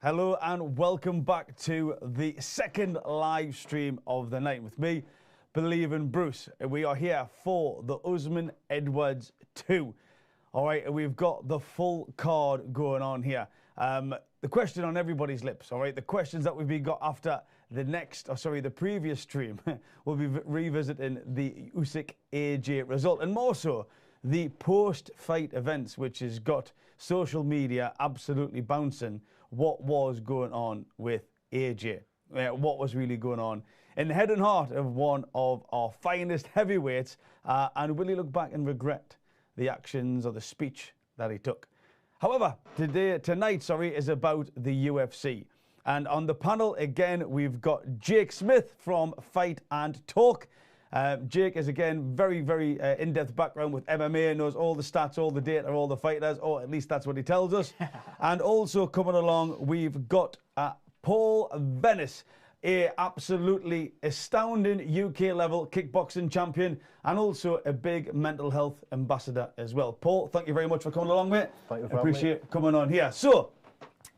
Hello and welcome back to the second live stream of the night with me, Believing Bruce. We are here for the Usman Edwards 2. All right, we've got the full card going on here. The question on everybody's lips, all right, the questions that we've got after the previous stream, we'll be revisiting the Usyk AJ result, and more so, the post-fight events, which has got social media absolutely bouncing. What was going on with AJ? What was really going on in the head and heart of one of our finest heavyweights? And will he look back and regret the actions or the speech that he took? However, tonight is about the UFC. And on the panel, again, we've got Jake Smith from Fight and Talk. Jake is, again, very, very in-depth background with MMA, knows all the stats, all the data, all the fighters, or at least that's what he tells us. And also coming along, we've got Paul Venice, a absolutely astounding UK-level kickboxing champion and also a big mental health ambassador as well. Paul, thank you very much for coming along, mate. Thank you for Appreciate coming on here. So,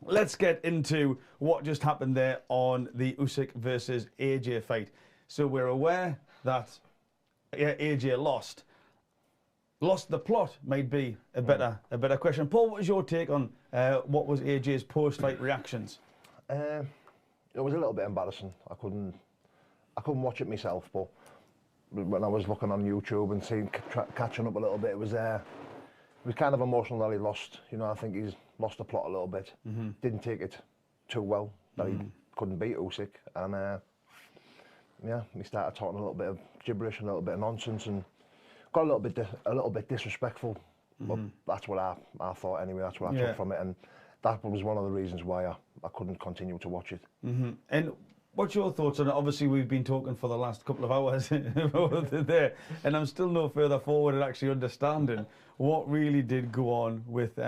let's get into what just happened there on the Usyk versus AJ fight. So we're aware that AJ lost. Lost the plot might be a better question. Paul, what was your take on what was AJ's post-fight reactions? It was a little bit embarrassing. I couldn't watch it myself, but when I was looking on YouTube and seeing catching up a little bit, it was kind of emotional that he lost. You know, I think he's lost the plot a little bit. Didn't take it too well that he couldn't beat Usyk, and yeah, we started talking a little bit of gibberish, a little bit of nonsense, and got a little bit disrespectful. But that's what I thought anyway. That's what I took from it, and that was one of the reasons why I couldn't continue to watch it. And what's your thoughts on it? Obviously, we've been talking for the last couple of hours there, and I'm still no further forward in actually understanding what really did go on with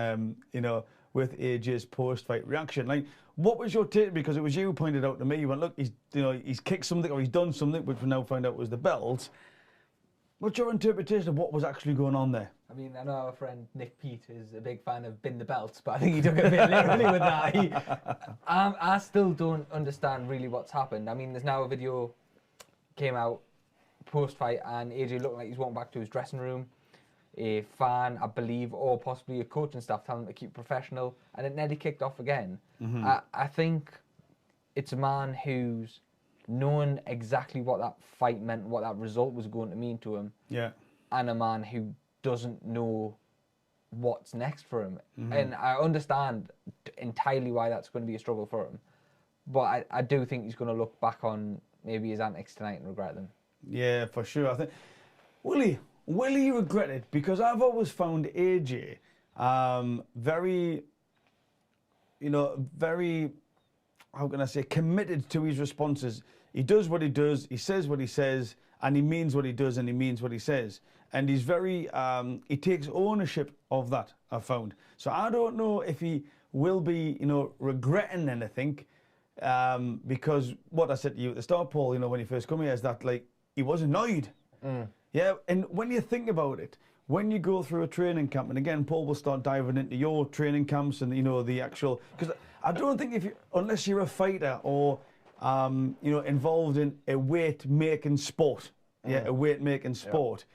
with AJ's post-fight reaction. Like, what was your take? Because it was you who pointed out to me. You went, look, he's kicked something or he's done something, which we now find out was the belt. What's your interpretation of what was actually going on there? I mean, I know our friend Nick Pete is a big fan of bin the belts, but I think he took it a bit literally with that. I still don't understand really what's happened. I mean, there's now a video came out post-fight and AJ looked like he's walking back to his dressing room. A fan, I believe, or possibly a coach and staff telling him to keep professional, and it nearly kicked off again. I think it's a man who's known exactly what that fight meant, what that result was going to mean to him, and a man who doesn't know what's next for him. And I understand entirely why that's going to be a struggle for him, but I do think he's going to look back on maybe his antics tonight and regret them. Yeah, for sure. I think, will he regret it? Because I've always found AJ very, how can I say, committed to his responses. He does what he does, he says what he says, and he means what he does, and he means what he says. And he's very, he takes ownership of that, I've found. So I don't know if he will be, regretting anything, because what I said to you at the start, Paul, when you first come here, is that, like, he was annoyed. Yeah, and when you think about it, when you go through a training camp, and again, Paul will start diving into your training camps and, the actual, because I don't think unless you're a fighter or, involved in a weight-making sport, a weight-making sport,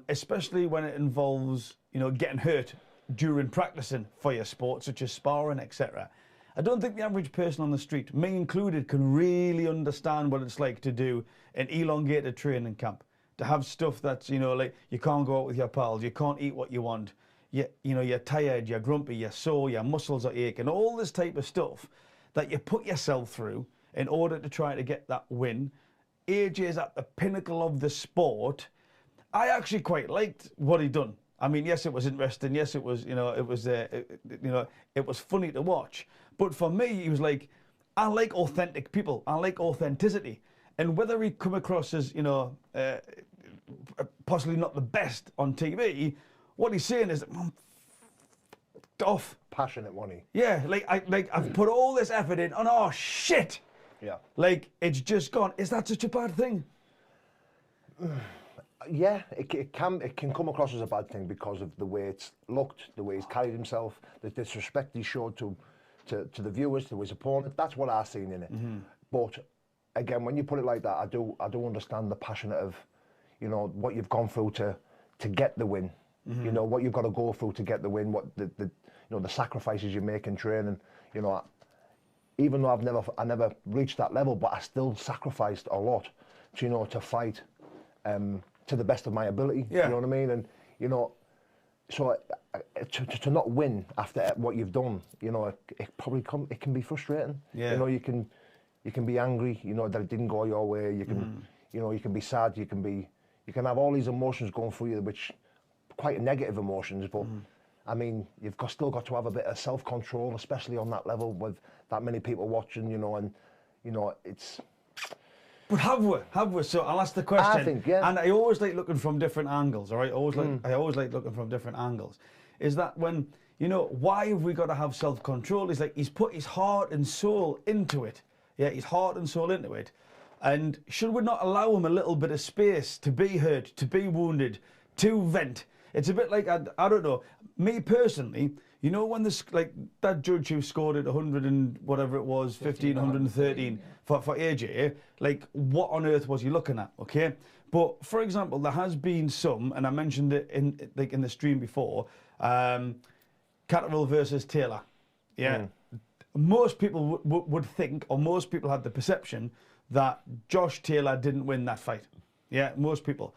especially when it involves, getting hurt during practicing for your sport, such as sparring, etc. I don't think the average person on the street, me included, can really understand what it's like to do an elongated training camp. To have stuff that's, like, you can't go out with your pals, you can't eat what you want, you're tired, you're grumpy, you're sore, your muscles are aching, all this type of stuff that you put yourself through in order to try to get that win. AJ's at the pinnacle of the sport. I actually quite liked what he done. I mean, yes, it was interesting. Yes, it was, it was funny to watch. But for me, he was like, I like authentic people. I like authenticity. And whether he come across as, possibly not the best on TV, what he's saying is, off. Passionate, wasn't he? Yeah, I've put all this effort in, and oh shit! Yeah. Like, it's just gone. Is that such a bad thing? Yeah, it can come across as a bad thing because of the way it's looked, the way he's carried himself, the disrespect he showed to to the viewers, to his opponent. That's what I've seen in it. But again, when you put it like that, I do understand the passion of, you know, what you've gone through to get the win. You know, what you've got to go through to get the win, what you know, the sacrifices you make in training. You know, even though I never reached that level, but I still sacrificed a lot to, you know, to fight to the best of my ability. Yeah. You know what I mean? And, you know, so to not win after what you've done, you know, it can be frustrating. Yeah. You know, you can be angry, you know, that it didn't go your way. You can, you know, you can be sad. You can have all these emotions going through you, which quite negative emotions. But I mean, you've still got to have a bit of self-control, especially on that level with that many people watching. You know, and you know it's. But have we? So I'll ask the question. I think, yeah. And I always like looking from different angles, all right? I always like looking from different angles. Is that when, you know, why have we got to have self-control? It's like he's put his heart and soul into it. Yeah, his heart and soul into it. And should we not allow him a little bit of space to be hurt, to be wounded, to vent? It's a bit like, I don't know, me personally, you know, when this, like that judge who scored at 100 and whatever it was, 113 for AJ, like what on earth was he looking at, okay? But for example, there has been some, and I mentioned it in the stream before, Catterall versus Taylor, yeah? Most people would think, or most people had the perception that Josh Taylor didn't win that fight. Yeah, most people.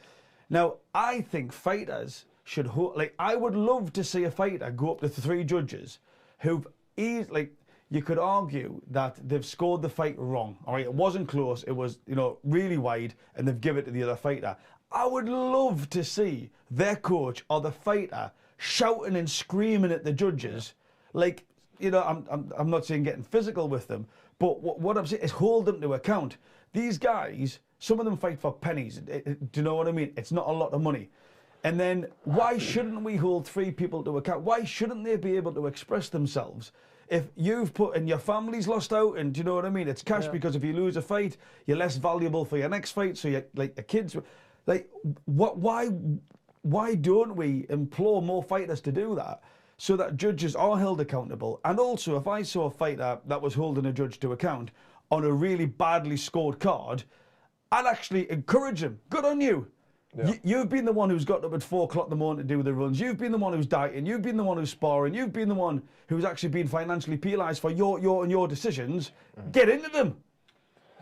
Now, I think fighters should, like, I would love to see a fighter go up to 3 judges who've, like, you could argue that they've scored the fight wrong, all right? It wasn't close, it was, you know, really wide, and they've given it to the other fighter. I would love to see their coach or the fighter shouting and screaming at the judges, like, you know, I'm not saying getting physical with them, but what I'm saying is hold them to account. These guys, some of them fight for pennies. Do you know what I mean? It's not a lot of money. And then why shouldn't we hold 3 people to account? Why shouldn't they be able to express themselves? If you've put, and your family's lost out, and do you know what I mean? It's cash, because if you lose a fight, you're less valuable for your next fight. So you're like the kids, like why don't we implore more fighters to do that? So that judges are held accountable. And also, if I saw a fighter that was holding a judge to account on a really badly scored card, I'd actually encourage him. Good on you. Yeah. You've been the one who's got up at 4 o'clock in the morning to do the runs. You've been the one who's dieting. You've been the one who's sparring. You've been the one who's actually been financially penalised for your decisions. Get into them.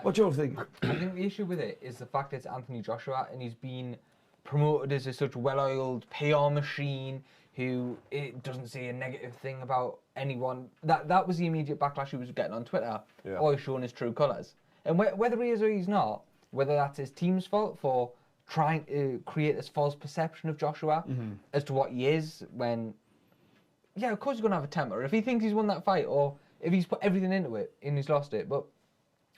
What do you think? I think the issue with it is the fact that it's Anthony Joshua and he's been promoted as a such well-oiled PR machine who it doesn't say a negative thing about anyone. That was the immediate backlash he was getting on Twitter. Yeah. Or he's showing his true colours. And whether he is or he's not, whether that's his team's fault for trying to create this false perception of Joshua as to what he is, when, yeah, of course he's going to have a temper. If he thinks he's won that fight, or if he's put everything into it and he's lost it. But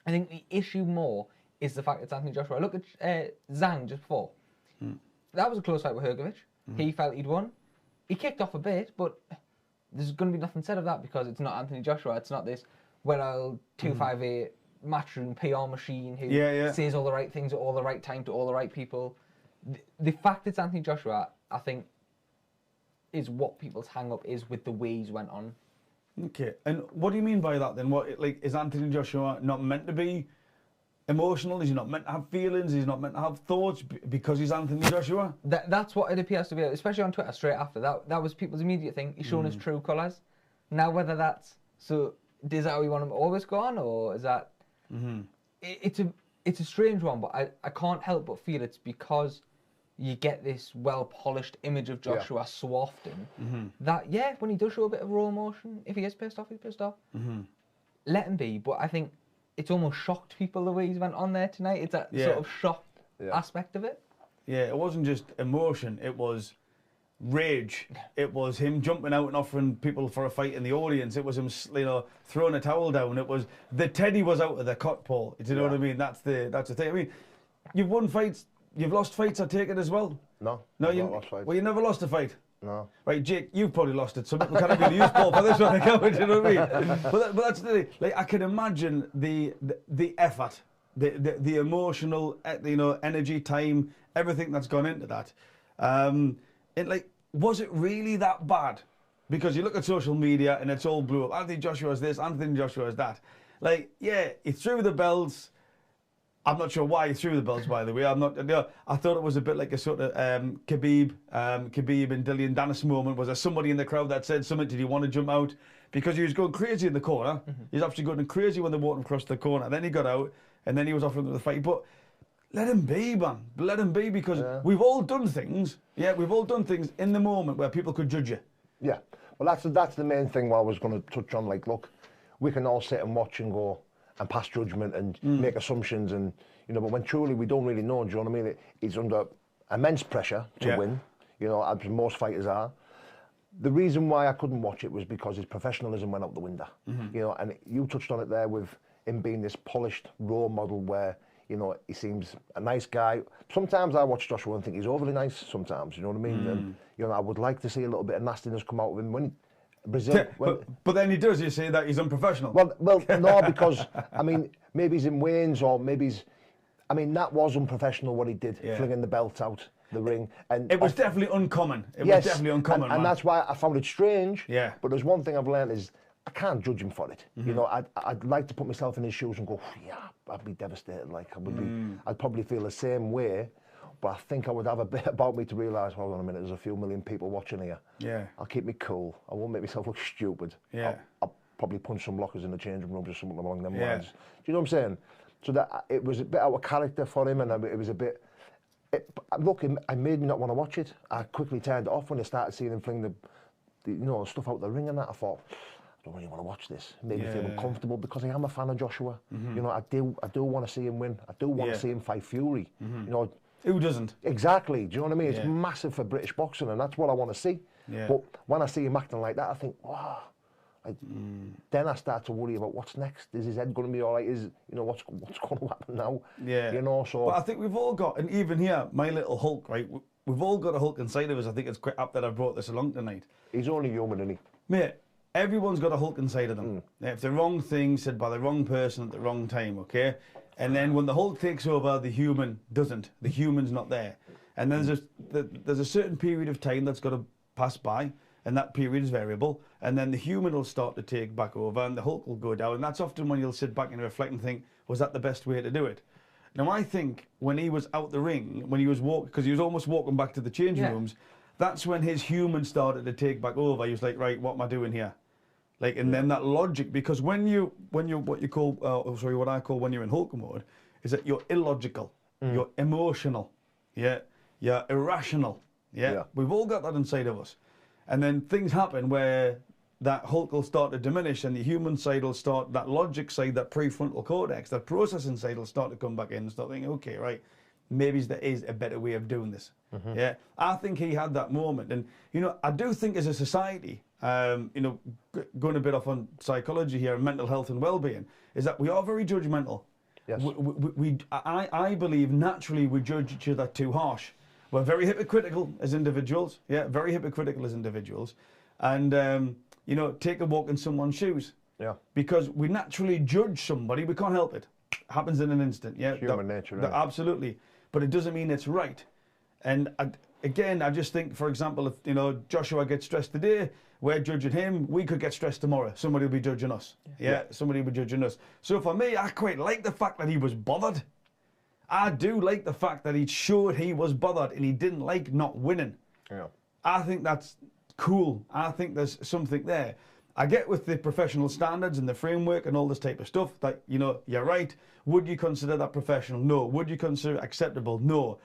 I think the issue more is the fact it's Anthony Joshua. Look at Zhang just before. That was a close fight with Hrgovic. He felt he'd won. He kicked off a bit, but there's going to be nothing said of that because it's not Anthony Joshua. It's not this well-oiled 258 matchroom PR machine who says all the right things at all the right time to all the right people. The fact it's Anthony Joshua, I think, is what people's hang-up is with the way he's went on. Okay, and what do you mean by that then? What, like, is Anthony Joshua not meant to be emotional? Is he not meant to have feelings? Is he not meant to have thoughts because he's Anthony Joshua? That's what it appears to be, especially on Twitter straight after. That was people's immediate thing. He's shown his true colours. Now, whether that's... So, is that how we want him to always go on, or is that... It's a strange one, but I can't help but feel it's because you get this well-polished image of Joshua so often that, when he does show a bit of raw emotion, if he is pissed off, he's pissed off. Let him be, but I think it's almost shocked people the way he's went on there tonight. It's that sort of shock aspect of it. Yeah, it wasn't just emotion, it was rage. It was him jumping out and offering people for a fight in the audience. It was him, you know, throwing a towel down. It was the Teddy was out of the cot, Paul. Do you know what I mean? That's the thing. I mean, you've won fights, you've lost fights, I take it as well. No, you not lost fights. Well, you never lost a fight. No. Right, Jake, you've probably lost it. Some people can't be used Paul for this one. Do you know what I mean? But that's the thing. Like, I can imagine the effort, the emotional, you know, energy, time, everything that's gone into that. And like, was it really that bad? Because you look at social media and it's all blew up. Anthony Joshua's this, Anthony Joshua's that. Like, yeah, he threw the belts. I'm not sure why he threw the belts, by the way. I'm not. I thought it was a bit like a sort of Khabib and Dillian Dennis moment. Was there somebody in the crowd that said something? Did he want to jump out? Because he was going crazy in the corner. He's actually going crazy when they walked him across the corner. Then he got out, and then he was offering the fight. But let him be, man. Let him be, because we've all done things. Yeah, we've all done things in the moment where people could judge you. Yeah. Well, that's the main thing I was going to touch on. Like, look, we can all sit and watch and go and pass judgment and make assumptions, and but when truly we don't really know. Do you know what I mean? He's under immense pressure to win. As most fighters are. The reason why I couldn't watch it was because his professionalism went out the window. And you touched on it there with him being this polished role model where he seems a nice guy. Sometimes I watch Joshua and think he's overly nice. Sometimes, you know what I mean? And I would like to see a little bit of nastiness come out of him when. Brazil, but then he does. You say that he's unprofessional. Well, no, because I mean, maybe he's in Wayne's, or maybe he's. I mean, that was unprofessional what he did, flinging the belt out the ring, and it was definitely uncommon. It was definitely uncommon, and that's why I found it strange. Yeah. But there's one thing I've learned is I can't judge him for it. I'd like to put myself in his shoes and go, yeah, I'd be devastated. Like I would be. I'd probably feel the same way. But I think I would have a bit about me to realise, well, hold on a minute, there's a few million people watching here. Yeah. I'll keep me cool. I won't make myself look stupid. Yeah. I'll probably punch some lockers in the changing rooms or something along them lines. Do you know what I'm saying? So that it was a bit out of character for him, and it was a bit. Look, I made me not want to watch it. I quickly turned it off when I started seeing him fling the stuff out the ring and that. I thought, I don't really want to watch this. It made me feel uncomfortable because I am a fan of Joshua. I do want to see him win. I do want to see him fight Fury. Who doesn't? Exactly. Do you know what I mean? It's massive for British boxing, and that's what I want to see. Yeah. But when I see him acting like that, I think, wow. Then I start to worry about what's next. Is his head going to be all right? What's going to happen now? Yeah. So. But I think we've all got, and even here, my little Hulk, right? We've all got a Hulk inside of us. I think it's quite apt that I brought this along tonight. He's only human, isn't he? Mate, everyone's got a Hulk inside of them. If the wrong thing said by the wrong person at the wrong time, okay? And then when the Hulk takes over, the human doesn't. The human's not there. And then there's a certain period of time that's got to pass by, and that period is variable. And then the human will start to take back over, and the Hulk will go down. And that's often when you'll sit back and reflect and think, was that the best way to do it? Now, I think when he was out the ring, when he was walking, because he was almost walking back to the changing rooms, that's when his human started to take back over. He was like, right, what am I doing here? Like, and then that logic, because when you what I call when you're in Hulk mode, is that you're illogical, you're emotional, you're irrational, We've all got that inside of us, and then things happen where that Hulk will start to diminish, and the human side will start, that logic side, that prefrontal cortex, that processing side will start to come back in and start thinking, okay, right, maybe there is a better way of doing this. I think he had that moment, and I do think as a society. Going a bit off on psychology here, mental health and well-being, is that we are very judgmental. Yes. I believe naturally we judge each other too harsh. We're very hypocritical as individuals. Yeah, very hypocritical as individuals. And, take a walk in someone's shoes. Yeah. Because we naturally judge somebody. We can't help it. Happens in an instant. Yeah. Human nature. Right? Absolutely. But it doesn't mean it's right. And again, I just think, for example, if Joshua gets stressed today, we're judging him. We could get stressed tomorrow. Somebody will be judging us. Yeah, somebody will be judging us. So for me, I quite like the fact that he was bothered. I do like the fact that he showed he was bothered and he didn't like not winning. Yeah. I think that's cool. I think there's something there. I get with the professional standards and the framework and all this type of stuff that, you're right. Would you consider that professional? No. Would you consider it acceptable? No.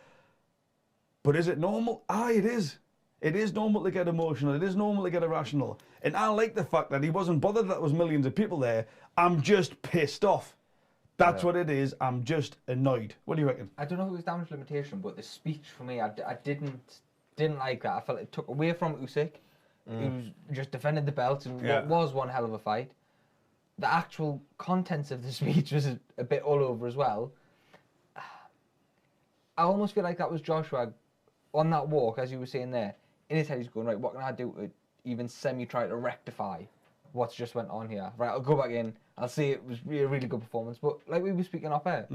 But is it normal? It is. It is normal to get emotional. It is normal to get irrational. And I like the fact that he wasn't bothered that there was millions of people there. I'm just pissed off. That's what it is. I'm just annoyed. What do you reckon? I don't know if it was damage limitation, but the speech for me, I didn't like that. I felt it took away from Usyk, who just defended the belt and what was one hell of a fight. The actual contents of the speech was a bit all over as well. I almost feel like that was Joshua on that walk, as you were saying there. In his head, he's going, right, what can I do to even semi-try to rectify what's just went on here? Right, I'll go back in. I'll see it was a really good performance. But like we were speaking off air,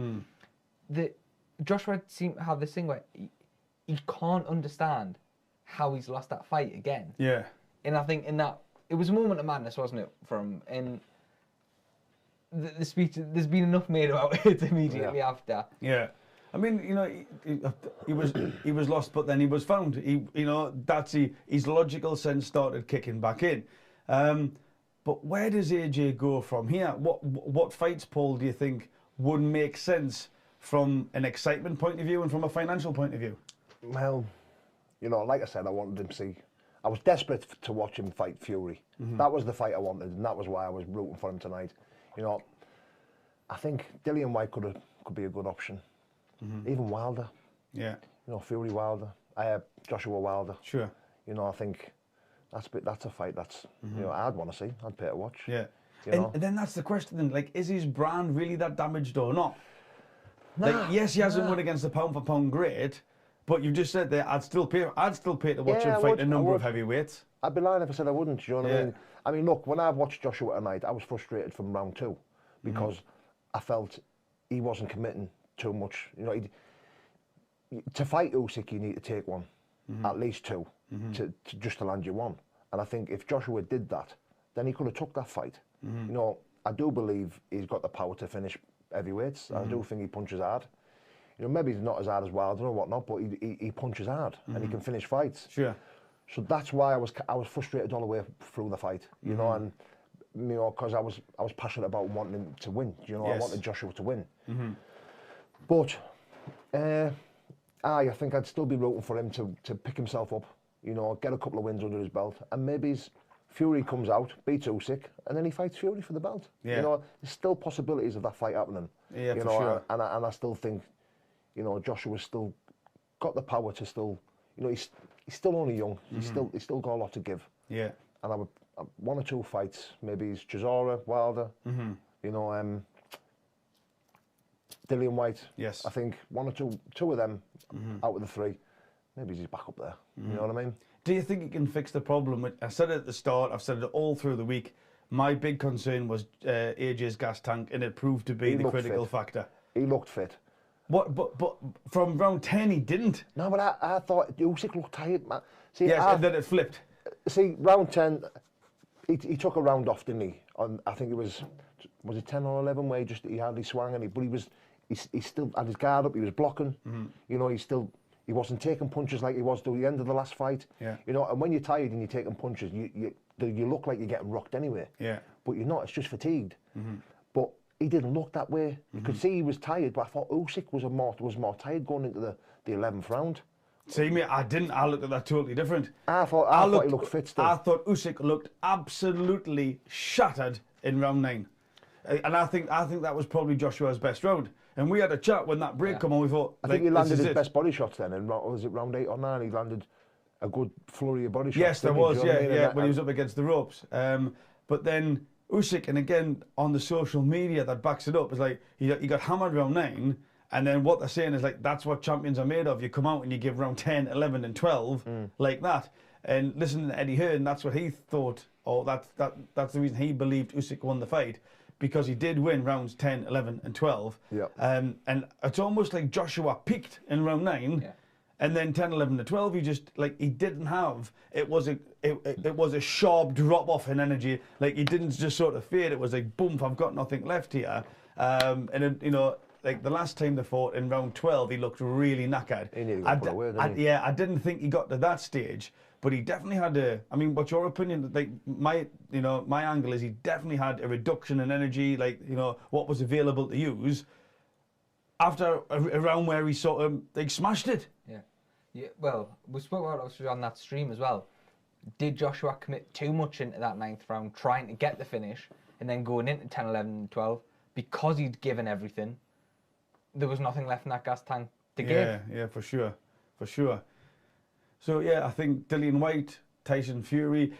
Joshua seemed to have this thing where he can't understand how he's lost that fight again. Yeah. And I think in that, it was a moment of madness, wasn't it? And the speech, there's been enough made about it immediately after. Yeah. I mean, you know, he was lost, but then he was found. His logical sense started kicking back in. But where does AJ go from here? What fights, Paul, do you think would make sense from an excitement point of view and from a financial point of view? Well, you know, like I said, I wanted him to see. I was desperate to watch him fight Fury. That was the fight I wanted, and that was why I was rooting for him tonight. You know, I think Dillian White could be a good option. Even Wilder. Yeah. You know, Fury Wilder. Joshua Wilder. Sure. You know, I think that's a fight that's you know I'd want to see. I'd pay to watch. Yeah. And then that's the question. Then, like, is his brand really that damaged or not? Like, yes, he hasn't won against the pound for pound great, but you just said there, I'd still pay to watch him fight a number of heavyweights. I'd be lying if I said I wouldn't. Do you know what I mean? I mean, look, when I've watched Joshua tonight, I was frustrated from round 2 because I felt he wasn't committing too much. You know, to fight Usyk, you need to take one, at least 2, to just to land you 1. And I think if Joshua did that, then he could have took that fight. You know, I do believe he's got the power to finish heavyweights. I do think he punches hard. You know, maybe he's not as hard as Wilder or whatnot, but he punches hard and he can finish fights. Sure. So that's why I was frustrated all the way through the fight. You know, and you know, because I was passionate about wanting him to win. You know, I wanted Joshua to win. But I think I'd still be rooting for him to pick himself up. You know, get a couple of wins under his belt, and maybe Fury comes out, beats Usyk, and then he fights Fury for the belt. Yeah. You know, there's still possibilities of that fight happening. Yeah, you for know, sure. and I still think, you know, Joshua's still got the power to still, you know, he's still only young. He's still got a lot to give. Yeah. And I would 1 or 2 fights, maybe it's Chisora, Wilder, you know, Dillian White. Yes. I think 1 or 2 of them out of the 3. Maybe he's back up there. You know what I mean? Do you think he can fix the problem? I said it at the start, I've said it all through the week. My big concern was AJ's gas tank, and it proved to be the critical factor. He looked fit. But from round 10, he didn't. No, but I thought Usyk looked tired, man. See, Yes, and then it flipped. See, round 10, he took a round off, didn't he? I think it was it 10 or 11 where he hardly swung, but he still had his guard up. He was blocking. You know, he wasn't taking punches like he was till the end of the last fight. Yeah. You know, and when you're tired and you're taking punches, you look like you're getting rocked anyway. Yeah. But you're not. It's just fatigued. But he didn't look that way. You could see he was tired, but I thought Usyk was more tired going into the 11th round. See, mate, I didn't. I looked at that totally different. I thought he looked fit still. I thought Usyk looked absolutely shattered in round 9. And I think that was probably Joshua's best round. And we had a chat when that break came on. We thought, I think he landed his best body shots then. And was it round 8 or 9? He landed a good flurry of body shots. Yes, there was. Yeah, when he was up against the ropes. But then Usyk, and again on the social media that backs it up, is like he got hammered round 9. And then what they're saying is like, that's what champions are made of. You come out and you give round 10, 11 and 12 like that. And listening to Eddie Hearn, that's what he thought, or that's the reason he believed Usyk won the fight, because he did win rounds 10, 11 and 12. Yeah. And it's almost like Joshua peaked in round 9, and then 10, 11 and 12, he didn't have, it was a sharp drop off in energy. Like, he didn't just sort of fade. It was like, boom, I've got nothing left here. And then, you know, like the last time they fought in round 12, he looked really knackered. He nearly got put away, didn't he? Yeah, I didn't think he got to that stage, but he definitely had I mean, what's your opinion? Like my angle is he definitely had a reduction in energy, like, you know, what was available to use after a round where he sort of like smashed it. Yeah. Well, we spoke about it on that stream as well. Did Joshua commit too much into that 9th round, trying to get the finish, and then going into 10, 11, and 12 because he'd given everything? There was nothing left in that gas tank to give. Yeah, for sure. So, yeah, I think Dillian White, Tyson Fury,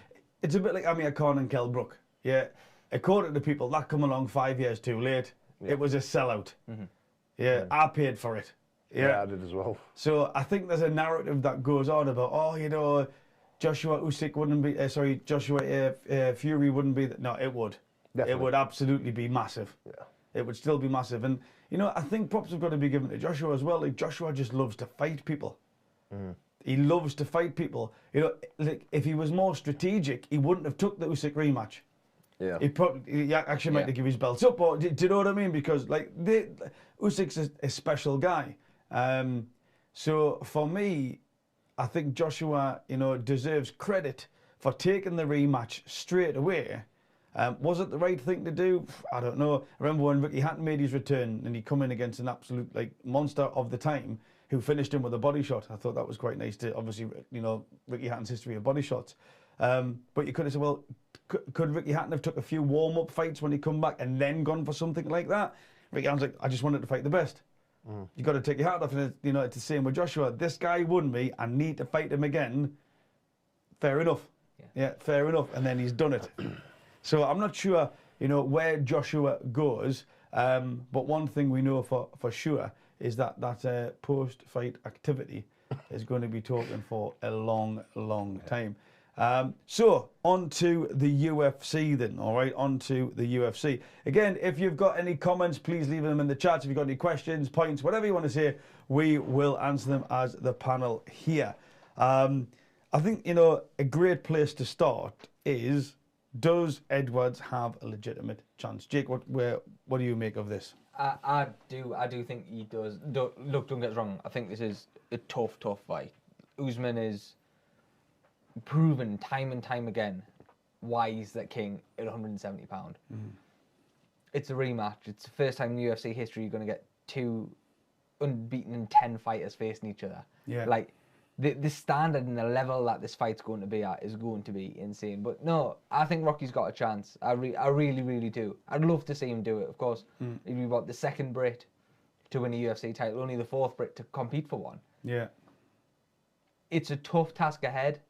it's a bit like Amir Khan and Kell Brook. Yeah, according to people, that come along 5 years too late. Yeah. It was a sellout. Yeah, I paid for it. Yeah, I did as well. So I think there's a narrative that goes on about, Joshua Usyk wouldn't be, Fury wouldn't be, no, it would. Definitely. It would absolutely be massive. Yeah. It would still be massive. And, you know, I think props have got to be given to Joshua as well. Like, Joshua just loves to fight people. He loves to fight people. You know, like if he was more strategic, he wouldn't have took the Usyk rematch. Yeah. He actually might have given his belts up. Or, do you know what I mean? Because like Usyk's a special guy. So for me, I think Joshua, you know, deserves credit for taking the rematch straight away. Was it the right thing to do? I don't know. I remember when Ricky Hatton made his return and he come in against an absolute like monster of the time who finished him with a body shot. I thought that was quite nice to, obviously, you know, Ricky Hatton's history of body shots. But you could have said, well, could Ricky Hatton have took a few warm-up fights when he come back and then gone for something like that? Ricky Hatton's like, I just wanted to fight the best. You got to take your hat off, and you know, it's the same with Joshua. This guy won me. I need to fight him again. Fair enough. Yeah, fair enough. And then he's done it. So I'm not sure, you know, where Joshua goes. But one thing we know for sure is that post-fight activity is going to be talking for a long, long time. So on to the UFC then, all right, on to the UFC. Again, if you've got any comments, please leave them in the chat. If you've got any questions, points, whatever you want to say, we will answer them as the panel here. I think, you know, a great place to start is, does Edwards have a legitimate chance? Jake, what do you make of this? I do think he does. Look, don't get us wrong. I think this is a tough fight. Usman is proven time and time again why he's the king at 170 pound. It's a rematch. It's the first time in UFC history you're going to get two unbeaten 10 fighters facing each other. Yeah. Like the standard and the level that this fight's going to be at is going to be insane. But no, I think Rocky's got a chance. I really, really do. I'd love to see him do it. Of course, he'd be about the second Brit to win a UFC title, only the fourth Brit to compete for one. Yeah. It's a tough task ahead,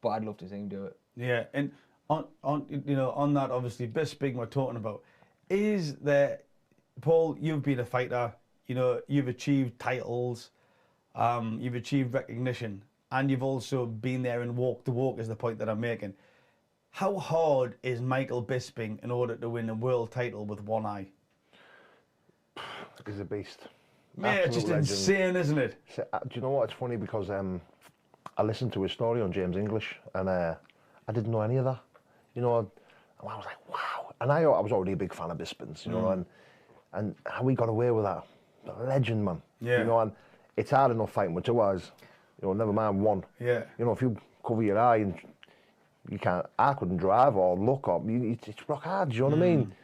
but I'd love to see him do it. Yeah, and on that, obviously, Bisping we're talking about, is there, Paul, you've been a fighter, you know, you've achieved titles, you've achieved recognition, and you've also been there and walked the walk, is the point that I'm making. How hard is Michael Bisping in order to win a world title with one eye? He's a beast. Yeah, it's just insane, isn't it? So, do you know what? It's funny because I listened to his story on James English, and I didn't know any of that. You know, and I was like, wow. And I was already a big fan of Bisping's, you know, and how he got away with that. A legend, man. Yeah. You know, and it's hard enough fighting with two eyes. You know, never mind one. Yeah. You know, if you cover your eye and you can't, I couldn't drive or look up, it's rock hard, do you know what I mean?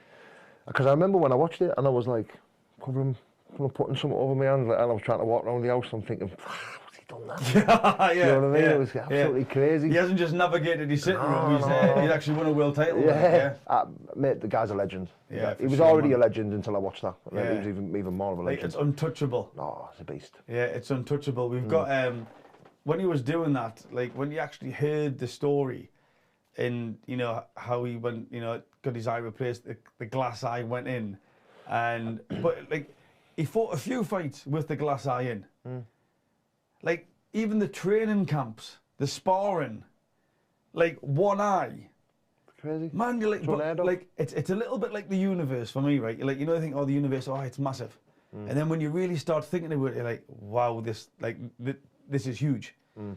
Because I remember when I watched it and I was like, putting something over my hand, and I was trying to walk around the house, I'm thinking, what's he done that? You know what I mean? It was absolutely crazy. He hasn't just navigated his sitting room, he's actually won a world title. Mate, the guy's a legend. Yeah, he was already a legend until I watched that. He was even more of a legend. Like, it's untouchable. No, it's a beast. Yeah, it's untouchable. We've got, when he was doing that, like when you actually heard the story, and you know how he went, you know, got his eye replaced, the glass eye went in, and but like he fought a few fights with the glass eye in. Like even the training camps, the sparring, like one eye. Crazy. Man, you're like, but, like it's a little bit like the universe for me, right? You're like, you know, you think, oh, the universe, oh, it's massive, and then when you really start thinking about it, you're like, wow, this is huge.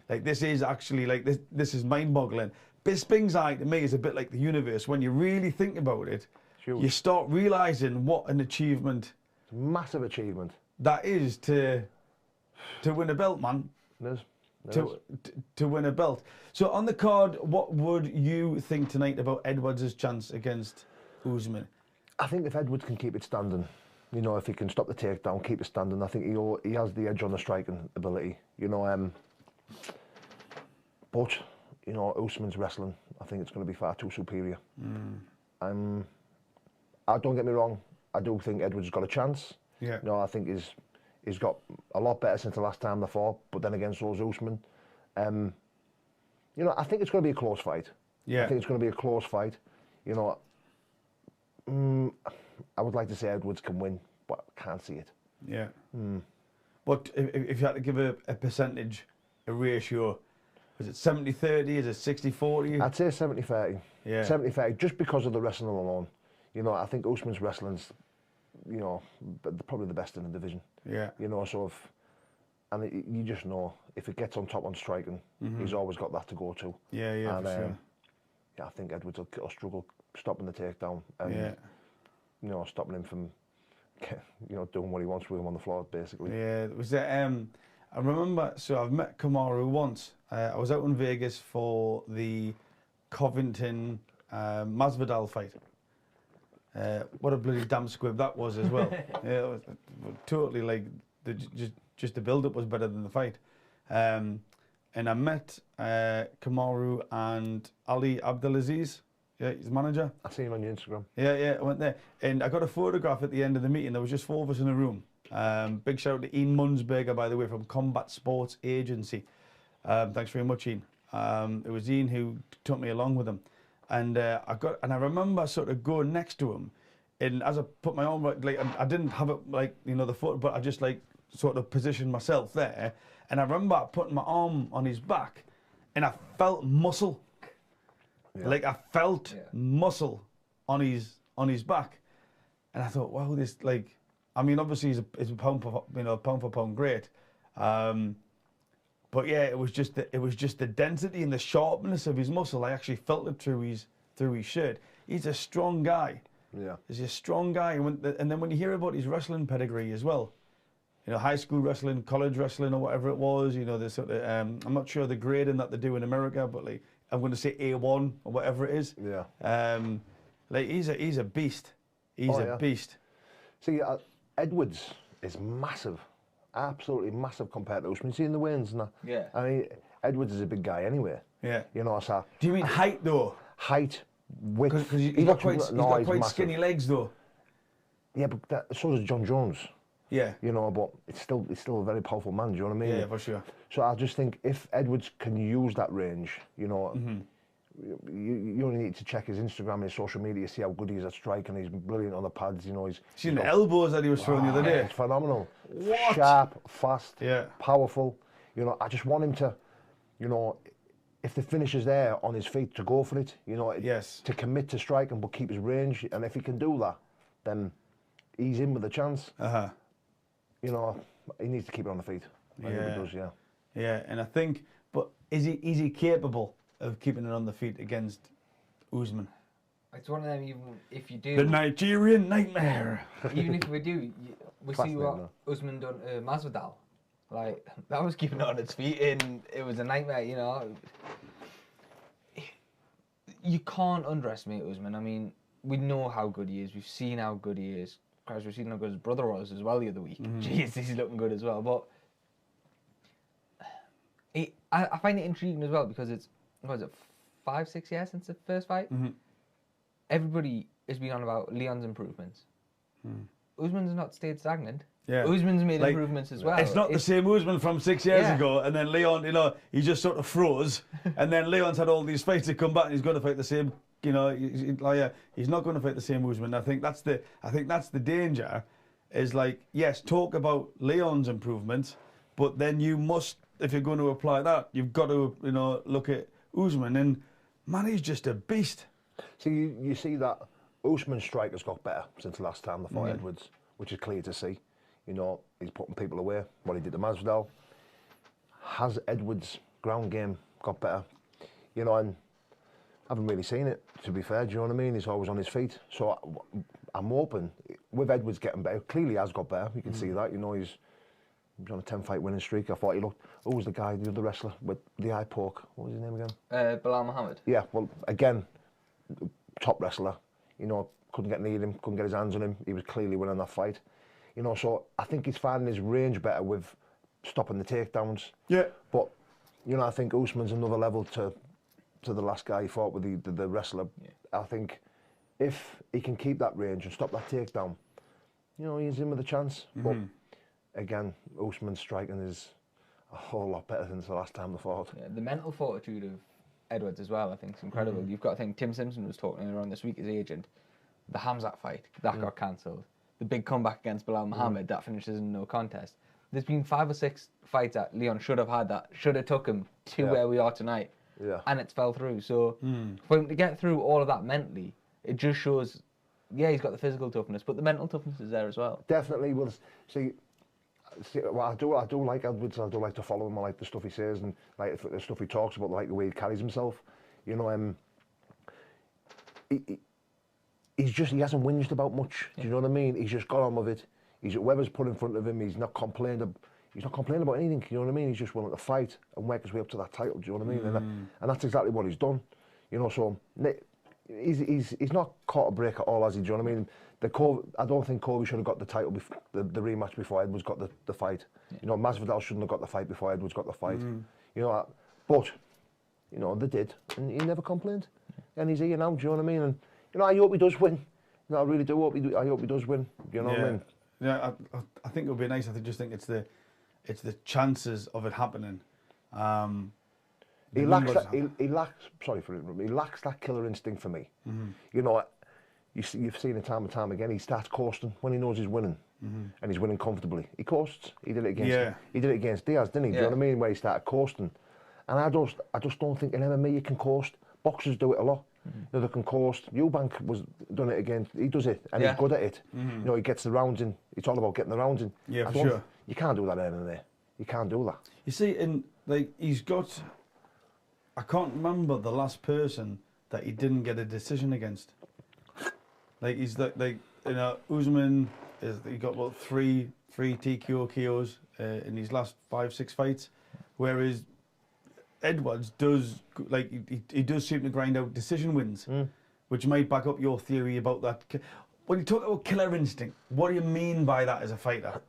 Like this is actually like this is mind-boggling. Bisping's eye to me is a bit like the universe. When you really think about it, you start realizing what an achievement, massive achievement, that is to win a belt, man. It is. To win a belt. So on the card, what would you think tonight about Edwards' chance against Usman? I think if Edwards can keep it standing, you know, if he can stop the takedown, keep it standing, I think he has the edge on the striking ability. You know, but you know, Usman's wrestling, I think it's going to be far too superior. Don't get me wrong, I do think Edwards has got a chance. Yeah. You know, I think he's got a lot better since the last time they fought, but then against those Usman, you know, I think it's going to be a close fight. Yeah. I think it's going to be a close fight. You know, I would like to say Edwards can win, but I can't see it. Yeah. But if you had to give a percentage, a ratio, is it 70-30? Is it 60-40? I'd say 70-30. Yeah. 70-30, just because of the wrestling alone. You know, I think Usman's wrestling's, you know, probably the best in the division. Yeah. You know, so and you just know if it gets on top on striking, he's always got that to go to. Yeah, yeah, and, for sure. Yeah, I think Edwards will struggle stopping the takedown and you know, stopping him from doing what he wants with him on the floor, basically. Yeah, it was I remember, so I've met Kamaru once. I was out in Vegas for the Covington Masvidal fight. What a bloody damn squib that was as well. Yeah, it was totally like just the build-up was better than the fight. And I met Kamaru and Ali Abdelaziz, his manager. I see him on your Instagram. Yeah, I went there. And I got a photograph at the end of the meeting. There was just 4 of us in a room. Big shout out to Ian Munsberger, by the way, from Combat Sports Agency. Thanks very much, Ian. It was Ian who took me along with him. And I remember sort of going next to him. And as I put my arm, like, I didn't have it, like, the photo, but I just, like, sort of positioned myself there. And I remember putting my arm on his back, and I felt muscle. Yeah. Like, I felt muscle on his back. And I thought, wow, this, like, I mean, obviously he's a pound for pound great. But yeah, it was just the density and the sharpness of his muscle. I actually felt it through his shirt. He's a strong guy. Yeah. He's a strong guy. And then when you hear about his wrestling pedigree as well, high school wrestling, college wrestling, or whatever it was, the sort of, I'm not sure the grading that they do in America, but like, I'm going to say A1 or whatever it is. Yeah. Like, he's a beast. He's a beast. See, Edwards is massive. Absolutely massive compared to Usman. You see in the weigh-ins and that. Yeah. I mean, Edwards is a big guy anyway. Yeah. So. Do you mean height though? Height, width. Because he's got quite skinny legs though. Yeah, but so does John Jones. Yeah. But it's still a very powerful man. Do you know what I mean? Yeah, for sure. So I just think if Edwards can use that range, you only need to check his Instagram, his social media, see how good he is at striking. He's brilliant on the pads. He's seen the elbows that he was throwing the other day. It's phenomenal. What? Sharp, fast, yeah, powerful. I just want him to, if the finish is there on his feet, to go for it. Yes. To commit to striking but keep his range. And if he can do that, then he's in with a chance. He needs to keep it on the feet. I think he does, yeah. Yeah, and I think, but is he capable of keeping it on the feet against Usman? It's one of them, even if you do... The Nigerian nightmare. Even if we do, we see what Usman done to Masvidal. Like, that was keeping it on its feet, and it was a nightmare, You can't underestimate Usman. I mean, we know how good he is. We've seen how good he is. Christ, we've seen how good his brother was as well the other week. Jeez, he's looking good as well. But I find it intriguing as well because it's, 5-6 years since the first fight? Everybody has been on about Leon's improvements. Usman's not stayed stagnant. Yeah. Usman's made improvements as well. It's not the same Usman from 6 years ago, and then Leon, he just sort of froze, and then Leon's had all these fights to come back, and he's going to fight the same. He's not going to fight the same Usman. I think that's the danger. Is like, yes, talk about Leon's improvements, but then you must, if you're going to apply that, you've got to look at Usman, and man, he's just a beast. See, you see that Usman's strike has got better since the last time they fought Edwards, which is clear to see. He's putting people away. What he did to Masvidal. Has Edwards' ground game got better? And I haven't really seen it, to be fair. Do you know what I mean? He's always on his feet. So I'm hoping, with Edwards getting better, clearly he has got better. You can see that. He's on a 10-fight winning streak. I thought he looked... Who was the guy, the other wrestler with the eye poke? What was his name again? Bilal Muhammad. Yeah, well, again, top wrestler. Couldn't get near him, couldn't get his hands on him. He was clearly winning that fight. So I think he's finding his range better with stopping the takedowns. Yeah. But, I think Usman's another level to the last guy he fought with, the wrestler. Yeah. I think if he can keep that range and stop that takedown, he's in with a chance. But again, Usman's striking is a whole lot better since the last time they fought. Yeah, the mental fortitude of Edwards as well, I think, is incredible. You've got to think Tim Simpson was talking around this week, his agent. The Hamzat fight, that got cancelled. The big comeback against Bilal Muhammad, that finishes in no contest. There's been 5 or 6 fights that Leon should have had that should have took him to where we are tonight. Yeah. And it's fell through. So for him to get through all of that mentally, it just shows, he's got the physical toughness, but the mental toughness is there as well. Definitely. Well, see, Well, I do like Edwards. I do like to follow him. I like the stuff he says and like the stuff he talks about, like the way he carries himself. You know, he hasn't whinged about much. Do you know what I mean? He's just got on with it. Whoever's put in front of him, he's not complaining. He's not complaining about anything. You know what I mean? He's just willing to fight and work his way up to that title. Do you know what I mean? And that's exactly what he's done. You know, so he's not caught a break at all, has he? Do you know what I mean? I don't think Colby should have got the title, the rematch before Edwards got the fight. You know, Masvidal shouldn't have got the fight before Edwards got the fight. You know, but you know they did, and he never complained. And he's here now. Do you know what I mean? And you know, I hope he does win. You know, I really do hope I hope he does win. You know what I mean? Yeah, I think it would be nice. I just think it's the chances of it happening. He lacks that killer instinct for me. You know, you've seen it time and time again. He starts coasting when he knows he's winning, and he's winning comfortably. He coasts. He did it against Diaz, didn't he? Do you know what I mean? Where he started coasting, and I just don't think in MMA you can coast. Boxers do it a lot. You know, they can coast. Eubank was done it against. He does it, and he's good at it. You know, he gets the rounds in. It's all about getting the rounds in. Yeah, for sure. You can't do that in MMA. You can't do that. You see, he's got. I can't remember the last person that he didn't get a decision against. Like he's like you know, Usman he got about three TKO KOs in his last 5-6 fights, whereas Edwards does he does seem to grind out decision wins, which might back up your theory about that. When you talk about killer instinct, what do you mean by that as a fighter?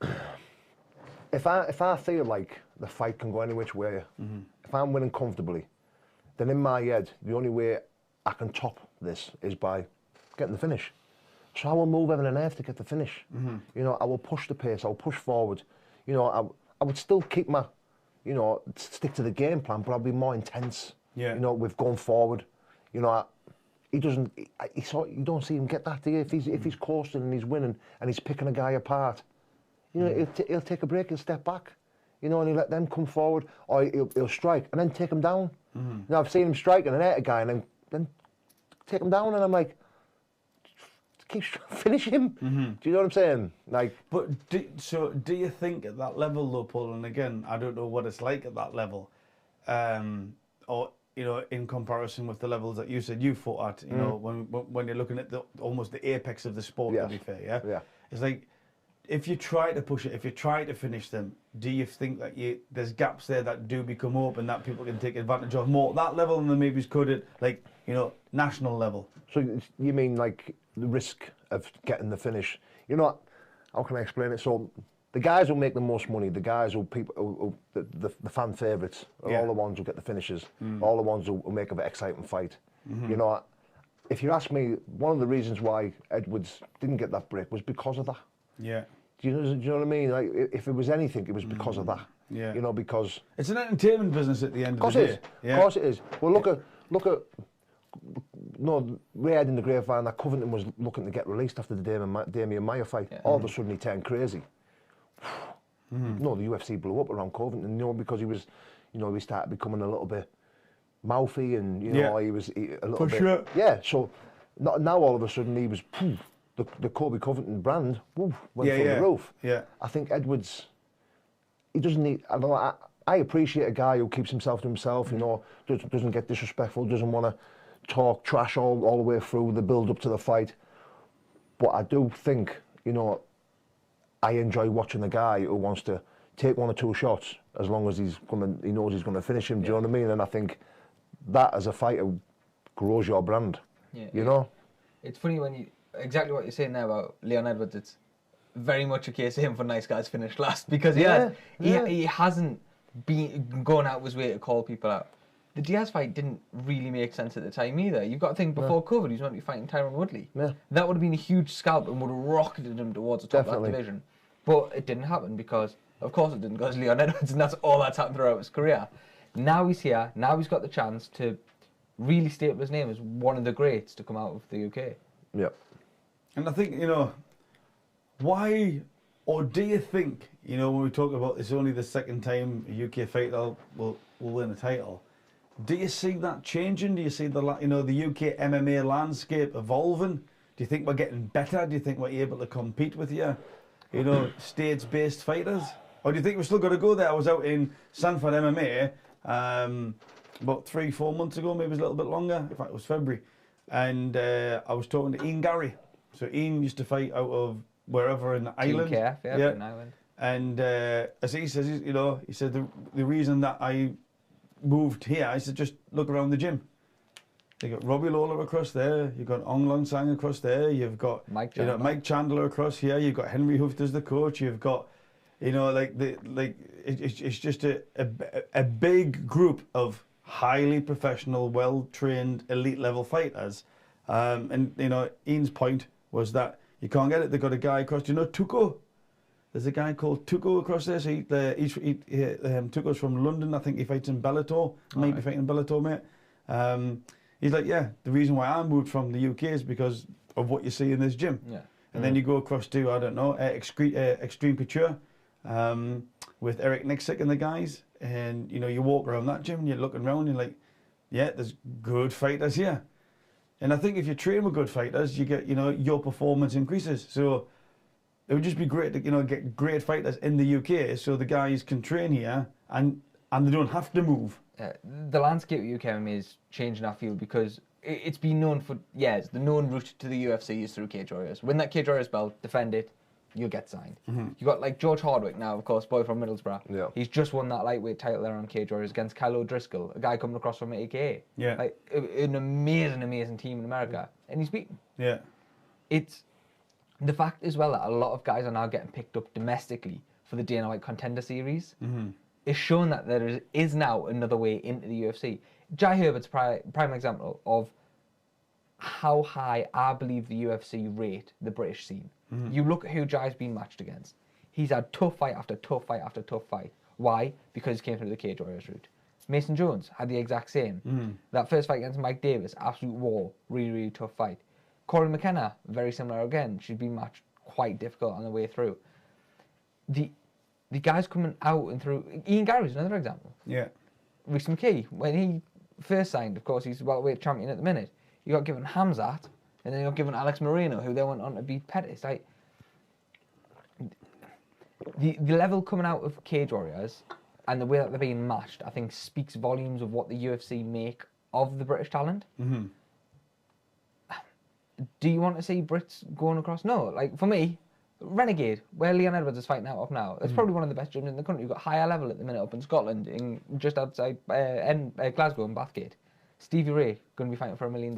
If I feel like the fight can go any which way, if I'm winning comfortably, then in my head, the only way I can top this is by getting the finish. So I will move heaven and earth to get the finish. You know, I will push the pace, I will push forward. You know, I would still keep my, you know, stick to the game plan, but I'll be more intense. Yeah. You know, with going forward. You know, you don't see him get that, do you? If he's coasting and he's winning and he's picking a guy apart, you know, he'll take a break, he'll step back. You know, and he'll let them come forward, or he'll strike and then take him down. You know, I've seen him strike and then hit a guy and then take him down, and I'm like, finish him. Do you know what I'm saying? Like, but do you think at that level though, Paul? And again, I don't know what it's like at that level, or you know, in comparison with the levels that you said you fought at. You know, when you're looking at almost the apex of the sport. To be fair, yeah. It's like, if you try to push it, if you try to finish them, do you think that there's gaps there that do become open that people can take advantage of more at that level than they maybe could at, like, you know, national level? So you mean like the risk of getting the finish? You know, how can I explain it? So the guys who make the most money, the guys the fan favourites, are all the ones who get the finishes, all the ones who make an exciting fight. You know, if you ask me, one of the reasons why Edwards didn't get that break was because of that. Yeah. Do you know what I mean? Like, if it was anything, it was because of that. Yeah. You know, because it's an entertainment business at the end of the day. Of course it is. Well, look at. No, we had in the grapevine that Covington was looking to get released after the Damian Maia fight. Yeah. All of a sudden, he turned crazy. No, the UFC blew up around Covington, you know, because he was, you know, he started becoming a little bit mouthy, and you know, he was a little bit. Sure. Yeah. So now all of a sudden he was. The Colby Covington brand went through the roof. Yeah. I think Edwards, he doesn't need. I appreciate a guy who keeps himself to himself. You know, doesn't get disrespectful, doesn't want to talk trash all the way through the build up to the fight. But I do think, you know, I enjoy watching a guy who wants to take 1 or 2 shots as long as he knows he's going to finish him. Do you know what I mean? And I think that as a fighter grows your brand. Yeah. You know. It's funny when you. Exactly what you're saying there about Leon Edwards. It's very much a case of him for nice guys finish last, because he hasn't been going out of his way to call people out. The Diaz fight didn't really make sense at the time either. You've got to think, before COVID, he was meant to be fighting Tyron Woodley. Yeah. That would have been a huge scalp and would have rocketed him towards the top of that division. But it didn't happen because, of course it didn't, because Leon Edwards, and that's all that's happened throughout his career. Now he's here, now he's got the chance to really staple his name as one of the greats to come out of the UK. Yep. And I think, you know, why, or do you think, you know, when we talk about it's only the second time a UK fighter will win a title, do you see that changing? Do you see the UK MMA landscape evolving? Do you think we're getting better? Do you think we're able to compete with you know, states-based fighters? Or do you think we've still got to go there? I was out in Sanford MMA about 3-4 months ago, maybe it was a little bit longer. In fact, it was February. And I was talking to Ian Gary. So Ian used to fight out of wherever in Ireland. GKF, yeah, in Ireland. And as he says, you know, he said the reason that I moved here, I said, just look around the gym. You got Robbie Lawler across there. You've got Ong Long Sang across there. You've got Mike Chandler across here. You've got Henry Hooft as the coach. You've got, you know, it's just a big group of highly professional, well-trained, elite-level fighters. And you know, Ian's point was that you can't get it. They've got a guy across. Do you know Tuco? There's a guy called Tuco across there. So Tuco's from London. I think he fights in Bellator. Might be fighting in Bellator, mate. He's like, yeah, the reason why I moved from the UK is because of what you see in this gym. Yeah. And then you go across to, I don't know, Extreme Couture with Eric Nixick and the guys. And, you know, you walk around that gym and you're looking around and you're like, yeah, there's good fighters here. And I think if you train with good fighters, you get, you know, your performance increases. So it would just be great to, you know, get great fighters in the UK so the guys can train here and they don't have to move. The landscape of UK MMA is changing our field because it's been known for years. The known route to the UFC is through Cage Warriors. Win that Cage Warriors belt, defend it, you'll get signed. You got like George Hardwick now, of course, boy from Middlesbrough. Yeah. He's just won that lightweight title there on Cage Warriors against Kyle O'Driscoll, a guy coming across from AKA. Yeah. Like an amazing team in America, and he's beaten. Yeah. It's the fact as well that a lot of guys are now getting picked up domestically for the Dana White Contender Series. Is shown that there is now another way into the UFC. Jai Herbert's prime example of how high I believe the UFC rate the British scene. You look at who Jai's been matched against. He's had tough fight after tough fight after tough fight. Why? Because he came through the Cage Warriors route. Mason Jones had the exact same. That first fight against Mike Davis, absolute war, really tough fight. Corey McKenna, very similar again. She'd been matched quite difficult on the way through. The guys coming out and through... Ian Gary's another example. Yeah. Reece McKee, when he first signed, of course, he's welterweight champion at the minute. You got given Hamzat, and then you got given Alex Moreno, who then went on to beat Pettis. Like, the level coming out of Cage Warriors and the way that they're being matched, I think, speaks volumes of what the UFC make of the British talent. Do you want to see Brits going across? No. Like, for me... Renegade, where Leon Edwards is fighting out of now, it's probably one of the best gyms in the country. You've got higher level at the minute up in Scotland, just outside Glasgow in Bathgate. Stevie Ray going to be fighting for $1 million.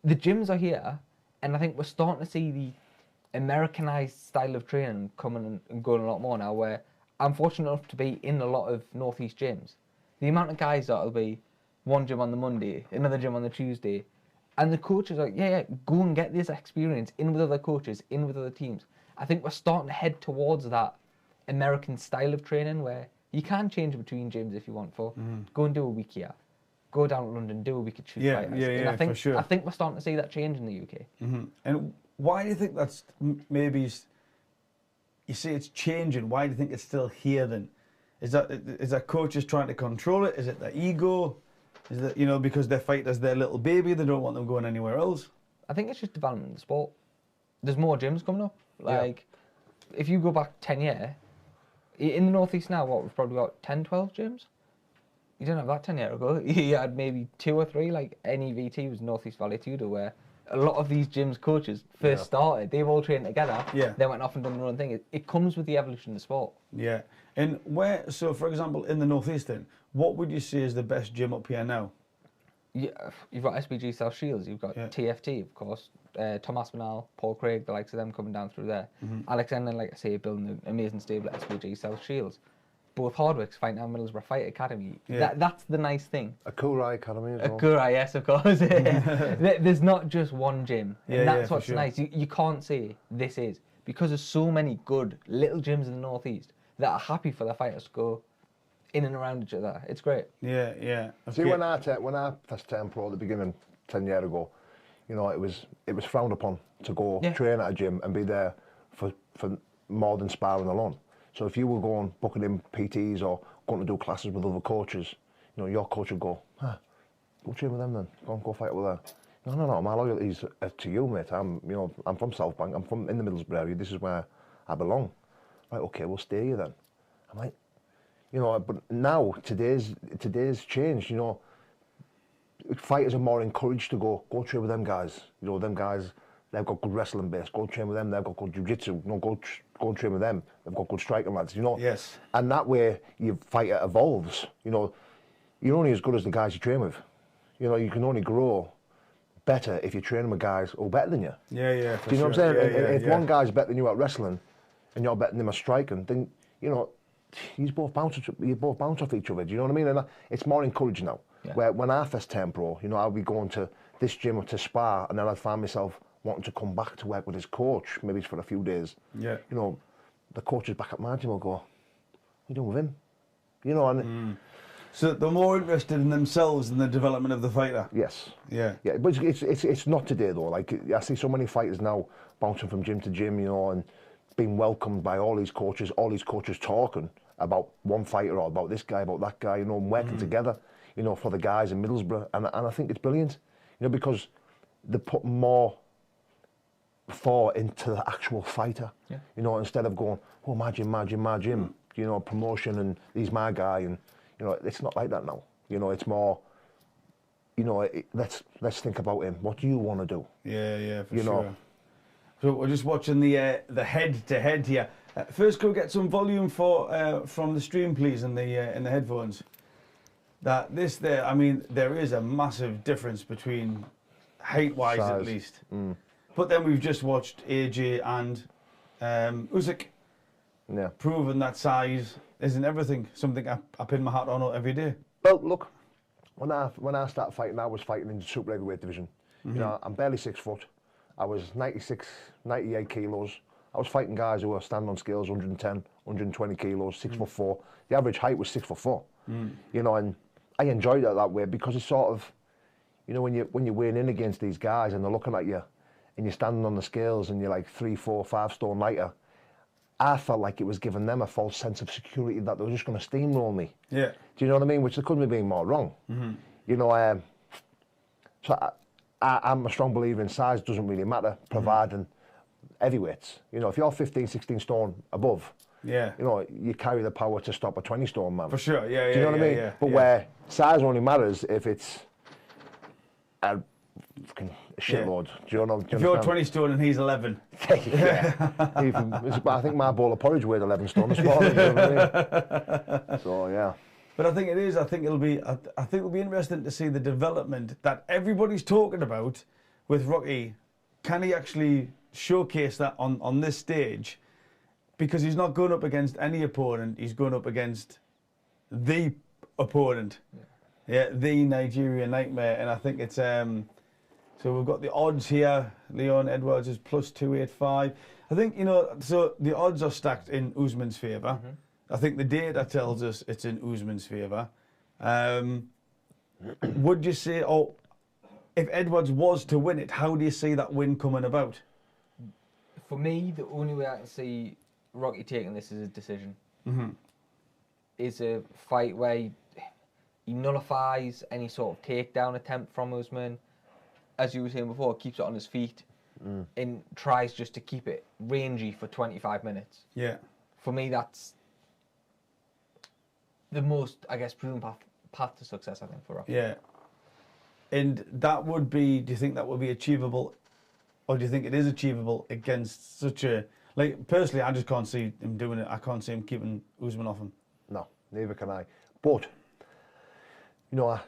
The gyms are here, and I think we're starting to see the Americanized style of training coming and going a lot more now. Where I'm fortunate enough to be in a lot of northeast gyms. The amount of guys that'll be one gym on the Monday, another gym on the Tuesday. And the coaches are like, yeah, go and get this experience in with other coaches, in with other teams. I think we're starting to head towards that American style of training where you can change between gyms if you want for. Go and do a week here. Go down to London, do a week at Tuesday. Yeah, for sure. I think we're starting to see that change in the UK. And why do you think that's maybe, you say it's changing, why do you think it's still here then? Is that coaches trying to control it? Is it their ego? Is that, you know, because their fighters, their little baby, they don't want them going anywhere else? I think it's just development of the sport. There's more gyms coming up. Like, if you go back 10 years, in the Northeast now, we've probably got 10, 12 gyms? You didn't have that 10 years ago. You had maybe 2 or 3, like NEVT was Northeast Valley Tudor, where a lot of these gyms coaches first started. They've all trained together. Yeah. They went off and done their own thing. It comes with the evolution of the sport. Yeah. And so for example, in the Northeast then, what would you say is the best gym up here now? Yeah, you've got SBG South Shields, you've got TFT, of course, Tom Aspinall, Paul Craig, the likes of them coming down through there. Alex Enlin, like I say, building an amazing stable at SBG South Shields. Both Hardwicks fighting out Middlesbrough Fight Academy. That's the nice thing. Akurai Academy as well. Akurai, yes, of course. There's not just one gym. And that's what's nice. You can't say this is. Because there's so many good little gyms in the Northeast that are happy for their fighters to go in and around each other. It's great. Yeah, yeah. See, when I first turned pro at the beginning 10 years ago, you know, it was frowned upon to go train at a gym and be there for more than sparring alone. So if you were going booking in PTs or going to do classes with other coaches, you know, your coach would go, go train with them then. Go fight over there. No. My loyalties are to you, mate. I'm from South Bank. I'm from in the Middlesbrough area. This is where I belong. right, okay, we'll stay here then. I'm like, you know, but now today's changed. You know, fighters are more encouraged to go train with them guys. You know, them guys, they've got good wrestling base. Go train with them. They've got good jiu-jitsu. You know, go and train with them. They've got good striking lads. You know. Yes. And that way, your fighter evolves. You know, you're only as good as the guys you train with. You know, you can only grow better if you're training with guys who are better than you. Yeah, yeah. Do you know what I'm saying? Yeah, If one guy's better than you at wrestling, and you're better than him at striking, then you know, you both bounce off each other. Do you know what I mean? And it's more encouraging now. Yeah. Where when I first turned pro, you know, I'd be going to this gym to spar, and then I'd find myself wanting to come back to work with his coach, maybe it's for a few days. Yeah. You know, the coaches back at my gym will go, "What are you doing with him?" You know, and so they're more interested in themselves than the development of the fighter. yes. Yeah. Yeah, but it's not today though. Like I see so many fighters now bouncing from gym to gym, you know, and being welcomed by all these coaches talking about one fighter or about this guy, about that guy, you know, and working together, you know, for the guys in Middlesbrough. And I think it's brilliant, you know, because they put more thought into the actual fighter, you know, instead of going, oh, my gym, you know, promotion and he's my guy. And, you know, it's not like that now. You know, it's more, you know, let's think about him. What do you want to do? Yeah, for you sure. know. So we're just watching the head-to-head here. First, can we get some volume from the stream, please, in the headphones? I mean, there is a massive difference between height-wise, at least. But then we've just watched AJ and Usyk. Yeah. Proving that size isn't everything. Something I pin my hat on every day. Well, look, when I started fighting, I was fighting in the super heavyweight division. You know, I'm barely 6 foot. I was 96, 98 kilos. I was fighting guys who were standing on scales 110, 120 kilos, 6'4". The average height was 6'4". You know, and I enjoyed it that way because it's sort of, you know, when you're weighing in against these guys and they're looking at you, and you're standing on the scales and you're like 3, 4, 5 stone lighter. I felt like it was giving them a false sense of security that they were just going to steamroll me. Yeah. Do you know what I mean? Which they couldn't be being more wrong. You know, so I'm a strong believer in size doesn't really matter, providing heavyweights. You know, if you're 15, 16 stone above, you know, you carry the power to stop a 20 stone man. For sure, yeah. Do you know what I mean? Yeah, but where size only matters if it's a fucking shitload. Do you know? If you're 20 stone and he's 11. Even, I think my bowl of porridge weighed 11 stone this morning. You know what I mean? So yeah. But I think it is. I think it'll be interesting to see the development that everybody's talking about with Rocky. Can he actually showcase that on this stage? Because he's not going up against any opponent. He's going up against the opponent. Yeah, the Nigerian Nightmare. And I think it's so we've got the odds here. Leon Edwards is +285. I think, you know, so the odds are stacked in Usman's favour. I think the data tells us it's in Usman's favour. Would you say, if Edwards was to win it, how do you see that win coming about? For me, the only way I can see Rocky taking this as a decision is a fight where he nullifies any sort of takedown attempt from Usman. As you were saying before, keeps it on his feet and tries just to keep it rangy for 25 minutes. Yeah. For me, that's the most, I guess, proven path to success, I think, for Rocky. Yeah. And that would be, do you think that would be achievable, or do you think it is achievable against such a, like, personally, I just can't see him doing it. I can't see him keeping Usman off him. No, neither can I. But, you know,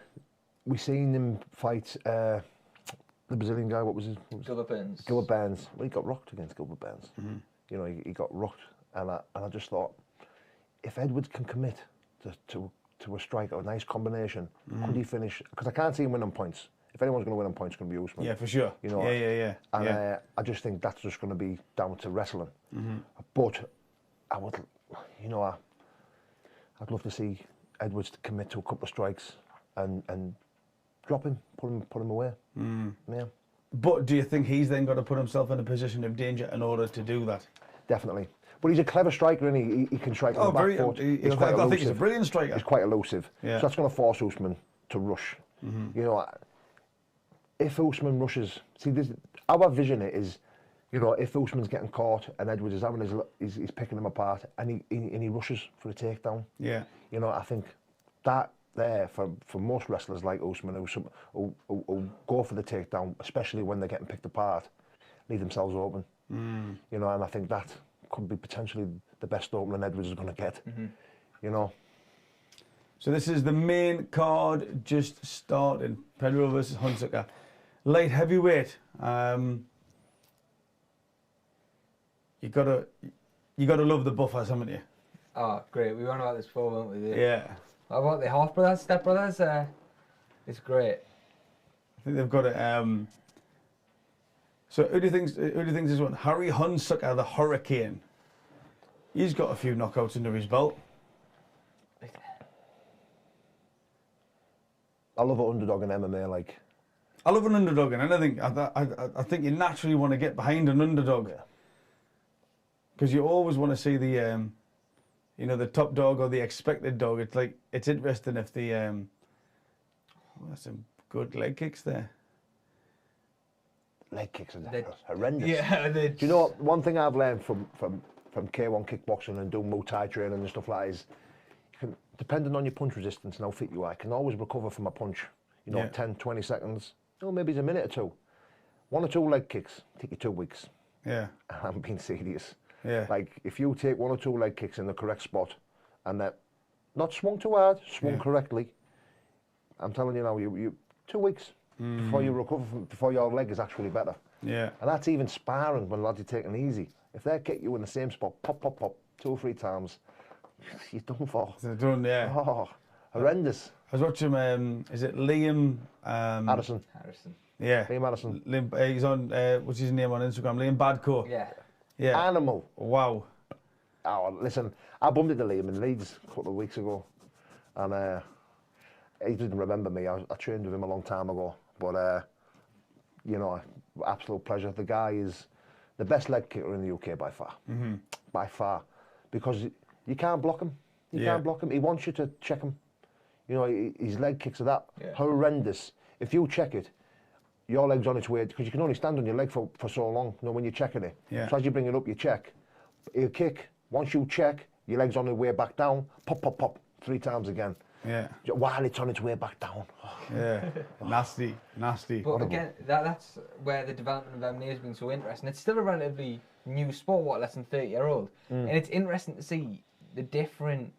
we seen him fight the Brazilian guy, what was his? Gilbert Burns. Gilbert Burns. Well, he got rocked against Gilbert Burns. You know, he got rocked. And I just thought, if Edwards can commit to a strike, a nice combination, could he finish? Because I can't see him win on points. If anyone's going to win on points, it's going to be Usman. Yeah, for sure. You know, yeah. And I just think that's just going to be down to wrestling. But I would, you know, I'd love to see Edwards to commit to a couple of strikes and drop him, put him away. Yeah. But do you think he's then got to put himself in a position of danger in order to do that? Definitely. But he's a clever striker, and he can strike on the back foot. I think he's a brilliant striker. He's quite elusive. Yeah. So that's going to force Usman to rush. You know, if Usman rushes, see, our vision is You know, if Usman's getting caught and Edwards is having he's picking him apart and he rushes for a takedown. Yeah. You know, I think that there for most wrestlers like Usman who go for the takedown, especially when they're getting picked apart, leave themselves open. You know, and I think that could be potentially the best opening Edwards is going to get. You know. So this is the main card just starting. Pedro versus Hunsucker. Light heavyweight. You gotta love the buffers, haven't you? Oh, great. We went about this before, weren't we? Yeah. What about the half brothers, step brothers? It's great. I think they've got it. So who do you think this one? Harry Hunsucker, the Hurricane. He's got a few knockouts under his belt. I love an underdog in MMA. Like, I love an underdog in anything. I think you naturally want to get behind an underdog. Because you always want to see the, you know, the top dog or the expected dog. It's like, it's interesting if the, that's some good leg kicks there. Leg kicks are horrendous. Yeah. Do you know what? One thing I've learned from K1 kickboxing and doing Muay Thai training and stuff like that is, you can, depending on your punch resistance and how fit you are, you can always recover from a punch. You know, 10, 20 seconds. Oh, maybe it's a minute or two. 1 or 2 leg kicks take you 2 weeks. Yeah. I'm being serious. Yeah. Like, if you take 1 or 2 leg kicks in the correct spot and that not swung too hard, swung correctly, I'm telling you now, you 2 weeks before you recover before your leg is actually better. Yeah. And that's even sparring when lads are taking it easy. If they kick you in the same spot, pop, pop, pop, 2 or 3 times, you're done for. They're done, yeah. Oh, horrendous. I was watching, is it Liam? Addison. Yeah. Liam Addison. He's on, what's his name on Instagram? Liam Badco. Yeah. Yeah. Animal. Wow. Oh, listen, I bumped into Liam in Leeds a couple of weeks ago, and he didn't remember me. I trained with him a long time ago, but you know, absolute pleasure. The guy is the best leg kicker in the UK by far, by far, because you can't block him. You can't block him. He wants you to check him. You know, his leg kicks are that horrendous. If you check it, your leg's on its way, because you can only stand on your leg for so long, you know, when you're checking it. Yeah. So as you bring it up, you check. He'll kick. Once you check, your leg's on the way back down. Pop, pop, pop, 3 times again. Yeah. While it's on its way back down. Yeah. Nasty. Nasty. But again, that's where the development of MMA has been so interesting. It's still a relatively new sport, what, less than 30-year-old. And it's interesting to see the different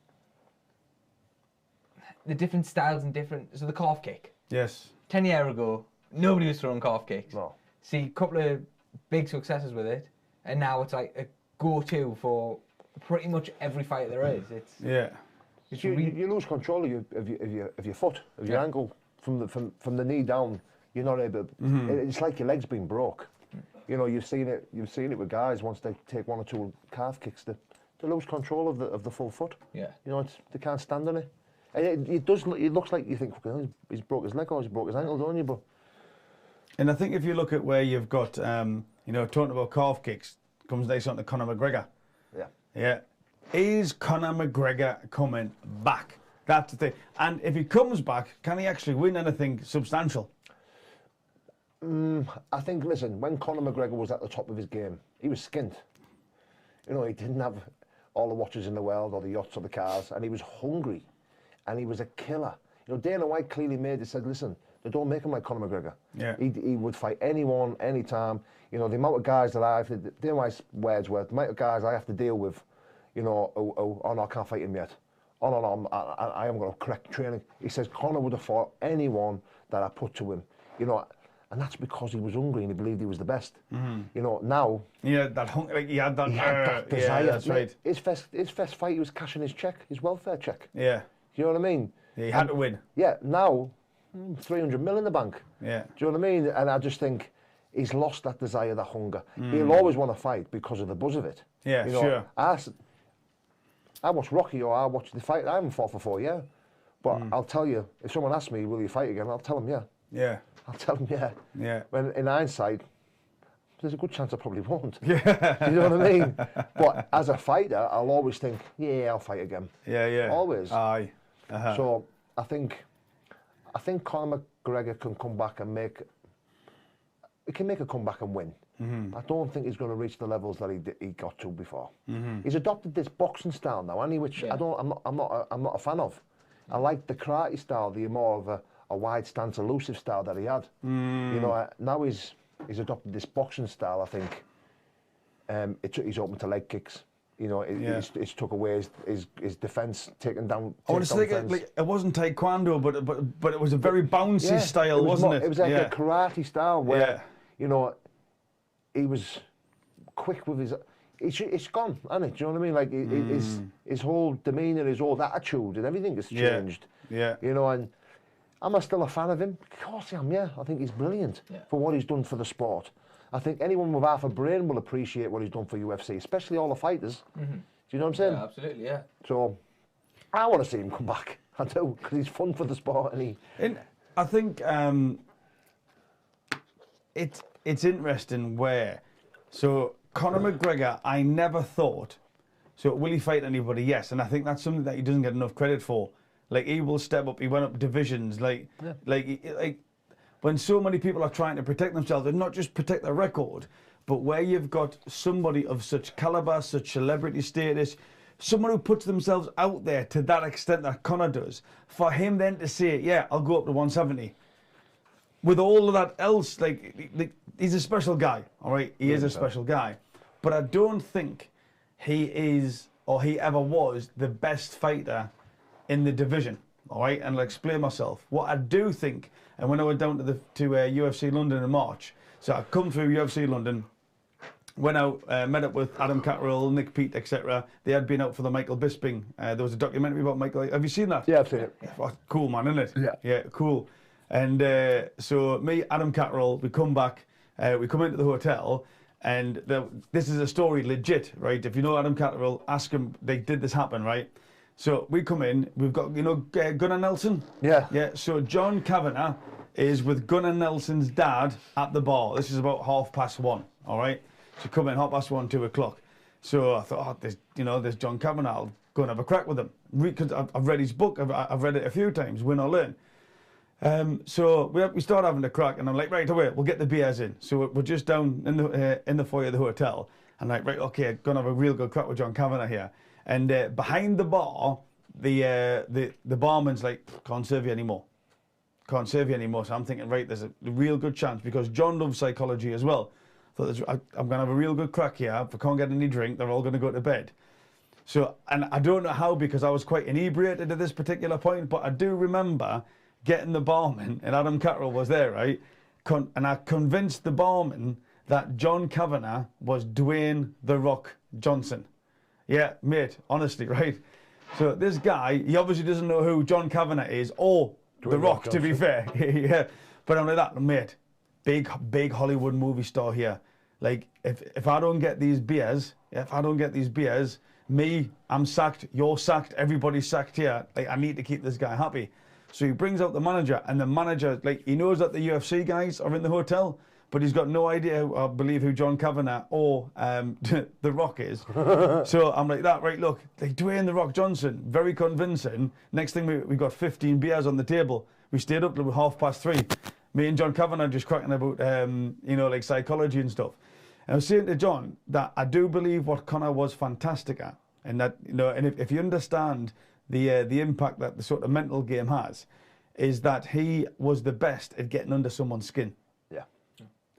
styles and different... So the calf kick. Yes. 10 years ago, nobody was throwing calf kicks. No. See, a couple of big successes with it, and now it's like a go-to for pretty much every fight there is. It's You lose control of your foot, of your ankle, from the knee down. You're not able. It's like your leg's been broke. You know, you've seen it with guys once they take 1 or 2 calf kicks, they lose control of the full foot. Yeah. You know, they can't stand on it. And it looks like you think, well, he's broke his leg or he's broke his ankle, don't you? But and I think if you look at where you've got, you know, talking about calf kicks, comes nice on to Conor McGregor. yeah. Yeah. Is Conor McGregor coming back? That's the thing. And if he comes back, can he actually win anything substantial? I think, listen, when Conor McGregor was at the top of his game, he was skint. You know, he didn't have all the watches in the world or the yachts or the cars, and he was hungry, and he was a killer. You know, Dana White clearly made it, said, listen, they don't make him like Conor McGregor. Yeah. He would fight anyone, anytime. You know, the amount of guys that Dana White's words were, the amount of guys I have to deal with, you know, oh no, I can't fight him yet. Oh no, I haven't got a correct training. He says Conor would have fought anyone that I put to him. You know, and that's because he was hungry and he believed he was the best. You know, now... Yeah, that hunger, like he had that desire. Yeah, that's right. His first fight, he was cashing his check, his welfare check. Yeah. You know what I mean? Yeah, he had to win. Yeah, now, 300 mil in the bank. Yeah. Do you know what I mean? And I just think he's lost that desire, that hunger. He'll always want to fight because of the buzz of it. Yeah, you know, sure. I watch Rocky or I watch the fight. I haven't fought for 4 years. But I'll tell you, if someone asks me, will you fight again? I'll tell them, yeah. Yeah. I'll tell them, yeah. Yeah. When in hindsight, there's a good chance I probably won't. Yeah. You know what I mean? But as a fighter, I'll always think, yeah, I'll fight again. Yeah, yeah. Always. Aye. So I think Conor McGregor can come back and make a comeback and win. I don't think he's going to reach the levels that he got to before. He's adopted this boxing style now, and which I'm not a fan of. I like the karate style, the more of a wide stance, elusive style that he had. You know, now he's adopted this boxing style. I think he's open to leg kicks. You know, it's took away his defence, taking down. I want to say it wasn't taekwondo, but it was a very bouncy style, wasn't it? It was like a karate style where you know he was quick with his. It's gone, hasn't it? Do you know what I mean? Like his whole demeanour, his whole attitude, and everything has changed. Yeah. You know, and am I still a fan of him? Of course I am. Yeah, I think he's brilliant for what he's done for the sport. I think anyone with half a brain will appreciate what he's done for UFC, especially all the fighters. Do you know what I'm saying? Yeah, absolutely, yeah. So, I want to see him come back. I do, because he's fun for the sport, and I think it's interesting where, so Conor McGregor, I never thought, so will he fight anybody? Yes, and I think that's something that he doesn't get enough credit for. Like, he will step up, he went up divisions, like when so many people are trying to protect themselves, and not just protect their record, but where you've got somebody of such caliber, such celebrity status, someone who puts themselves out there to that extent that Conor does, for him then to say, yeah, I'll go up to 170. With all of that else, like he's a special guy, all right? He is a special guy. But I don't think he is, or he ever was, the best fighter in the division, all right? And I'll explain myself. What I do think, and when I went down to UFC London in March, so I come through UFC London, went out, met up with Adam Catterall, Nick Peet, etc. They had been out for the Michael Bisping. There was a documentary about Michael. Have you seen that? Yeah, I've seen it. Cool, man, isn't it? Yeah. Yeah, cool. And so me, Adam Catterall, we come back, we come into the hotel, and this is a story legit, right? If you know Adam Catterall, ask him, did this happen, right? So we come in, we've got, you know, Gunnar Nelson? Yeah. Yeah, so John Kavanagh is with Gunnar Nelson's dad at the bar. This is about 1:30, all right? So come in, 1:30, 2 o'clock. So I thought, there's John Kavanagh, I'll go and have a crack with him. Because I've read his book, I've read it a few times, Win or Learn. So we start having a crack, and I'm like, right away, we'll get the beers in. So we're just down in the foyer of the hotel, and like, right, okay, gonna have a real good crack with John Kavanagh here. And behind the bar, the barman's like, can't serve you anymore. Can't serve you anymore. So I'm thinking, right, there's a real good chance, because John loves psychology as well. Thought I'm gonna have a real good crack here. If I can't get any drink, they're all gonna go to bed. So, and I don't know how, because I was quite inebriated at this particular point, but I do remember getting the barman, and Adam Catterall was there, right? And I convinced the barman that John Kavanagh was Dwayne "The Rock" Johnson. Yeah, mate, honestly, right? So this guy, he obviously doesn't know who John Kavanagh is, or Dwayne The Rock, to be fair. Yeah, but I'm like that, mate. Big Hollywood movie star here. Like, if I don't get these beers, me, I'm sacked, you're sacked, everybody's sacked here. Like, I need to keep this guy happy. So he brings out the manager, and the manager, like, he knows that the UFC guys are in the hotel, but he's got no idea, I believe, who John Kavanagh or The Rock is. So I'm like, that, right, look, like, Dwayne The Rock Johnson, very convincing. Next thing, we got 15 beers on the table. We stayed up till 3:30. Me and John Kavanagh just cracking about, like psychology and stuff. And I was saying to John that I do believe what Conor was fantastic at, and that, and if you understand the impact that the sort of mental game has, is that he was the best at getting under someone's skin. Yeah.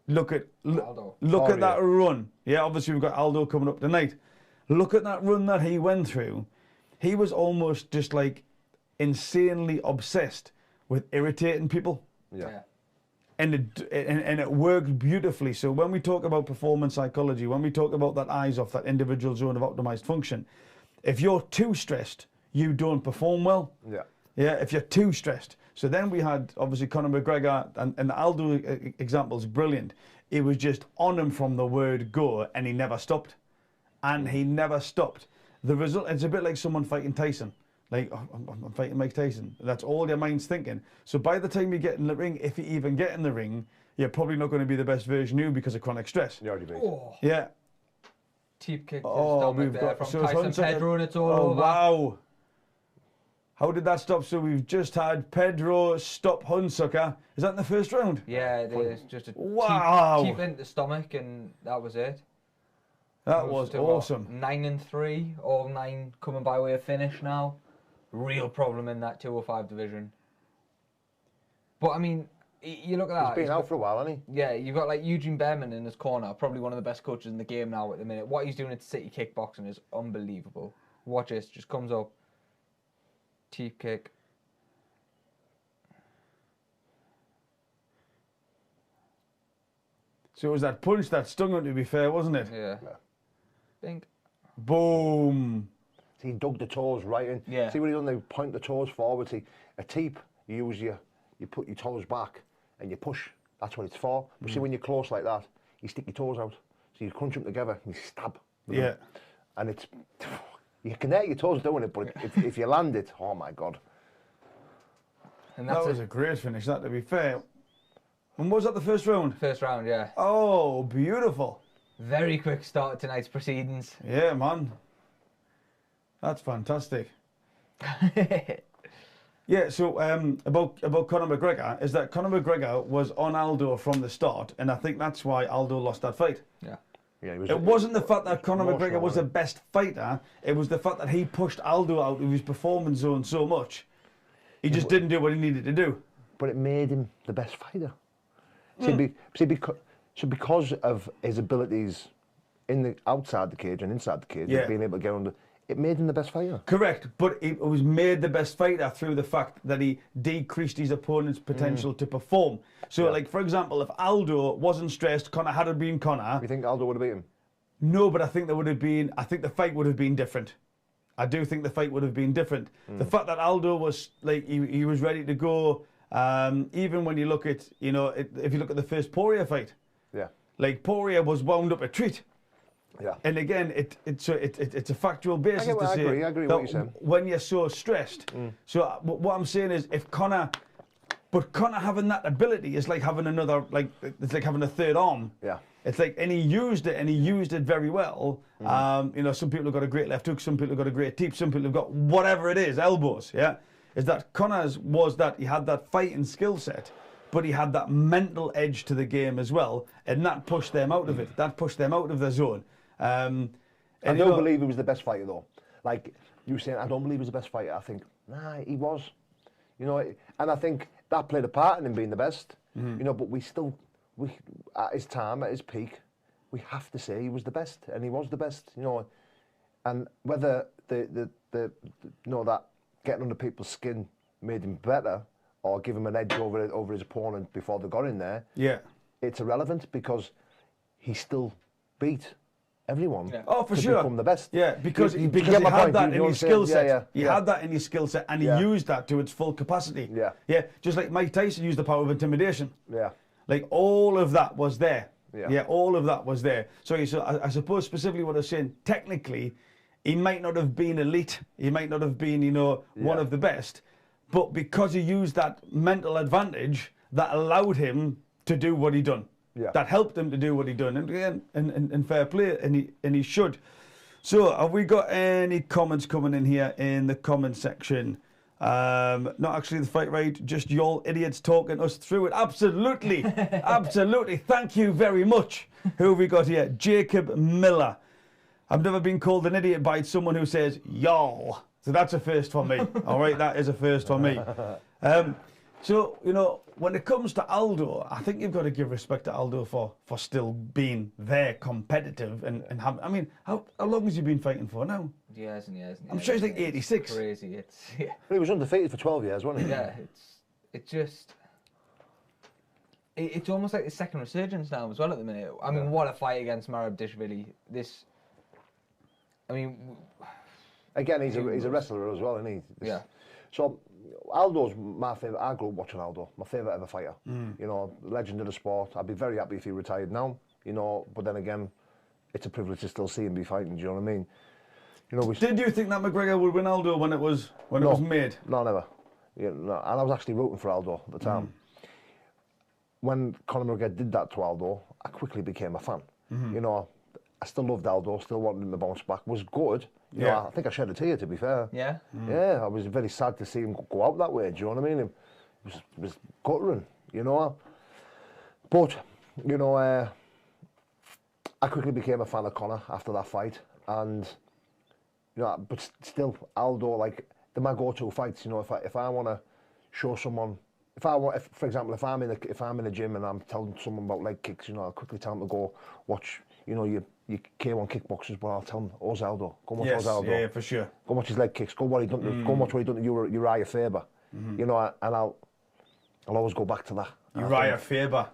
Look at that run. Yeah, obviously we've got Aldo coming up tonight. Look at that run that he went through. He was almost just like insanely obsessed with irritating people. Yeah. And it worked beautifully. So when we talk about performance psychology, when we talk about that eyes off, that individual zone of optimized function, if you're too stressed, you don't perform well. Yeah. Yeah, if you're too stressed. So then we had, obviously, Conor McGregor, and the Aldo example is brilliant. He was just on him from the word go, and he never stopped. And he never stopped. The result, it's a bit like someone fighting Tyson. Like, oh, I'm fighting Mike Tyson. That's all your mind's thinking. So by the time you get in the ring, if you even get in the ring, you're probably not going to be the best version of you because of chronic stress. You already beat. Oh. Yeah. Teep kick stomach there from Tyson Pedro, and it's all over. Wow. How did that stop? So we've just had Pedro stop Hunsucker. Is that in the first round? Yeah, it is. Just a Wow. teep into the stomach, and that was it. That was to, awesome. 9-3, all 9 coming by way of finish now. Real problem in that 205 division. But I mean, you look at that. He's been out for a while, hasn't he? Yeah, you've got like Eugene Behrman in his corner, probably one of the best coaches in the game now at the minute. What he's doing at City Kickboxing is unbelievable. Watch this, just comes up. Teep kick. So it was that punch that stung him, to be fair, wasn't it? Yeah. Think. Boom. See, he dug the toes right in. Yeah. See what he done? They point the toes forward. See, a teep, you put your toes back and you push. That's what it's for. But see, when you're close like that, you stick your toes out. So you crunch them together and you stab. Yeah. And it's, you can hurt your toes doing it, but if you land it, oh my God. And That that's was a great finish, that, to be fair. And was that the first round? first round, yeah. Oh, beautiful. Very quick start to tonight's proceedings. Yeah, man. That's fantastic. Yeah, so about Conor McGregor, is that Conor McGregor was on Aldo from the start, and I think that's why Aldo lost that fight. Yeah. Yeah, It wasn't the fact that Conor emotional, McGregor was the wasn't best fighter, it was the fact that he pushed Aldo out of his performance zone so much. He just didn't do what he needed to do. But it made him the best fighter. See, because of his abilities outside the cage and inside the cage, Yeah. being able to get under, it made him the best fighter. Correct, but it was made the best fighter through the fact that he decreased his opponent's potential to perform. So, like, for example, if Aldo wasn't stressed, Conor had been Conor. You think Aldo would have beat him? No, but I think the fight would have been different. I do think the fight would have been different. The fact that Aldo was, like, he was ready to go, even when you look at, if you look at the first Poirier fight, Yeah. like, Poirier was wound up a treat. Yeah. And again, it's a factual basis to say I agree that what you're saying. when you're so stressed. So what I'm saying is, if Conor having that ability is like having another, like, it's like having a third arm. Yeah. It's like, and he used it very well. Some people have got a great left hook, some people have got a great teep, some people have got whatever it is, elbows. Yeah, is that Conor's was that he had that fighting skill set, but he had that mental edge to the game as well, and that pushed them out of it. That pushed them out of their zone. I don't believe he was the best fighter though. Like you were saying, I don't believe he was the best fighter. I think, nah, he was. And I think that played a part in him being the best. But we at his time, at his peak, we have to say he was the best, and he was the best. And whether that getting under people's skin made him better or give him an edge over his opponent before they got in there, Yeah. it's irrelevant because he still beat everyone. Yeah. Oh, for to sure. become the best. Yeah, because he get my had point, that you in know his what I'm skill saying? set. Yeah, He had that in his skill set, and he Yeah. used that to its full capacity. Yeah. Yeah, just like Mike Tyson used the power of intimidation. Yeah. Like, all of that was there. Yeah. All of that was there. So I suppose specifically what I was saying, technically, he might not have been elite. He might not have been, one of the best. But because he used that mental advantage, that allowed him to do what he done. Yeah. That helped him to do what he done. And again, and fair play, and he should. So, have we got any comments coming in here in the comment section? Not actually the fight right, just y'all idiots talking us through it. Absolutely, absolutely. Thank you very much. Who have we got here? Jacob Miller. I've never been called an idiot by someone who says y'all. So that's a first for me. All right, that is a first for me. So, when it comes to Aldo, I think you've got to give respect to Aldo for still being there, competitive, and have, I mean, how long has he been fighting for now? Years and years and years. I'm sure he's like 86. It's crazy. But he was undefeated for 12 years, wasn't he? Yeah, it's almost like the second resurgence now as well at the minute. I mean, what a fight against Mirab Dishvili. Again, he's a wrestler as well, isn't he? Yeah. So, Aldo's my favourite. I grew up watching Aldo, my favourite ever fighter. Legend of the sport. I'd be very happy if he retired now, but then again, it's a privilege to still see him be fighting, do you know what I mean? Did you think that McGregor would win Aldo when it was made? No, never. And I was actually rooting for Aldo at the time. When Conor McGregor did that to Aldo, I quickly became a fan. I still loved Aldo, still wanted him to bounce back. Was good. You know, I think I shed a tear, to be fair. Yeah. Yeah, I was very sad to see him go out that way. Do you know what I mean? It was guttering, you know. But, you know, I quickly became a fan of Conor after that fight, and you know, but still, Aldo, like, they're my go-to fights. You know, if I want to show someone, for example, if I'm in a gym and I'm telling someone about leg kicks, you know, I'll quickly tell them to go watch, you know, your K1 kickboxers. But I'll tell them, Aldo, go watch Aldo. Yeah, for sure. Go watch his leg kicks. Go watch what he done to Uriah Faber. You know, and I'll always go back to that. Uriah Faber.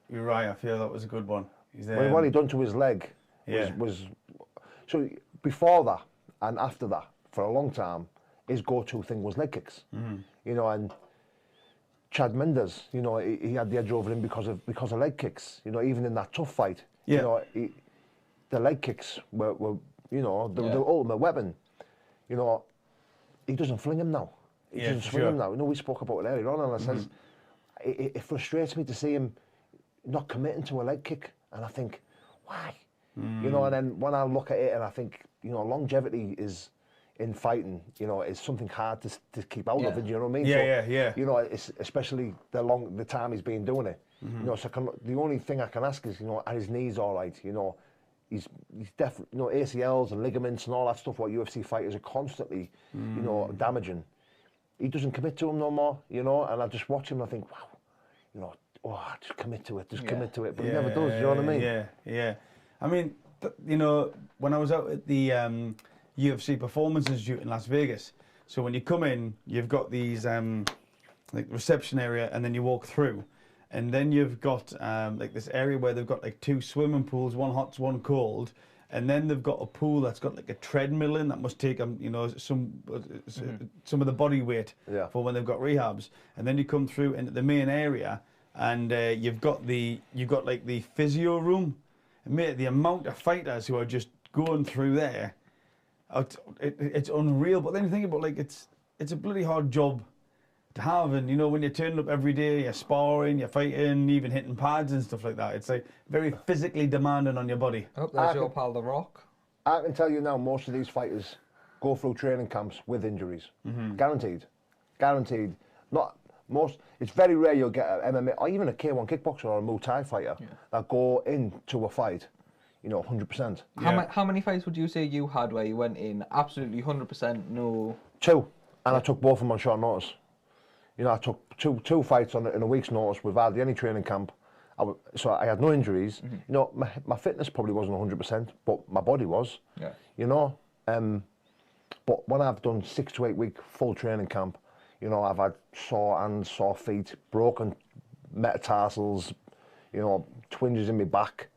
Uriah Faber, that was a good one. What he done to his leg was so before that and after that, for a long time, his go-to thing was leg kicks. You know, and Chad Mendes, you know, he had the edge over him because of leg kicks. You know, even in that tough fight, you know, the leg kicks were you know, the ultimate weapon. You know, he doesn't fling him now. He doesn't swing him now. You know, we spoke about it earlier on, and I says, it frustrates me to see him not committing to a leg kick, and I think, why? You know, and then when I look at it, and I think, you know, longevity is in fighting, you know, is something hard to keep out of it. You know what I mean? Yeah. You know, it's especially the time he's been doing it. You know, so the only thing I can ask is, you know, are his knees all right? You know, he's definitely, you know, ACLs and ligaments and all that stuff what UFC fighters are constantly, you know, damaging. He doesn't commit to them no more, you know, and I just watch him and I think, wow, you know, just commit to it, commit to it, but he never does, you know what I mean? Yeah. I mean, you know, when I was out at the UFC Performance Institute in Las Vegas, so when you come in, you've got these like reception area, and then you walk through, and then you've got like this area where they've got like 2 swimming pools, one hot, one cold, and then they've got a pool that's got like a treadmill in that must take you know, some of the body weight for when they've got rehabs, and then you come through into the main area, and you've got like the physio room. And mate, the amount of fighters who are just going through there, it's unreal. But then you think about, like, it's a bloody hard job to have, and you know, when you're turning up every day, you're sparring, you're fighting, even hitting pads and stuff like that. It's like very physically demanding on your body. Oh, there's your pal, The Rock. I can tell you now, most of these fighters go through training camps with injuries, guaranteed. Not most. It's very rare you'll get an MMA or even a K1 kickboxer or a Muay Thai fighter that go into a fight, you know, 100%. How many fights would you say you had where you went in absolutely 100% no? 2, and I took both of them on short notice. You know, I took two fights in a week's notice with hardly any training camp. So I had no injuries. You know, my fitness probably wasn't 100%, but my body was. Yeah. You know, but when I've done 6 to 8 week full training camp, you know, I've had sore hands, sore feet, broken metatarsals, you know, twinges in my back.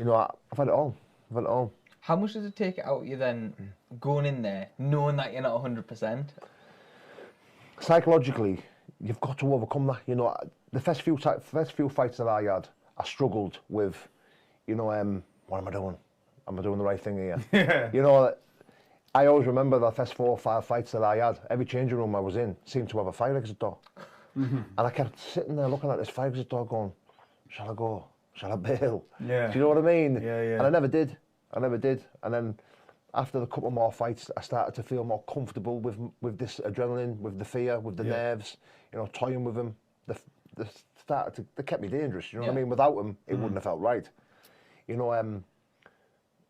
You know, I've had it all. How much does it take out you then going in there, knowing that you're not 100%? Psychologically, you've got to overcome that. You know, the first few fights that I had, I struggled with, you know, what am I doing? Am I doing the right thing here? You know, I always remember the first 4 or 5 fights that I had. Every changing room I was in seemed to have a fire exit door. And I kept sitting there looking at this fire exit door going, shall I go? Shall I bail? Do you know what I mean? And I never did. And then after the couple more fights, I started to feel more comfortable with this adrenaline, with the fear, with the nerves, you know, toying with them. They kept me dangerous, you know what I mean? Without them, it wouldn't have felt right. You know,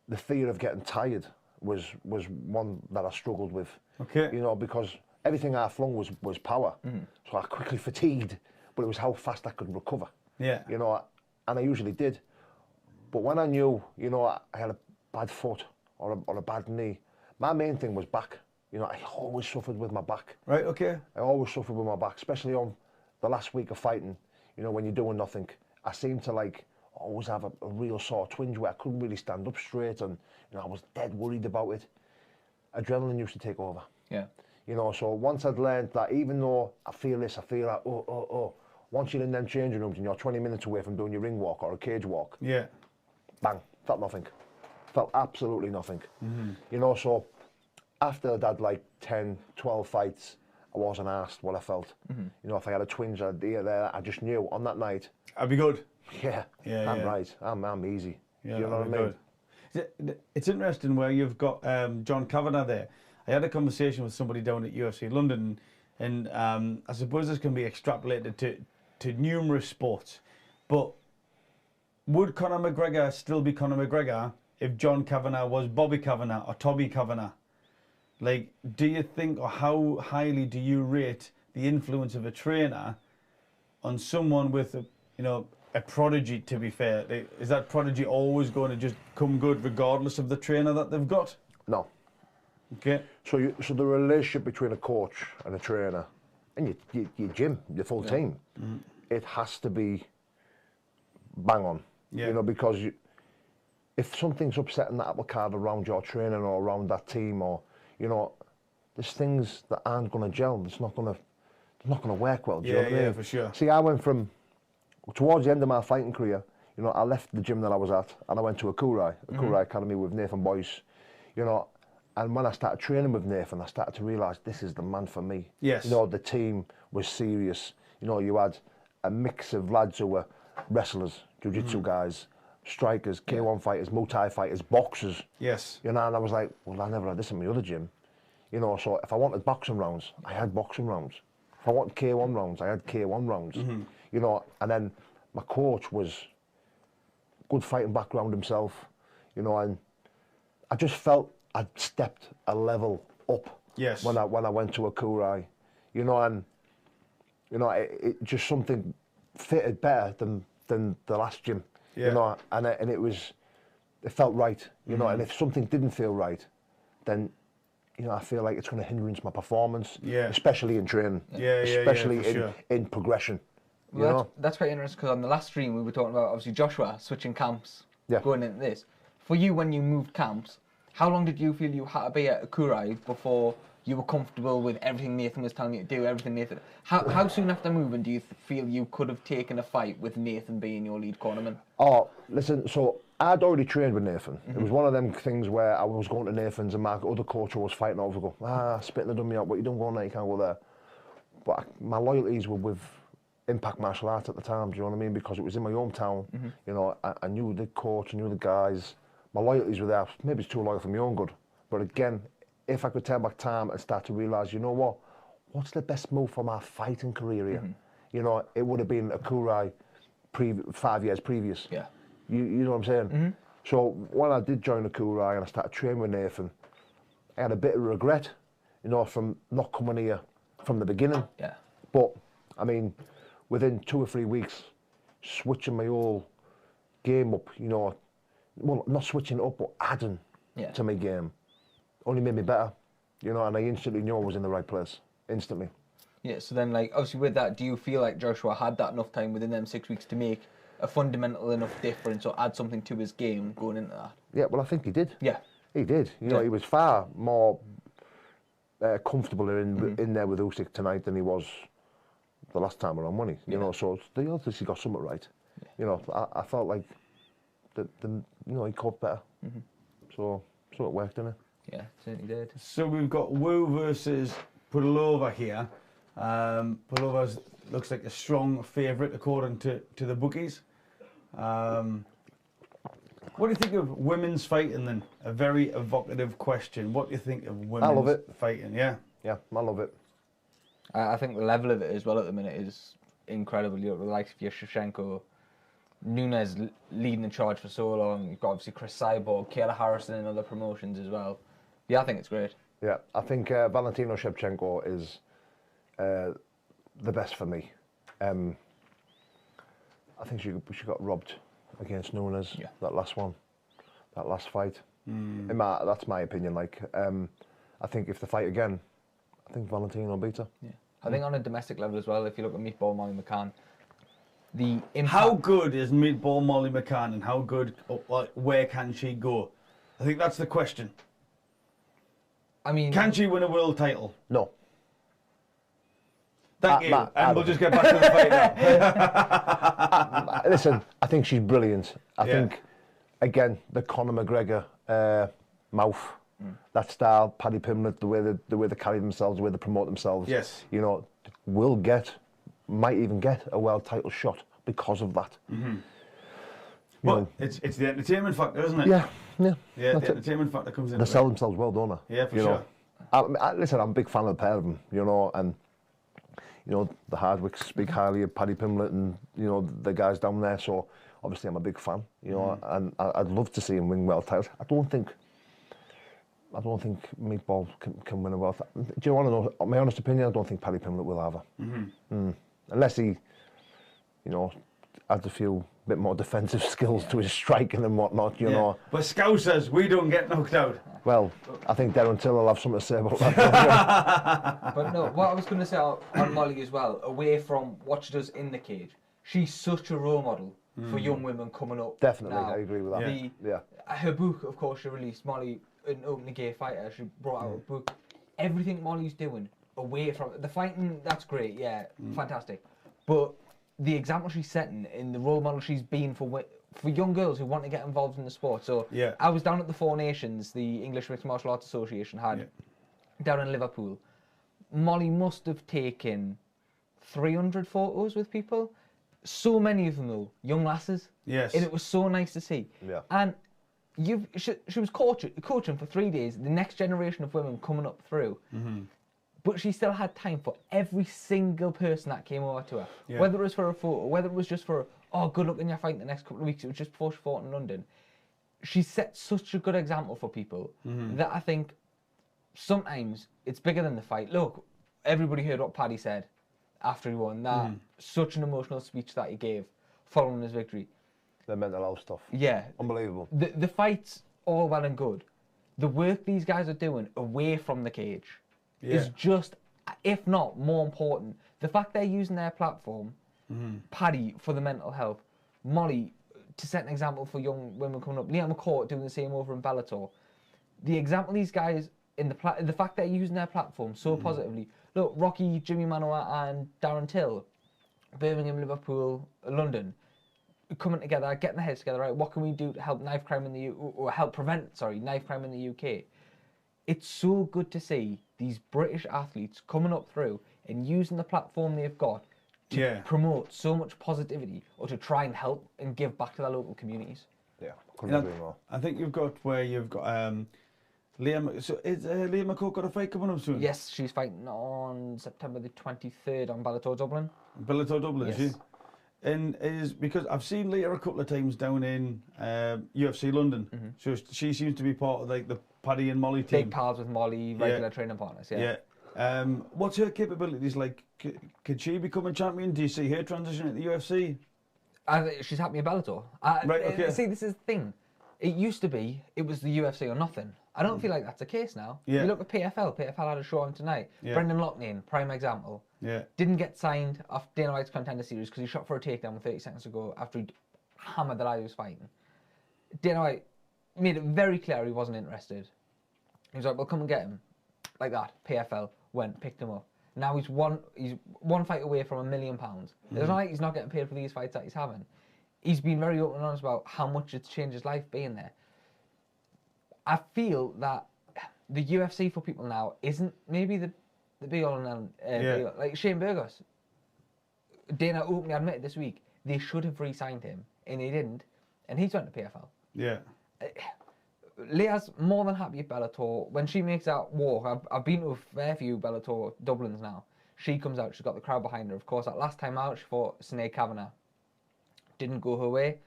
the fear of getting tired was one that I struggled with. Okay. You know, because everything I flung was power. So I quickly fatigued, but it was how fast I could recover. Yeah. You know, and I usually did. But when I knew, you know, I had a bad foot or a bad knee, my main thing was back. You know, I always suffered with my back. Right, okay. I always suffered with my back, especially on the last week of fighting. You know, when you're doing nothing, I seemed to like always have a real sore twinge where I couldn't really stand up straight, and you know, I was dead worried about it. Adrenaline used to take over. Yeah. You know, so once I'd learned that, even though I feel this, I feel that, once you're in them changing rooms and you're 20 minutes away from doing your ring walk or a cage walk, bang, felt nothing. Felt absolutely nothing. You know, so after I'd had like 10, 12 fights, I wasn't asked what I felt. You know, if I had a twinge or here there, I just knew on that night. I'd be good. I'm right. I'm easy. Yeah, you know what I mean? It's interesting where you've got John Kavanagh there. I had a conversation with somebody down at UFC London, and I suppose this can be extrapolated to numerous sports. But would Conor McGregor still be Conor McGregor if John Kavanagh was Bobby Kavanagh or Tommy Kavanagh? Like, do you think, or how highly do you rate the influence of a trainer on someone with a prodigy, to be fair? Is that prodigy always going to just come good regardless of the trainer that they've got? No. Okay. So the relationship between a coach and a trainer, and your gym, your full team, it has to be bang on. Yeah. You know, because if something's upsetting the apple cart around your training or around that team, or there's things that aren't going to gel. It's not going to work well. Do you know what I mean? Yeah, for sure. See, I went from towards the end of my fighting career. I left the gym that I was at, and I went to Akurai Academy with Nathan Boyce. And when I started training with Nathan, I started to realise this is the man for me. Yes. The team was serious. You had a mix of lads who were wrestlers, jiu-jitsu guys, strikers, K1 fighters, Muay Thai fighters, boxers. Yes. And I was like, well, I never had this in my other gym. So if I wanted boxing rounds, I had boxing rounds. If I wanted K1 rounds, I had K1 rounds. And then my coach was good fighting background himself, and I just felt I'd stepped a level up. Yes. When I went to Akurai, and it just something fitted better than the last gym. Yeah. And it felt right. And if something didn't feel right, then I feel like it's going to hindrance my performance. Yeah. Especially in training. Especially in progression. Well, that's quite interesting, because on the last stream we were talking about, obviously, Joshua switching camps, going into this. For you, when you moved camps, how long did you feel you had to be at Akurai before you were comfortable with everything Nathan was telling you to do, everything Nathan... How soon after moving do you feel you could have taken a fight with Nathan being your lead cornerman? Oh, listen, so I'd already trained with Nathan. It was one of them things where I was going to Nathan's and my other coach was fighting over, go, spitting the dummy out, what you don't go on there, you can't go there. But my loyalties were with Impact Martial Arts at the time, do you know what I mean? Because it was in my hometown, I knew the coach, I knew the guys. My loyalties were there. Maybe it's too loyal for my own good. But again, if I could turn back time and start to realise, you know what? What's the best move for my fighting career here? It would have been Akurai 5 years previous. Yeah. You know what I'm saying? So when I did join Akurai and I started training with Nathan, I had a bit of regret, from not coming here from the beginning. Yeah. But, I mean, within 2 or 3 weeks, switching my whole game up, well, not switching it up, but adding to my game, only made me better, and I instantly knew I was in the right place, instantly. Yeah, so then, obviously with that, do you feel like Joshua had that enough time within them 6 weeks to make a fundamental enough difference or add something to his game going into that? Yeah, well, I think he did. Yeah. He did. He was far more comfortable in there with Usyk tonight than he was the last time around, wasn't he? So they obviously got something right. Yeah. I felt like he caught better. So it worked, didn't it? Yeah, certainly did. So we've got Wu versus Pulova here. Pulova looks like a strong favourite according to the bookies. What do you think of women's fighting then? A very evocative question. What do you think of women's fighting? Yeah. Yeah, I love it. I think the level of it as well at the minute is incredible. You've got the likes of your Shevchenko, Nunes leading the charge for so long. You've got obviously Chris Cyborg, Kayla Harrison and other promotions as well. Yeah, I think it's great. Yeah, I think Valentina Shevchenko is the best for me. I think she got robbed against Nunes, that last fight. That's my opinion. I think if they fight again, I think Valentina will beat her. Yeah. I think on a domestic level as well, if you look at Meatball Molly McCann, the impact... How good is Meatball Molly McCann and how good, where can she go? I think that's the question. I mean... Can she win a world title? No. Thank you. And we'll just get back to the fight now. Listen, I think she's brilliant. I think, again, the Conor McGregor mouth, that style, Paddy Pimblett, the way they carry themselves, the way they promote themselves. Yes. Might even get a world title shot because of that. But it's the entertainment factor, isn't it? Yeah, yeah. Yeah, That's the it. entertainment factor comes in. They sell themselves well, don't they? Yeah, for You sure. know, listen, I'm a big fan of the pair of them, you know, and, you know, the Hardwicks speak highly of Paddy Pimblett and, you know, the guys down there, so obviously I'm a big fan, you know, and I'd love to see him win world titles. I don't think Meatball can win a world title. Do you want to know my honest opinion? I don't think Paddy Pimblett will either. Unless he, you know, adds a few bit more defensive skills to his striking and whatnot, you know. But Scousers, we don't get knocked out. Well, I think Darren Till will have something to say about that. But no, what I was going to say on Molly as well, away from what she does in the cage, she's such a role model for young women coming up. Definitely, now. I agree with that. Yeah. Her book, of course, she released, Molly, an openly gay fighter. She brought out a book. Everything Molly's doing away from the fighting, that's great, yeah, fantastic. But the example she's setting in the role model she's been for young girls who want to get involved in the sport. So I was down at the Four Nations, the English Mixed Martial Arts Association had down in Liverpool. Molly must have taken 300 photos with people. So many of them though, young lasses. Yes. And it was so nice to see. Yeah. And she was coaching for 3 days, the next generation of women coming up through. But she still had time for every single person that came over to her. Yeah. Whether it was for a photo, whether it was just for, oh, good luck in your fight the next couple of weeks. It was just before she fought in London. She set such a good example for people that I think sometimes it's bigger than the fight. Look, everybody heard what Paddy said after he won. That such an emotional speech that he gave following his victory. The mental health stuff. Yeah. Unbelievable. The fight's all well and good. The work these guys are doing away from the cage is just, if not more important. The fact they're using their platform, Paddy for the mental health, Molly to set an example for young women coming up, Liam McCourt doing the same over in Bellator. The example these guys in the fact they're using their platform so positively. Look, Rocky, Jimmy Manoa, and Darren Till, Birmingham, Liverpool, London, coming together, getting their heads together. Right, what can we do to help knife crime in the or help prevent knife crime in the UK? It's so good to see these British athletes coming up through and using the platform they've got to promote so much positivity or to try and help and give back to their local communities. Yeah, couldn't agree more. I think you've got Liam. So is Liam McCourt got a fight coming up soon? Yes, she's fighting on September the 23rd on Bellator Dublin. Bellator Dublin, yes. Is she? And is because I've seen Leah a couple of times down in UFC London. So she seems to be part of like the Paddy and Molly team. Big pals with Molly, regular training partners. Yeah. What's her capabilities like? Could she become a champion? Do you see her transition at the UFC? She's happy in Bellator. Right. Okay. See, this is the thing. It used to be it was the UFC or nothing. I don't feel like that's the case now. Yeah. You look at PFL. PFL had a show on tonight. Yeah. Brendan Loughnane, prime example. Yeah. Didn't get signed off Dana White's Contender Series because he shot for a takedown 30 seconds ago after he'd hammered the guy he was fighting. Dana White made it very clear he wasn't interested. He was like, well, come and get him. Like that. PFL went, picked him up. Now he's one fight away from £1 million. It's not like he's not getting paid for these fights that he's having. He's been very open and honest about how much it's changed his life being there. I feel that the UFC for people now isn't maybe the be all and end. Like Shane Burgos, Dana openly admitted this week they should have re-signed him and they didn't, and he's went to PFL. Yeah. Leah's more than happy at Bellator. When she makes that walk, I've been to a fair few Bellator Dublins now. She comes out, she's got the crowd behind her. Of course, that last time out, she fought Sinead Kavanagh. Didn't go her way.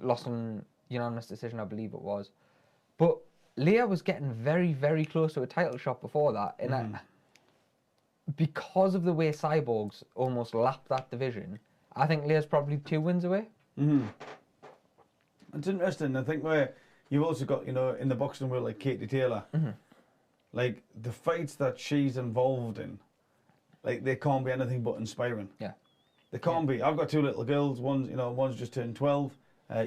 Lost on unanimous decision, I believe it was. But Leah was getting very, very close to a title shot before that. And because of the way Cyborgs almost lapped that division, I think Leah's probably 2 wins away. It's interesting. I think where you've also got, in the boxing world, like Katie Taylor, like the fights that she's involved in, like they can't be anything but inspiring. Yeah. They can't be. I've got 2 little girls. One's just turned 12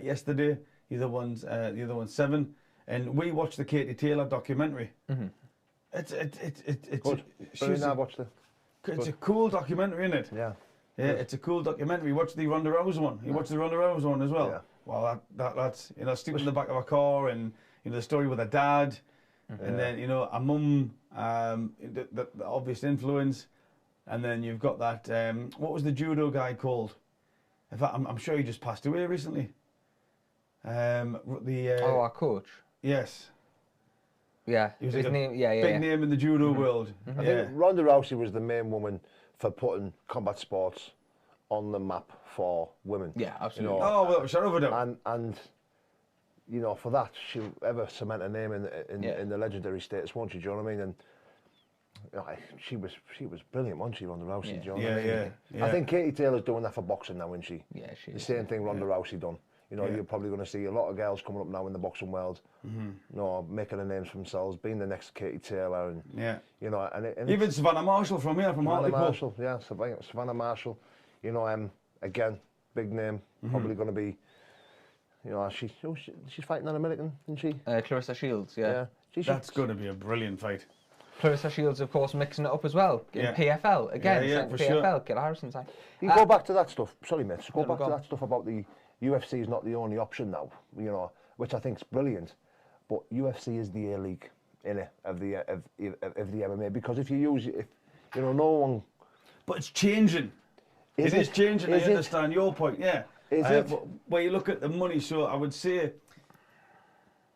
yesterday. The other one's 7. And we watched the Katie Taylor documentary. It's good. I watched it. It's a cool documentary, isn't it? Yeah. Yeah, it's a cool documentary. You watched the Ronda Rousey one. You watched the Ronda Rousey one as well. Yeah. Well, that's sleeping in the back of a car, and the story with her dad, and then a mum, the obvious influence, and then you've got that. What was the judo guy called? In fact, I'm sure he just passed away recently. Our coach. Yes. Yeah. He was His like a name. Yeah. big name in the judo world. I Yeah. think Ronda Rousey was the main woman for putting combat sports on the map for women. Yeah, absolutely. You know, Oh, well, shut over them. and you know, for that, she'll ever cement her name in the legendary status, won't she? Do you know what I mean? And you know, she was brilliant, wasn't she, Ronda Rousey? Do you know what I mean? Yeah. I think Katie Taylor's doing that for boxing now, isn't she? Yeah, she The is. same thing Ronda Rousey done. You know, you're probably going to see a lot of girls coming up now in the boxing world, you know, making a name for themselves, being the next Katie Taylor, and you know, and even Savannah Marshall from here, from Savannah Hartlepool. Marshall, yeah, Savannah Marshall. You know, again, big name, probably going to be. You know, she's fighting an American, isn't she? Clarissa Shields. Yeah. That's going to be a brilliant fight. Clarissa Shields, of course, mixing it up as well in PFL again. Yeah, for PFL. sure. Kit Harrison side. You go back to that stuff. Sorry, mate. Go back go to on. that stuff about the UFC is not the only option now. You know, which I think is brilliant. But UFC is the A league in it of the MMA, because if you use it, you know, no one. But it's changing. It is changing. I understand your point. Yeah. Is it? Where you look at the money, so I would say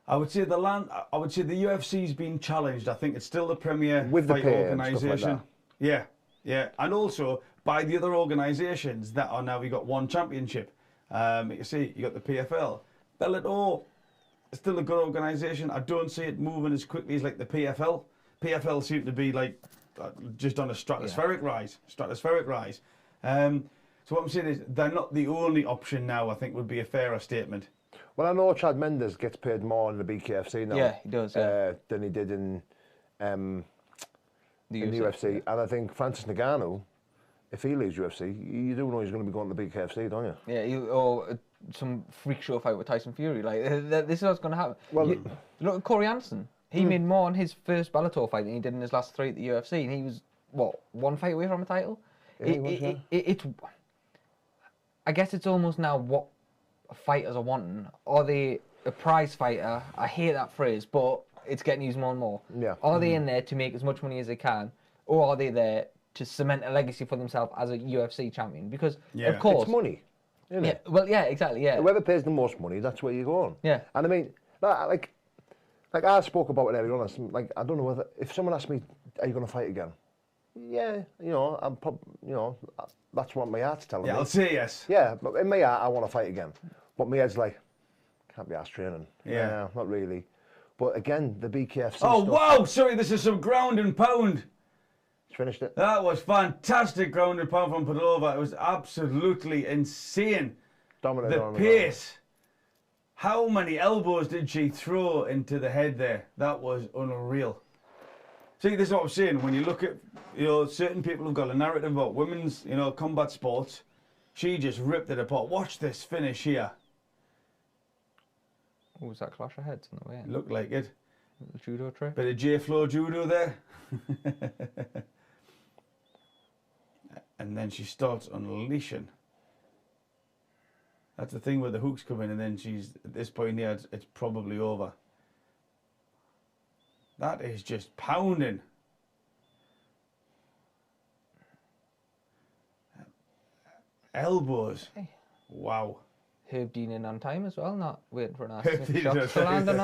the UFC's been challenged. I think it's still the premier With the fight pay and stuff organisation. like Yeah, and also by the other organisations that are now. We got one championship. You see, you got the PFL, Bellator. It's still a good organisation. I don't see it moving as quickly as like the PFL. PFL seem to be like just on a stratospheric rise. So what I'm saying is they're not the only option now, I think would be a fairer statement. Well, I know Chad Mendes gets paid more in the BKFC now. Yeah, he does. Yeah. Than he did in the UFC. And I think Francis Ngannou, if he leaves UFC, you do know he's going to be going to the BKFC, don't you? Yeah, or some freak show fight with Tyson Fury. Like this is what's going to happen. Well, look at Corey Anderson. He made more in his first Bellator fight than he did in his last 3 at the UFC, and he was one fight away from a title. It's. I guess it's almost now what fighters are wanting. Are they a prize fighter? I hate that phrase, but it's getting used more and more. Yeah. Are they in there to make as much money as they can, or are they there to cement a legacy for themselves as a UFC champion? Because of course, it's money. Isn't it? Well, yeah, exactly. Yeah. Whoever pays the most money, that's where you go on. Yeah. And I mean, like I spoke about it earlier on. Like, I don't know whether if someone asked me, "Are you going to fight again?" Yeah, you know, that's what my heart's telling me. Yeah, I'll say yes. Yeah, but in my heart, I want to fight again. But my head's like, can't be asked training. Yeah. Not really. But again, the BKFC Oh, stuff, wow, sorry, this is some ground and pound. Finished it. That was fantastic ground and pound from Padova. It was absolutely insane. Dominated The on pace. How many elbows did she throw into the head there? That was unreal. See, this is what I'm saying. When you look at, certain people have got a narrative about women's, combat sports. She just ripped it apart. Watch this finish here. Oh, was that clash of heads on the way in? Looked like it. The judo trick. Bit of J-Flow judo there. And then she starts unleashing. That's the thing where the hooks come in, and then she's, at this point here, it's probably over. That is just pounding. Elbows. Hey. Wow. Herb Dean in on time as well, not waiting for an ass Herb Dean shot does to land on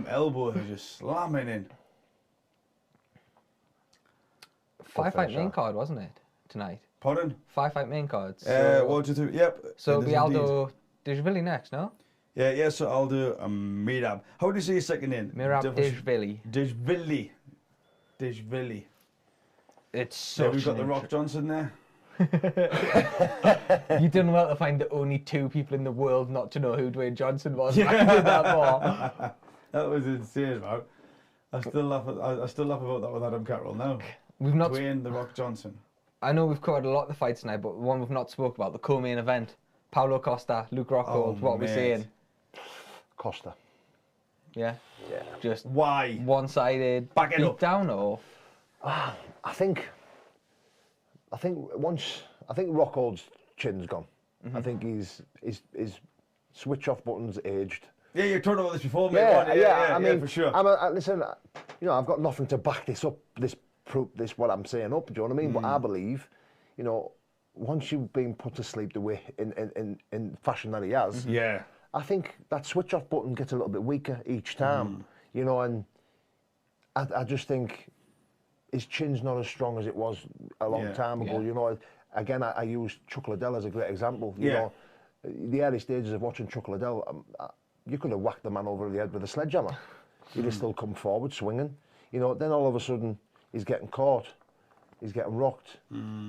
Elbows are just slamming in. 5-fight main card, wasn't it, tonight? Pardon? 5-fight main cards. 1, 2, 3. Yep. So it it'll is be Aldo indeed. Dishvili next, no? Yeah, so Aldo and Mirab. How do you say your second name? Mirab Dishvili. Dishvili. It's such Yeah, we've got the Rock Johnson there. You done well to find the only 2 people in the world not to know who Dwayne Johnson was. Yeah. I did that more. That was insane, man. I still laugh about that with Adam Carroll now. We've not Dwayne the Rock Johnson. I know we've covered a lot of the fights tonight, but one we've not spoke about, the co-main event. Paulo Costa, Luke Rockhold, what are we saying? Costa. Yeah? Yeah. Just Why? one-sided Back it beat up. down, or? I think Rockhold's chin's gone. I think his switch off button's aged. Yeah, you talked about this before, mate. I mean, for sure. Listen, I've got nothing to back this up, this what I'm saying up. Do you know what I mean? But I believe, once you've been put to sleep the way in fashion that he has, Yeah. I think that switch off button gets a little bit weaker each time, you know, and I just think his chin's not as strong as it was a long time ago, you know. Again, I use Chuck Liddell as a great example, you know. The early stages of watching Chuck Liddell, you could have whacked the man over the head with a sledgehammer. He'd have still come forward swinging, you know. Then all of a sudden, he's getting caught, he's getting rocked,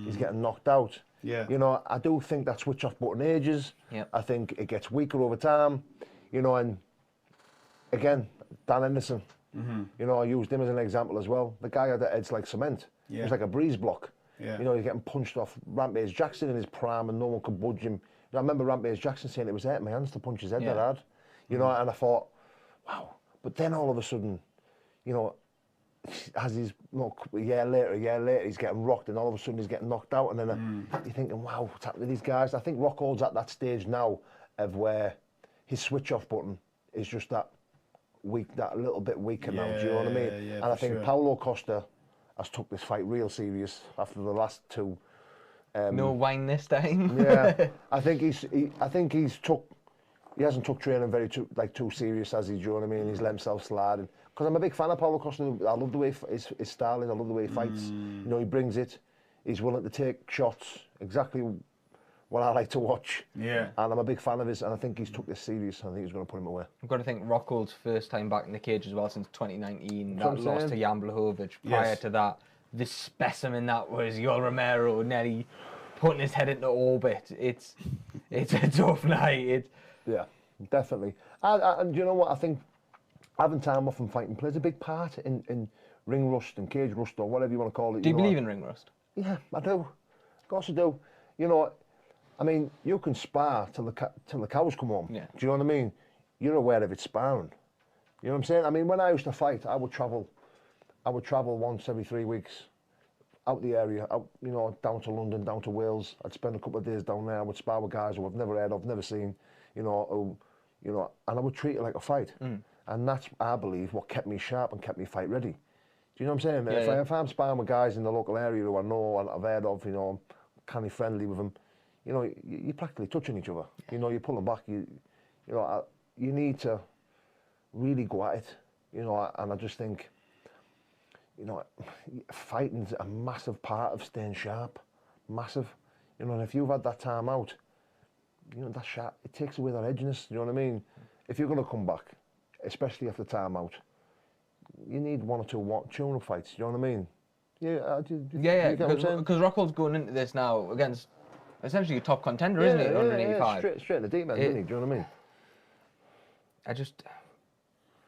he's getting knocked out. You know, I do think that switch off button ages. I think it gets weaker over time, you know. And again, Dan Henderson, you know, I used him as an example as well. The guy had the heads like cement. He was like a breeze block. You know, he's getting punched off Rampage Jackson in his prime, and no one could budge him. You know, I remember Rampage Jackson saying it was hurting my hands to punch his head that hard. You know, and I thought, wow. But then all of a sudden, you know, as he's a year later, he's getting rocked, and all of a sudden he's getting knocked out, and then you're thinking, wow, what's happening to these guys? I think Rockhold's at that stage now of where his switch-off button is just that weak, that little bit weaker now. Do you know what I mean? And I think Paulo Costa has took this fight real serious after the last two. No wine this time. I think he hasn't took training too serious, as he, do you know what I mean? He's let himself slide. Because I'm a big fan of Paulo Costa. I love the way his style is. I love the way he fights. You know, he brings it. He's willing to take shots. Exactly what I like to watch. And I'm a big fan of his, and I think he's took this serious. I think he's going to put him away. I've got to think Rockhold's first time back in the cage as well since 2019. That loss to Jan Blachowicz. Prior to that, the specimen that was Yoel Romero nearly putting his head into orbit. It's a tough night. Yeah, definitely. And you know what? I think having time off and fighting plays a big part in ring rust and cage rust, or whatever you want to call it. Do you believe in ring rust? Yeah, I do. Of course I do. You know, I mean, you can spar till the cows come home. Do you know what I mean? You're aware of it sparring. You know what I'm saying? I mean, when I used to fight, I would travel once every 3 weeks out the area, out, you know, down to London, down to Wales. I'd spend a couple of days down there. I would spar with guys who I've never heard of, never seen, you know, and I would treat it like a fight. And that's, I believe, what kept me sharp and kept me fight ready. Do you know what I'm saying? If I'm sparring with guys in the local area who I know and I've heard of, you know, I'm kind of friendly with them, you know, you're practically touching each other. You know, you're pulling back. You need to really go at it. You know, and I just think, you know, fighting's a massive part of staying sharp. Massive. You know, and if you've had that time out, you know, that sharp, it takes away that edginess. You know what I mean? If you're going to come back, especially after time out, you need one or two tune-up fights. You know what I mean? Because Rockhold's going into this now against essentially a top contender, isn't he? 185. Straight in the deep end, isn't he? Do you know what I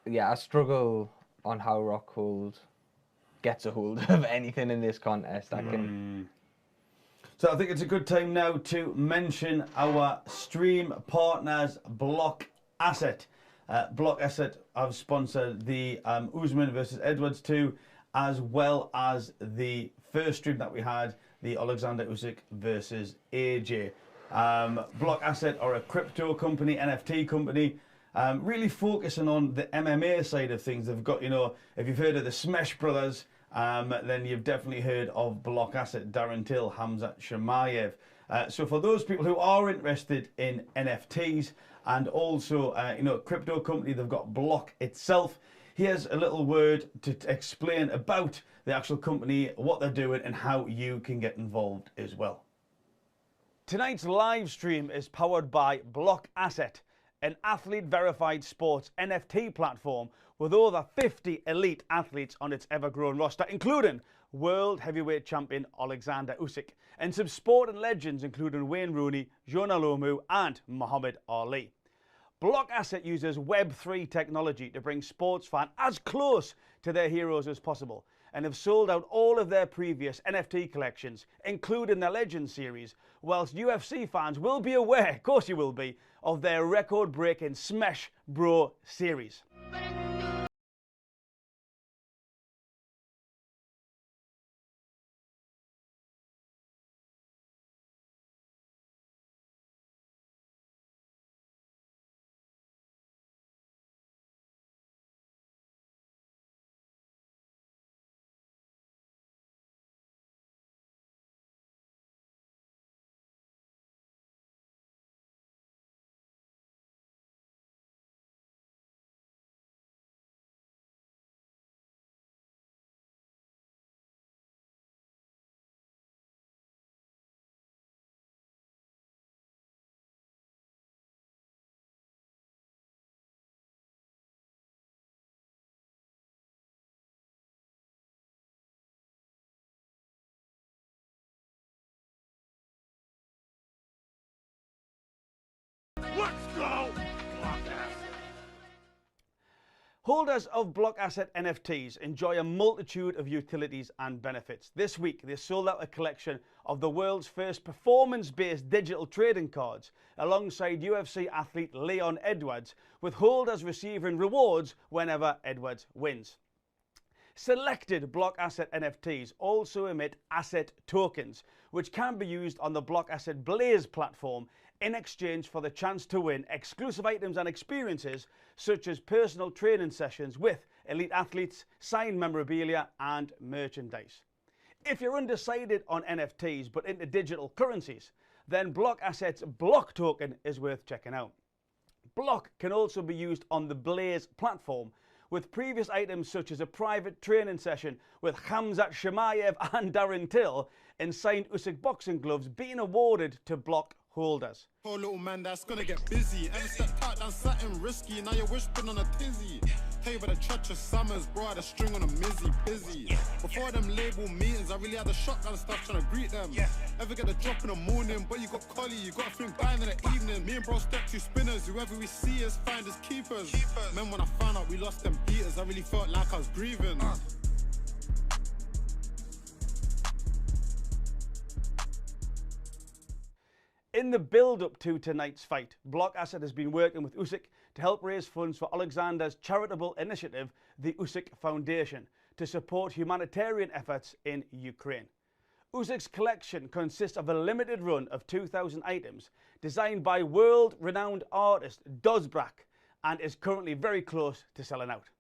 mean? I struggle on how Rockhold gets a hold of anything in this contest. So I think it's a good time now to mention our stream partners, Blockasset. Blockasset have sponsored the Usman versus Edwards 2, as well as the first stream that we had, the Alexander Usyk versus AJ. Blockasset are a crypto company, NFT company, really focusing on the MMA side of things. They've got, you know, if you've heard of the Smash Brothers, then you've definitely heard of Blockasset, Darren Till, Hamzat Shemaev. So for those people who are interested in NFTs and also, you know, crypto company, they've got Block itself. Here's a little word to explain about the actual company, what they're doing, and how you can get involved as well. Tonight's live stream is powered by Blockasset, an athlete-verified sports NFT platform with over 50 elite athletes on its ever-growing roster, including world heavyweight champion Alexander Usyk, and some sporting legends including Wayne Rooney, Jonah Lomu, and Muhammad Ali. Blockasset uses Web3 technology to bring sports fans as close to their heroes as possible, and have sold out all of their previous NFT collections, including their Legends series, whilst UFC fans will be aware, of course you will be, of their record-breaking Smash Bro series. go, Blockasset. Holders of Blockasset NFTs enjoy a multitude of utilities and benefits. This week, they sold out a collection of the world's first performance-based digital trading cards, alongside UFC athlete Leon Edwards, with holders receiving rewards whenever Edwards wins. Selected Blockasset NFTs also emit asset tokens, which can be used on the Blockasset Blaze platform in exchange for the chance to win exclusive items and experiences such as personal training sessions with elite athletes, signed memorabilia and merchandise. If you're undecided on NFTs but into digital currencies, then Blockasset's Block token is worth checking out. Block can also be used on the Blaze platform, with previous items such as a private training session with Khamzat Chimaev and Darren Till and signed Usyk boxing gloves being awarded to Block holders. Poor little man that's gonna get busy. And stepped out, done something risky. Now you're whispering on a tizzy. Tell you about the treacherous summers, bro. I had a string on a mizzy, busy. Before them label meetings, I really had a shotgun stuff trying to greet them. Ever get a drop in the morning, but you got collie, you got a thing buying in the evening. Me and bro step two spinners, whoever we see us find as keepers. Man, when I found out we lost them beaters, I really felt like I was grieving. In the build-up to tonight's fight, Blockasset has been working with Usyk to help raise funds for Alexander's charitable initiative, the Usyk Foundation, to support humanitarian efforts in Ukraine. Usyk's collection consists of a limited run of 2,000 items designed by world-renowned artist Dozbrak and is currently very close to selling out.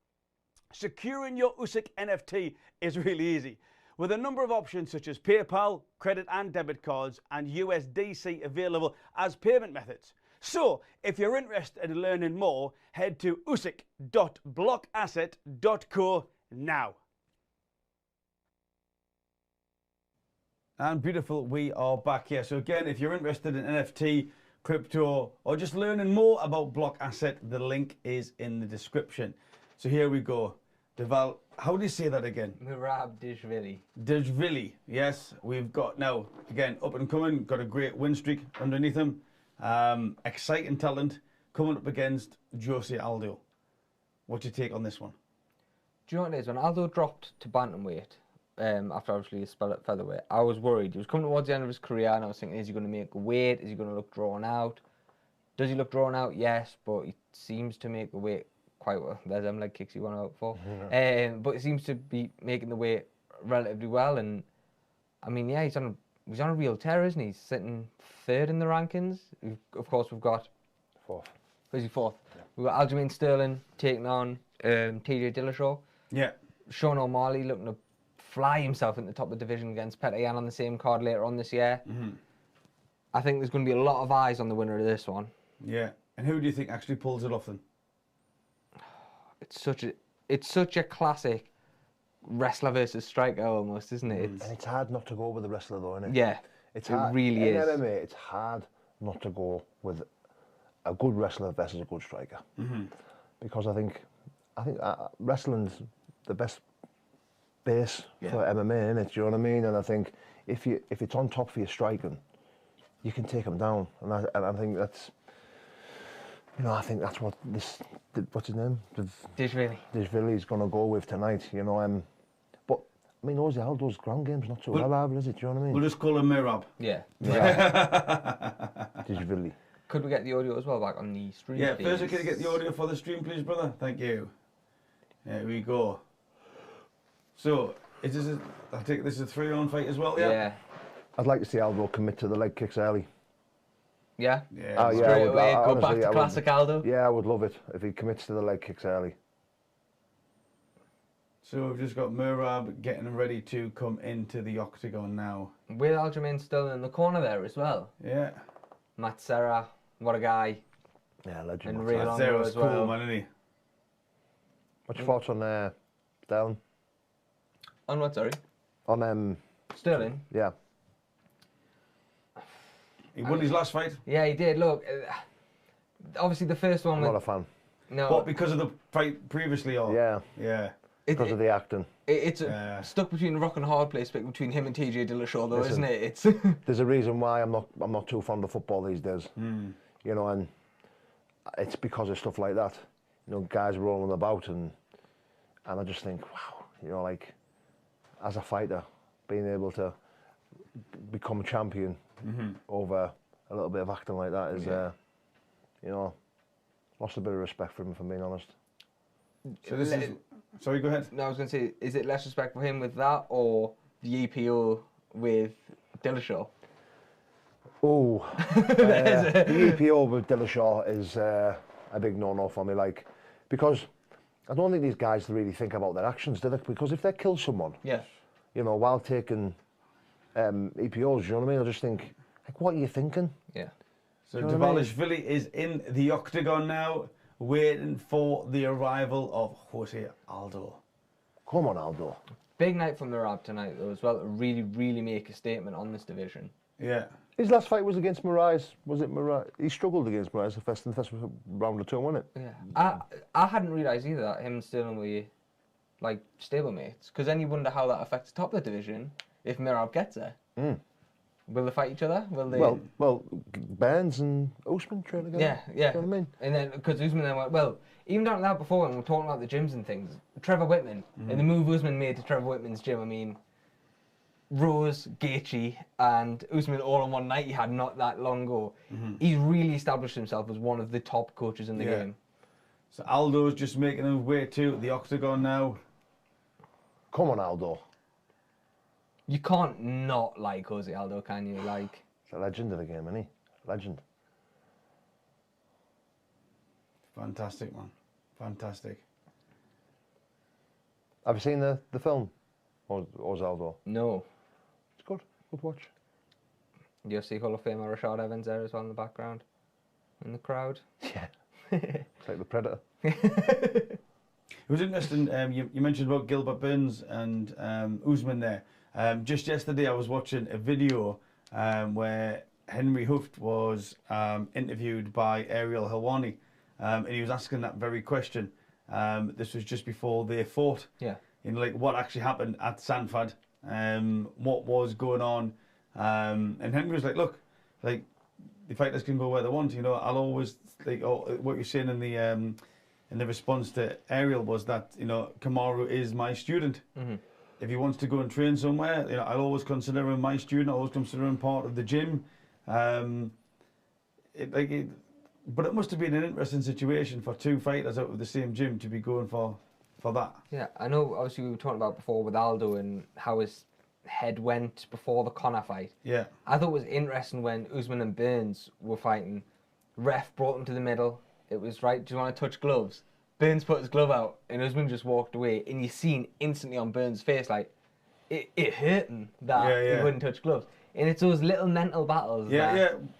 Securing your Usyk NFT is really easy, with a number of options such as PayPal, credit and debit cards, and USDC available as payment methods. So, if you're interested in learning more, head to usyk.blockasset.co now. And beautiful, we are back here. So again, if you're interested in NFT, crypto, or just learning more about Blockasset, the link is in the description. So here we go. Deval, how do you say that again? Mirab Dishvili. Dishvili, yes. We've got now, again, up and coming, got a great win streak underneath him. Exciting talent coming up against Jose Aldo. What's your take on this one? Do you know what it is? When Aldo dropped to bantamweight, after obviously his spell at featherweight, I was worried. He was coming towards the end of his career and I was thinking, is he going to make a weight? Is he going to look drawn out? Does he look drawn out? Yes, but he seems to make the weight quite well. There's them leg kicks he went out for. But he seems to be making the weight relatively well. And I mean, yeah, he's on a real tear, isn't he? He's sitting third in the rankings. Of course, we've got Fourth. Who's he fourth? Yeah. We've got Aljamain Sterling taking on TJ Dillashaw. Yeah. Sean O'Malley looking to fly himself into the top of the division against Petr Yan on the same card later on this year. I think there's going to be a lot of eyes on the winner of this one. Yeah. And who do you think actually pulls it off then? It's such a classic wrestler versus striker almost, isn't it? And it's hard not to go with the wrestler though, isn't it? Yeah, it's hard. It really in is. MMA, it's hard not to go with a good wrestler versus a good striker. Because I think wrestling's the best base for MMA, isn't it? Do you know what I mean? And I think if it's on top for your striking, you can take them down. And I think that's, you know, I think that's what what's his name? Dishvili is going to go with tonight, you know. But, I mean, Jose Aldo's ground game's not so well either, is it? Do you know what I mean? We'll just call him Mirab. Yeah. Dishvili. Could we get the audio as well back on the stream? Yeah, please? first can you get the audio for the stream, please, brother? Thank you. There we go. So, I think this is a 3-round fight as well, yeah? Yeah. I'd like to see Aldo commit to the leg kicks early. Yeah? Yeah. Straight away, go back to classic Aldo? Yeah, I would love it if he commits to the leg kicks early. So we've just got Mirab getting ready to come into the octagon now. With Aljamain still in the corner there as well. Yeah. Matt Serra, what a guy. Yeah, legend. And Ray Longo Sarah's as cool, well. man, isn't he? What's your thoughts on Sterling? On what, sorry? On Sterling? yeah. He won his last fight. Yeah, he did. Look, obviously the first one... I'm not a fan. No. What, because of the fight previously, or? Yeah. Yeah. Because of the acting. It's stuck between a rock and a hard place between him and TJ Dillashaw, though, isn't it? It's there's a reason why I'm not too fond of football these days. You know, and it's because of stuff like that. You know, guys rolling about, and I just think, wow, you know, like, as a fighter, being able to become champion over a little bit of acting like that is, you know, lost a bit of respect for him, if I'm being honest. So this is... Sorry, go ahead. No, I was going to say, is it less respect for him with that, or the EPO with Dillashaw? Oh, the EPO with Dillashaw is a big no-no for me, like, because I don't think these guys really think about their actions, do they? Because if they kill someone, you know, while taking EPOs, you know what I mean? I just think, like, what are you thinking? Yeah. So you know what I mean? Dvalishvili is in the octagon now, waiting for the arrival of Jose Aldo. Come on, Aldo. Big night from Mirab tonight, though, as well, to really, really make a statement on this division. Yeah. His last fight was against Mirab. Was it Mirab? He struggled against Mirab the first round or two, wasn't it? Yeah. I hadn't realised either that him and Sterling were, like, stablemates. Because then you wonder how that affects the top of the division if Mirab gets there. Will they fight each other? Will they? Well, Burns and Usman train together. Yeah, yeah. You know what I mean? And then, because Usman then went, well, even down to that before when we were talking about the gyms and things, Trevor Whitman, and the move Usman made to Trevor Whitman's gym, I mean, Rose, Gaethje, and Usman all on one night he had not that long ago. He's really established himself as one of the top coaches in the game. So Aldo's just making his way to the octagon now. Come on, Aldo. You can't not like Jose Aldo, can you? Like, He's a legend of the game, isn't he? Legend. Fantastic, man. Fantastic. Have you seen the film? Jose Aldo? no. It's good. Good watch. UFC Hall of Famer Rashad Evans there as well in the background, in the crowd. Yeah. It's like the Predator. It was interesting, you mentioned about Gilbert Burns and Usman there. Just yesterday I was watching a video where Henry Hooft was interviewed by Ariel Helwani, and he was asking that very question. This was just before they fought. Yeah. You know, like what actually happened at Sanford, what was going on. And Henry was like, look, like the fighters can go where they want, you know, I'll always, like, what you're saying in the response to Ariel was that, you know, Kamaru is my student. If he wants to go and train somewhere, you know, I'll always consider him my student. I'll always consider him part of the gym. But it must have been an interesting situation for two fighters out of the same gym to be going for that. Yeah, I know, obviously we were talking about before with Aldo and how his head went before the Conor fight. Yeah. I thought it was interesting when Usman and Burns were fighting. Ref brought them to the middle. It was, right, do you want to touch gloves? Burns put his glove out and Usman just walked away, and you seen instantly on Burns' face, like, it hurt him that he wouldn't touch gloves. And it's those little mental battles.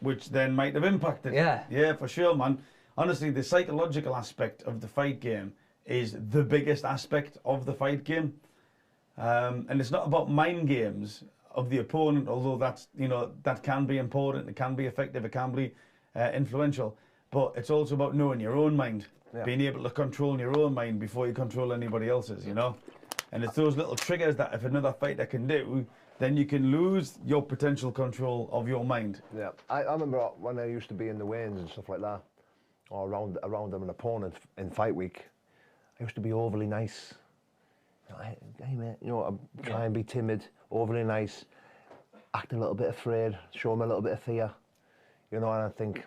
Which then might have impacted. Yeah, for sure, man. Honestly, the psychological aspect of the fight game is the biggest aspect of the fight game. And it's not about mind games of the opponent, although that's, you know, that can be important, it can be effective, it can be influential. But it's also about knowing your own mind, being able to control your own mind before you control anybody else's, you know? And it's those little triggers that if another fighter can do, then you can lose your potential control of your mind. Yeah, I remember when I used to be in the weigh-ins and stuff like that, or around an opponent in fight week, I used to be overly nice. You know, hey mate, you know, I try and be timid, overly nice, act a little bit afraid, show him a little bit of fear, you know, and I think,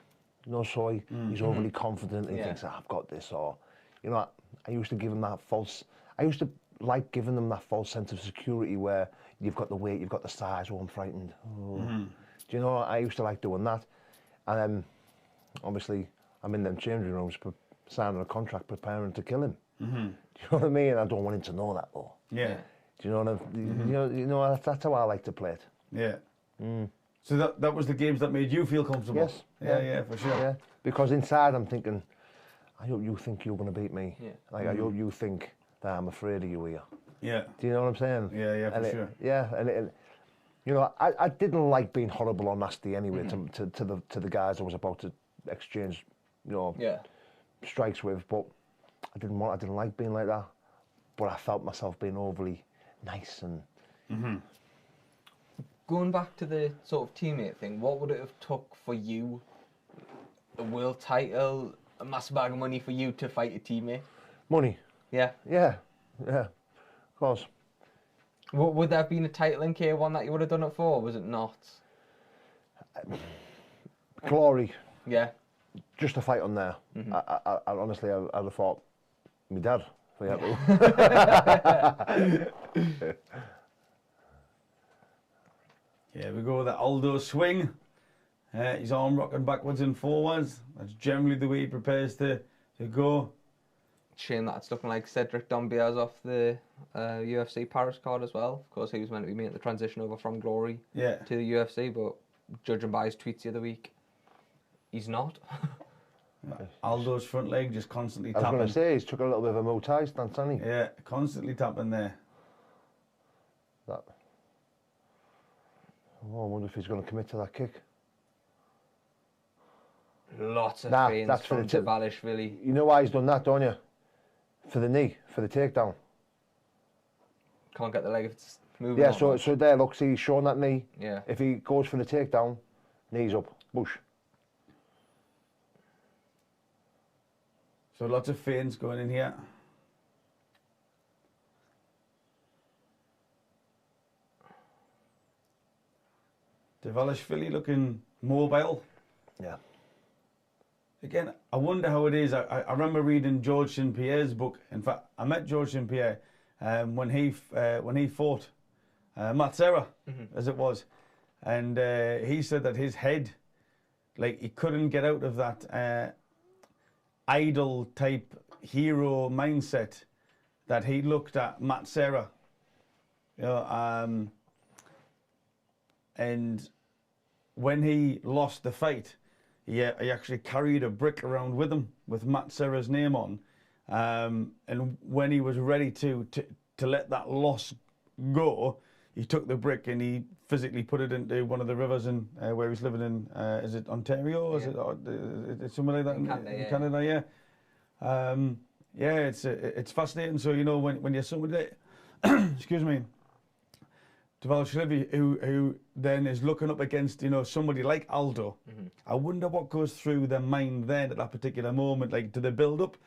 no, sorry, he's overly confident, and he thinks, I've got this, or, you know, I used to give him that false, I used to like giving them that false sense of security where you've got the weight, you've got the size, oh, I'm frightened. Oh. Do you know, I used to like doing that. And then, obviously, I'm in them changing rooms, signing a contract, preparing to kill him. Do you know what I mean? I don't want him to know that, though. Yeah. Do you know what I mean? You know, that's how I like to play it. Yeah. So that was the games that made you feel comfortable? Yes. Yeah, for sure. Yeah, because inside I'm thinking, I hope you think you're going to beat me. Yeah. Like, I hope you think that I'm afraid of you here. Yeah. Do you know what I'm saying? Yeah, for and sure. And you know, I didn't like being horrible or nasty anyway to the guys I was about to exchange, you know, strikes with. But I didn't like being like that. But I felt myself being overly nice and. Going back to the sort of teammate thing, what would it have took for you, a world title, a massive bag of money for you to fight a teammate? Money. Yeah. Yeah, of course. Would there have been a title in K1 that you would have done it for, or was it not? Glory. Yeah. Just a fight on there. I honestly, I'd have thought, my dad. Yeah. Yeah, we go with the Aldo swing. His arm rocking backwards and forwards. That's generally the way he prepares to go. Shame that it's looking like Cedric Dombier's off the UFC Paris card as well. Of course, he was meant to be making the transition over from Glory to the UFC, but judging by his tweets the other week, he's not. Aldo's front leg just constantly tapping. I was going to say, he's took a little bit of a Muay Thai stance, hasn't he? Yeah, constantly tapping there. That. Oh, I wonder if he's going to commit to that kick. Lots of feints from Dvalishvili. You know why he's done that, don't you? For the knee, for the takedown. Can't get the leg if it's moving. Yeah, so there, look, see, he's showing that knee. Yeah. If he goes for the takedown, knees up, bush. So lots of feints going in here. Dvalishvili looking mobile. Yeah. Again, I wonder how it is. I remember reading George St. Pierre's book. In fact, I met George St. Pierre when he fought Matt Serra, as it was, and he said that his head, like he couldn't get out of that idol type hero mindset that he looked at Matt Serra, you know, and when he lost the fight, he actually carried a brick around with him with Matt Serra's name on, and when he was ready to let that loss go, he took the brick and he physically put it into one of the rivers in where he's living in. Is it Ontario? Is it somewhere like that in Canada? Yeah. Yeah, it's fascinating. So you know when you're somebody, excuse me, Dvalishvili, who then is looking up against somebody like Aldo. I wonder what goes through their mind then at that particular moment. Like, do they build up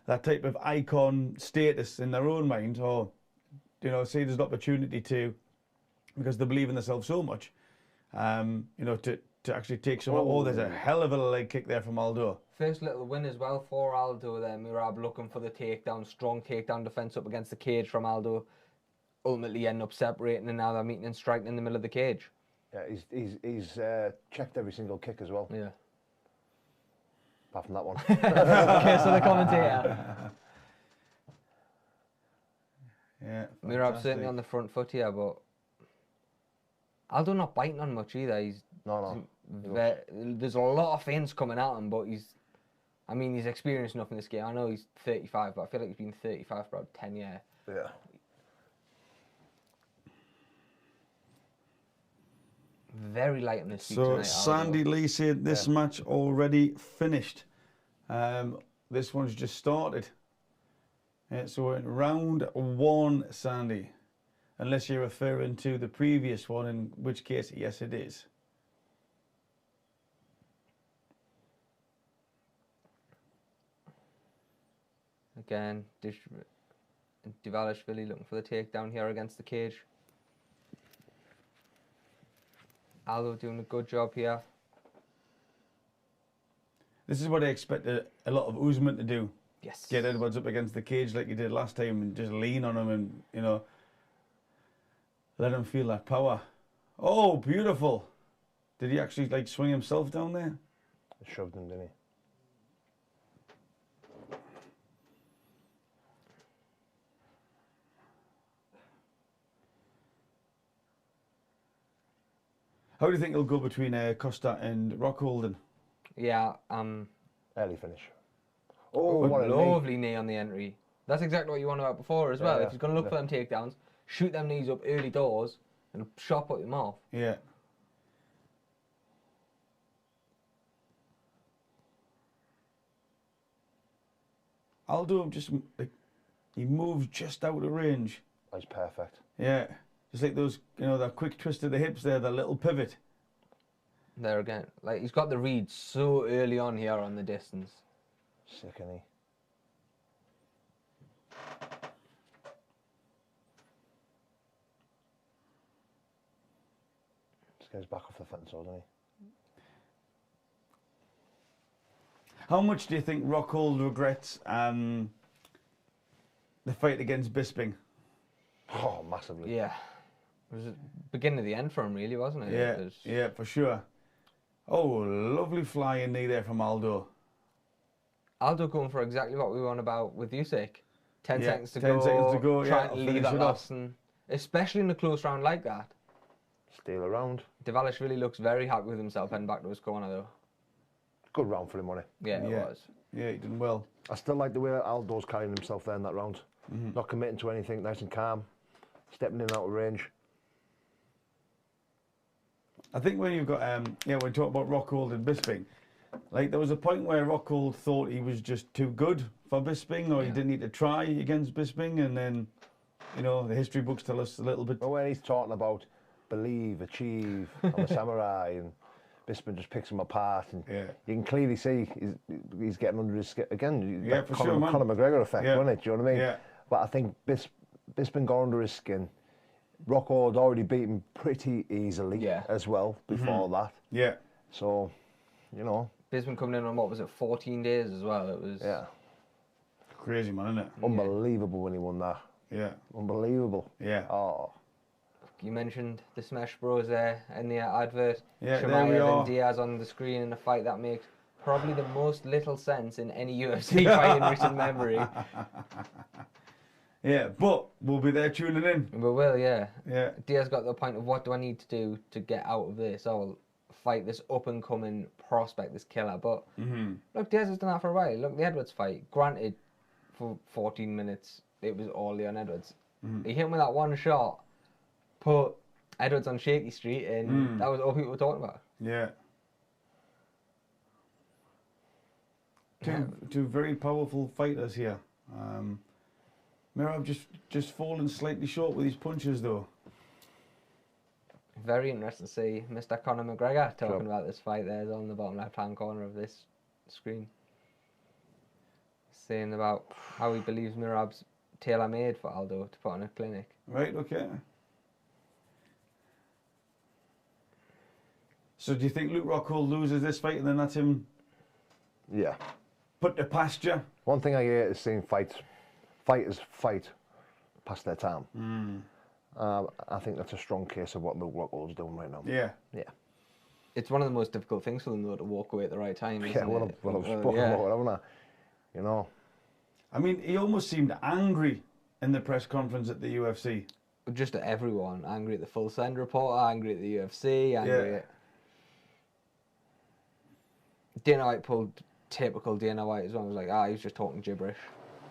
that type of icon status in their own mind, or see there's an opportunity to, because they believe in themselves so much, to actually take some. Oh, there's a hell of a leg kick there from Aldo. First little win as well for Aldo there. Mirab looking for the takedown, strong takedown defense up against the cage from Aldo. Ultimately end up separating, and now they're meeting and striking in the middle of the cage. Yeah, he's checked every single kick as well. Yeah. Apart from that one. Okay, so the commentator. Yeah. Mirab certainly on the front foot here, but Aldo not biting on much either. There's a lot of feints coming at him, but he's experienced enough in this game. I know he's 35, but I feel like he's been 35 for about 10 years. Yeah. Very light on this feet So tonight, Sandy Aldo. Lee said this match already finished. This one's just started. So we're in round one, Sandy. Unless you're referring to the previous one, in which case, yes, it is. Again, Dvalishvili looking for the takedown here against the cage. Aldo doing a good job here. This is what I expected a lot of Usman to do. Yes. Get Edwards up against the cage like he did last time and just lean on him and, let him feel that power. Oh, beautiful. Did he actually, swing himself down there? Shoved him, didn't he? How do you think it'll go between Costa and Rockhold? Yeah, early finish. Oh, what a lovely knee on the entry. That's exactly what you wanted about before as well. If he's going to look for them takedowns, shoot them knees up early doors and shot put them off. Yeah. Aldo just, he moves just out of range. That's perfect. Yeah. Just like those, that quick twist of the hips there, that little pivot. There again. He's got the read so early on here on the distance. Sick, isn't he? This guy's back off the fence, doesn't he? How much do you think Rockhold regrets the fight against Bisping? Oh, massively. Yeah. It was the beginning of the end for him, really, wasn't it? Yeah, It was- yeah, for sure. Oh, lovely flying knee there from Aldo. Aldo going for exactly what we were on about with Usyk. 10 Yeah, seconds to 10 go. seconds to go, Trying yeah, to I'll leave finish that it off. last, and especially in a close round like that. Steal around. Devalishvili looks very happy with himself heading back to his corner, though. Good round for him, wasn't it? Yeah, Yeah. it was. Yeah, he did well. I still like the way Aldo's carrying himself there in that round. Not committing to anything, nice and calm. Stepping in and out of range. I think when you've got, when we talk about Rockhold and Bisping, like there was a point where Rockhold thought he was just too good for Bisping, or he didn't need to try against Bisping, and then, you know, the history books tell us a little bit. But when he's talking about believe, achieve, I'm a samurai, and Bisping just picks him apart, and Yeah. you can clearly see he's getting under his skin again. Yeah, that for Conor, sure, man. Conor McGregor effect, Yeah. wasn't it? Do you know what I mean? Yeah. But I think Bisping got under his skin. Rockhold already beat him pretty easily as well before that. Yeah. So, you know. Bisping coming in on, what was it, 14 days as well? It was. Yeah. Crazy, man, isn't it? Unbelievable when he won that. Yeah. Unbelievable. Yeah. Oh. You mentioned the Smash Bros there in the advert. Yeah, there we Chimaev are. and Diaz on the screen in a fight that makes probably the most little sense in any UFC fight in recent memory. Yeah, but we'll be there tuning in. We will, yeah. Yeah. Diaz got to the point of, what do I need to do to get out of this? I'll fight this up-and-coming prospect, this killer. But look, Diaz has done that for a while. Look, the Edwards fight, granted, for 14 minutes, it was all Leon Edwards. He hit him with that one shot, put Edwards on shaky street, and that was all people were talking about. Yeah. Two very powerful fighters here. Mirab just falling slightly short with his punches, though. Very interesting to see Mr. Conor McGregor talking about this fight there on the bottom left-hand corner of this screen. Saying about how he believes Mirab's tailor-made for Aldo to put on a clinic. Right, okay. So do you think Luke Rockhold loses this fight and then that's him Yeah. put to pasture? One thing I hate is seeing fighters fight past their time. I think that's a strong case of what Luke Rockhold's doing right now. Yeah. Yeah. It's one of the most difficult things for them, though, to walk away at the right time. Yeah, isn't what it? I've spoken about, haven't I? You know. I mean, he almost seemed angry in the press conference at the UFC. Just at everyone. Angry at the Full Send reporter, angry at the UFC, angry at... Dana White pulled typical Dana White as well. He was like, he was just talking gibberish.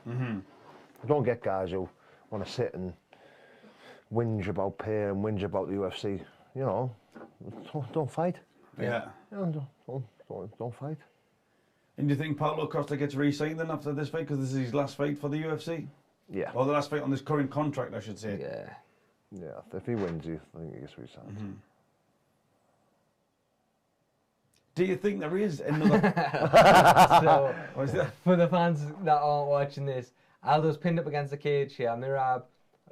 I don't get guys who want to sit and whinge about pay and whinge about the UFC. You know, don't fight. Yeah. You know, don't fight. And do you think Paulo Costa gets re-signed then after this fight? Because this is his last fight for the UFC? Yeah. Or the last fight on this current contract, I should say. Yeah. Yeah, if he wins, I think he gets re-signed. Do you think there is another... So, What is that? for the fans that aren't watching this, Aldo's pinned up against the cage here. Mirab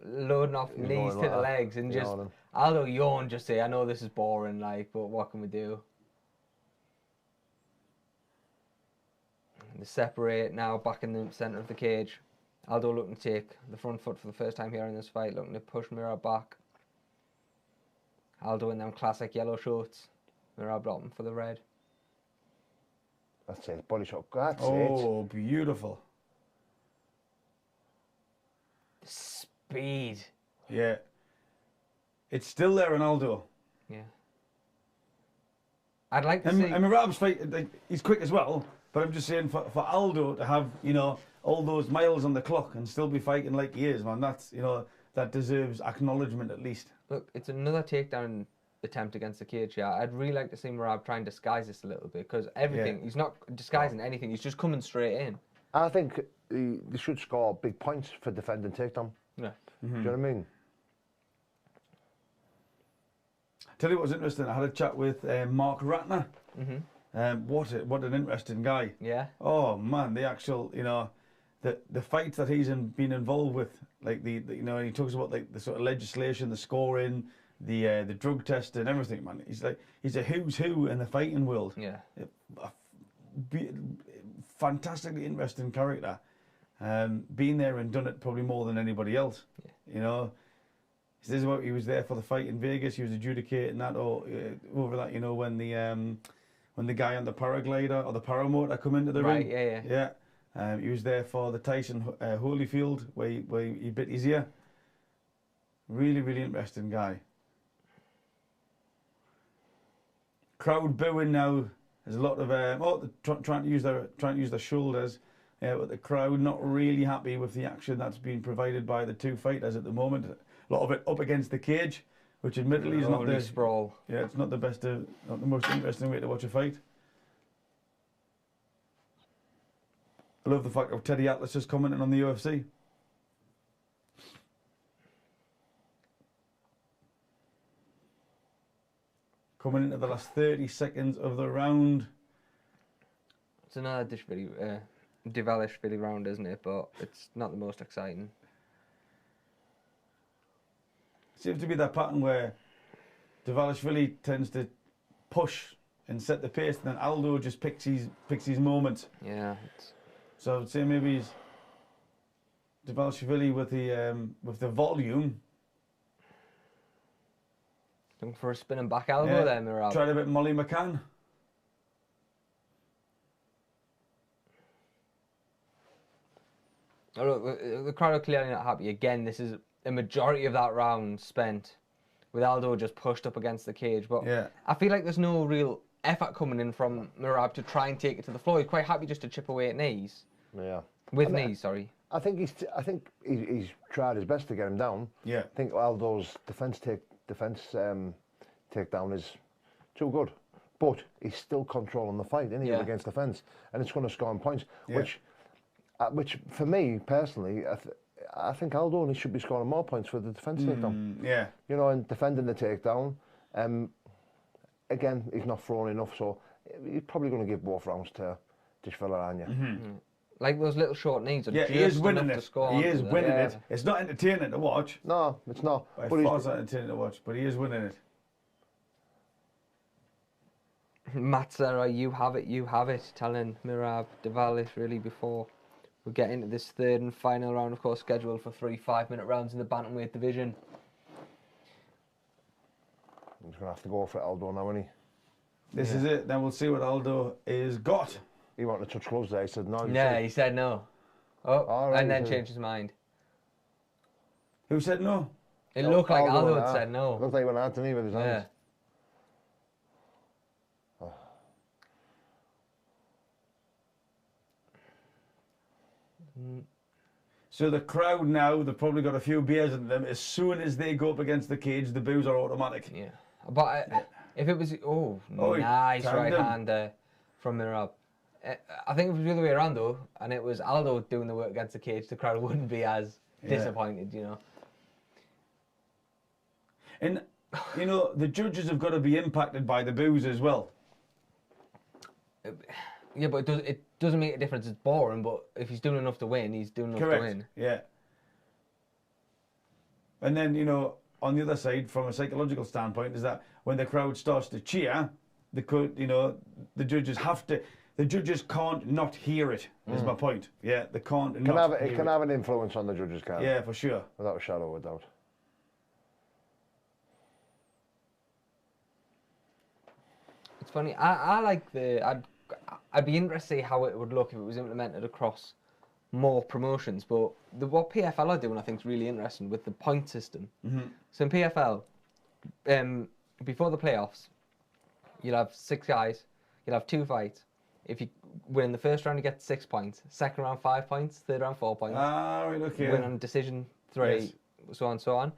loading off He's knees going to like the that. legs, and just Yawning. Aldo yawned, just say, I know this is boring, but what can we do? And they separate now, back in the centre of the cage. Aldo looking to take the front foot for the first time here in this fight, looking to push Mirab back. Aldo in them classic yellow shorts. Mirab opting for the red. That's it. Body shot. That's it. Oh, beautiful. Speed. Yeah. It's still there, Ronaldo. Yeah. I'd like to And see... Mirab's fight, like, he's quick as well. But I'm just saying, for Aldo to have, you know, all those miles on the clock and still be fighting like he is, man, that's, you know, that deserves acknowledgement at least. Look, it's another takedown attempt against the cage here. I'd really like to see Mirab try and disguise this a little bit, because everything, he's not disguising anything, he's just coming straight in. I think they should score big points for defending takedown. Yeah. Do you know what I mean? Tell you what was interesting, I had a chat with Mark Ratner What an interesting guy. Yeah. Oh man, the actual, you know, the fights that he's been involved with, like the you know, and he talks about like the sort of legislation, the scoring, the drug test and everything, man. He's a who's who in the fighting world. Yeah. Fantastically interesting character. Been there and done it probably more than anybody else. Yeah. You know, he was there for the fight in Vegas. He was adjudicating that over that. You know, when the guy on the paraglider or the paramotor come into the ring. Yeah. He was there for the Tyson Holyfield where he bit his ear. Really, really interesting guy. Crowd booing now. There's a lot of trying to use their shoulders. But the crowd not really happy with the action that's being provided by the two fighters at the moment. A lot of it up against the cage, which admittedly is not the sprawl. Yeah, it's not the best, not the most interesting way to watch a fight. I love the fact of Teddy Atlas just commenting on the UFC. Coming into the last 30 seconds of the round. It's another Dvalishvili round, isn't it? But it's not the most exciting. Seems to be that pattern where Dvalishvili tends to push and set the pace, and then Aldo just picks his moment. Yeah. So I'd say maybe he's Dvalishvili with the volume. Looking for a spinning back elbow there, Mirab. Tried a bit Molly McCann. Oh, look, the crowd are clearly not happy. Again, this is a majority of that round spent with Aldo just pushed up against the cage. But I feel like there's no real effort coming in from Mirab to try and take it to the floor. He's quite happy just to chip away at knees. Yeah. With knees, sorry. I think he's tried his best to get him down. Yeah. I think Aldo's defense takedown is too good, but he's still controlling the fight, isn't he, against the fence, and it's going to score him points. Which for me personally, I think Aldo only should be scoring more points for the defense takedown. Yeah. You know, and defending the takedown. Again, he's not throwing enough, so he's probably going to give both rounds to Dvalishvili. Like those little short knees. Yeah, he is winning it. He is winning it. It's not entertaining to watch. No, it's not. By far it's not entertaining to watch, but he is winning it. Matsara, you have it, telling Mirab Dvalishvili before we get into this third and final round, of course, scheduled for 3 5-minute rounds in the bantamweight division. He's going to have to go for it, Aldo, now, isn't he? This is it. Then we'll see what Aldo is got. He wanted to touch gloves there. He said no. He said no. Oh, right, and then changed his mind. Who said no? It looked like Aldo had said no. It looked like he went out to me with his hands. So the crowd now, they've probably got a few beers in them. As soon as they go up against the cage, the boos are automatic. Yeah. But if it was... nice right hand from Mirab. I think if it was the other way around, though, and it was Aldo doing the work against the cage, the crowd wouldn't be as disappointed, you know. And, you know, the judges have got to be impacted by the boos as well. Yeah, but it doesn't make a difference. It's boring, but if he's doing enough to win, he's doing enough to win. Yeah. And then, you know, on the other side, from a psychological standpoint, is that when the crowd starts to cheer, the judges have to... The judges can't not hear it, is my point. Yeah, they can't not It can have an influence on the judges, can't it? Yeah, for sure. Without a shadow of a doubt. It's funny, I like I'd be interested to see how it would look if it was implemented across more promotions, but what PFL are doing I think is really interesting with the point system. So in PFL, before the playoffs, you'll have 6 guys, you'll have 2 fights. If you win the first round, you get 6 points. Second round, 5 points. Third round, 4 points. Right, okay. Win on decision, 3, so on, so on.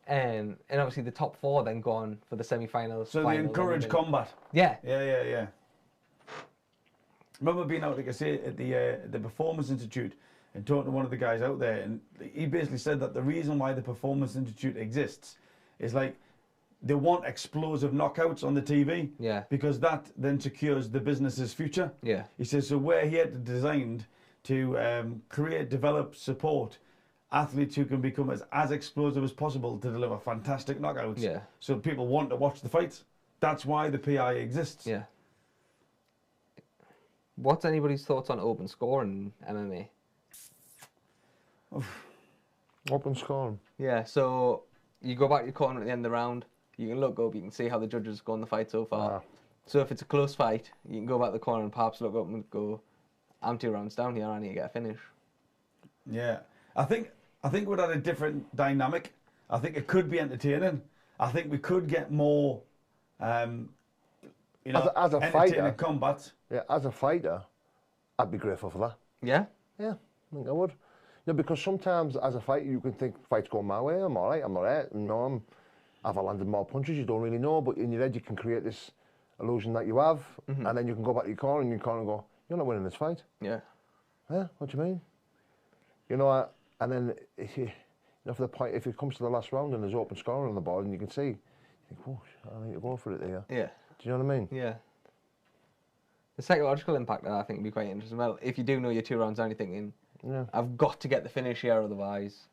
And obviously the top 4 then go on for the semi-finals. So they encourage combat. Yeah. Yeah. Remember being out, like I say, at the Performance Institute and talking to one of the guys out there, and he basically said that the reason why the Performance Institute exists is like they want explosive knockouts on the TV. Yeah. Because that then secures the business's future. Yeah. He says, so we're here to designed to create, develop, support athletes who can become as explosive as possible to deliver fantastic knockouts. Yeah. So people want to watch the fights. That's why the PI exists. Yeah. What's anybody's thoughts on open scoring in MMA? Open scoring. Yeah, so you go back to your corner at the end of the round, you can look up, you can see how the judges have gone the fight so far. So if it's a close fight, you can go back to the corner and perhaps look up and go, I'm 2 rounds down here, I need to get a finish. Yeah. I think we'd had a different dynamic. I think it could be entertaining. I think we could get more, you know, as a entertaining fighter, combat. Yeah, as a fighter, I'd be grateful for that. Yeah? Yeah, I think I would. You know, because sometimes as a fighter, you can think fight's going my way. I'm all right. I'm all right. You know, have I landed more punches? You don't really know, but in your head you can create this illusion that you have, and then you can go back to your corner and your corner and go, "You're not winning this fight." Yeah. Yeah. What do you mean? You know, and then if you know, for the point, if it comes to the last round and there's open scoring on the board, and you can see, you think, "Oh, I need to go for it there." Yeah. Do you know what I mean? Yeah. The psychological impact of that I think would be quite interesting. Well, if you do know you're 2 rounds down, you're thinking, Yeah. I've got to get the finish here, otherwise.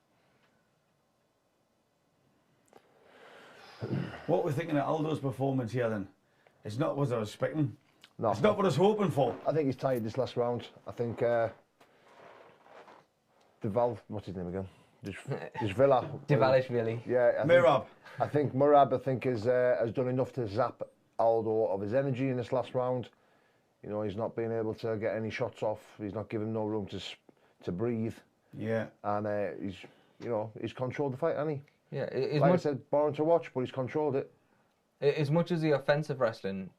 What we're thinking of Aldo's performance here then? It's not what I was expecting. No. It's not what I was hoping for. I think he's tired this last round. I think what's his name again? Just Villa. Devalishvili. Yeah. Mirab. I think Mirab, has done enough to zap Aldo of his energy in this last round. You know, he's not been able to get any shots off. He's not given no room to breathe. Yeah. And he's controlled the fight, hasn't he? Yeah. Like I said, boring to watch, but he's controlled it. As much as the offensive wrestling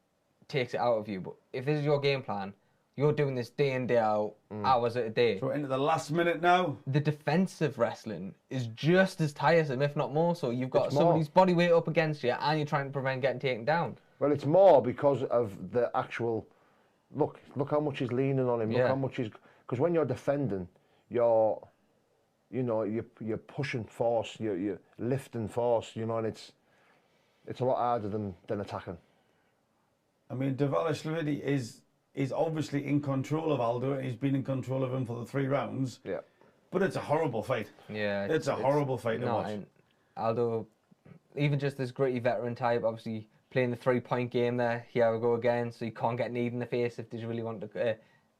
takes it out of you, but if this is your game plan, you're doing this day in, day out, hours at a day. So we're into the last minute now. The defensive wrestling is just as tiresome, if not more so. You've got It's somebody's more. body weight up against you and you're trying to prevent getting taken down. Well, it's more because of the actual... Look how much he's leaning on him. Yeah. Look how much he's... Because when you're defending, you're pushing force, you're lifting force, you know, and it's a lot harder than attacking. I mean, Devalishvili is obviously in control of Aldo, and he's been in control of him for the 3 rounds. Yeah. But it's a horrible fight. Yeah. It's a horrible fight to watch. And Aldo, even just this gritty veteran type, obviously playing the 3-point game there. Here we go again. So you can't get kneed in the face if they really want to...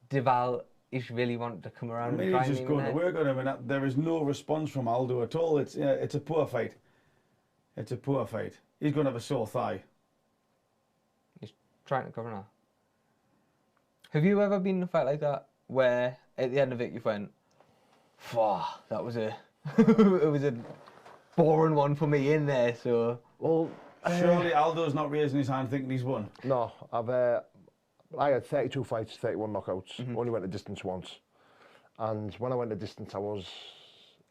Devalishvili want to come around and try He's and just going to work on him, and there is no response from Aldo at all. It's a poor fight. It's a poor fight. He's going to have a sore thigh. He's trying to cover now. Have you ever been in a fight like that where at the end of it you went, that was a it was a boring one for me in there, so... Well, Surely Aldo's not raising his hand thinking he's won. no, I had 32 fights, 31 knockouts. Only went to distance once. And when I went to distance, I was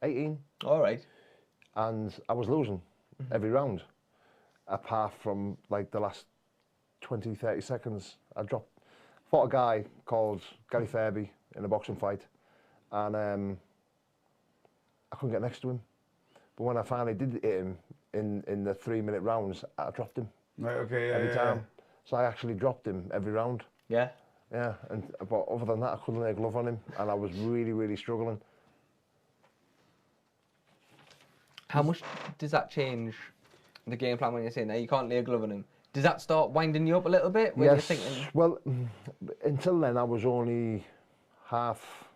18. All right. And I was losing every round. Apart from like the last 20, 30 seconds, I fought a guy called Gary Fairby in a boxing fight. And I couldn't get next to him. But when I finally did hit him in the 3-minute rounds, I dropped him. Right, okay, every time. So I actually dropped him every round. Yeah. Yeah, but other than that, I couldn't lay a glove on him, and I was really, really struggling. How much does that change the game plan when you're saying that you can't lay a glove on him? Does that start winding you up a little bit when you're thinking? Well, until then I was only half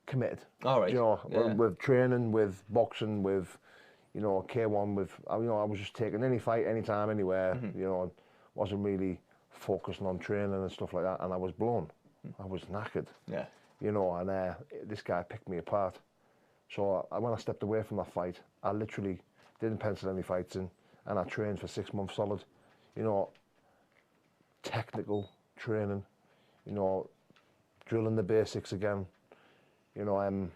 committed. All right. You know, Yeah. with training, with boxing, with K1, with I was just taking any fight, anytime, anywhere. You know, wasn't really focusing on training and stuff like that, and I was blown. I was knackered. Yeah. You know, and this guy picked me apart. So when I stepped away from that fight, I literally didn't pencil any fights in, and I trained for 6 months solid. You know, technical training, you know, drilling the basics again, you know,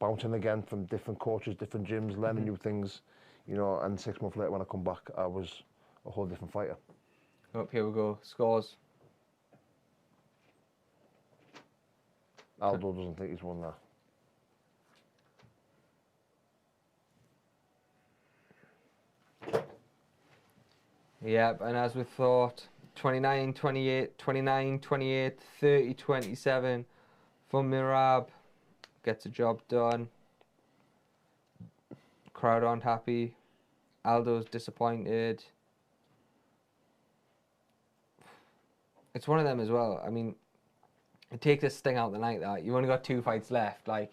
bouncing again from different coaches, different gyms, learning new things, you know, and 6 months later when I come back, I was a whole different fighter. Up here we go. Scores. Aldo doesn't think he's won that. Yep, and as we thought, 29-28, 29-28, 30-27 for Mirab. Gets the job done. Crowd aren't happy. Aldo's disappointed. It's one of them as well. I mean, it takes a sting out the night that you've only got 2 fights left. Like,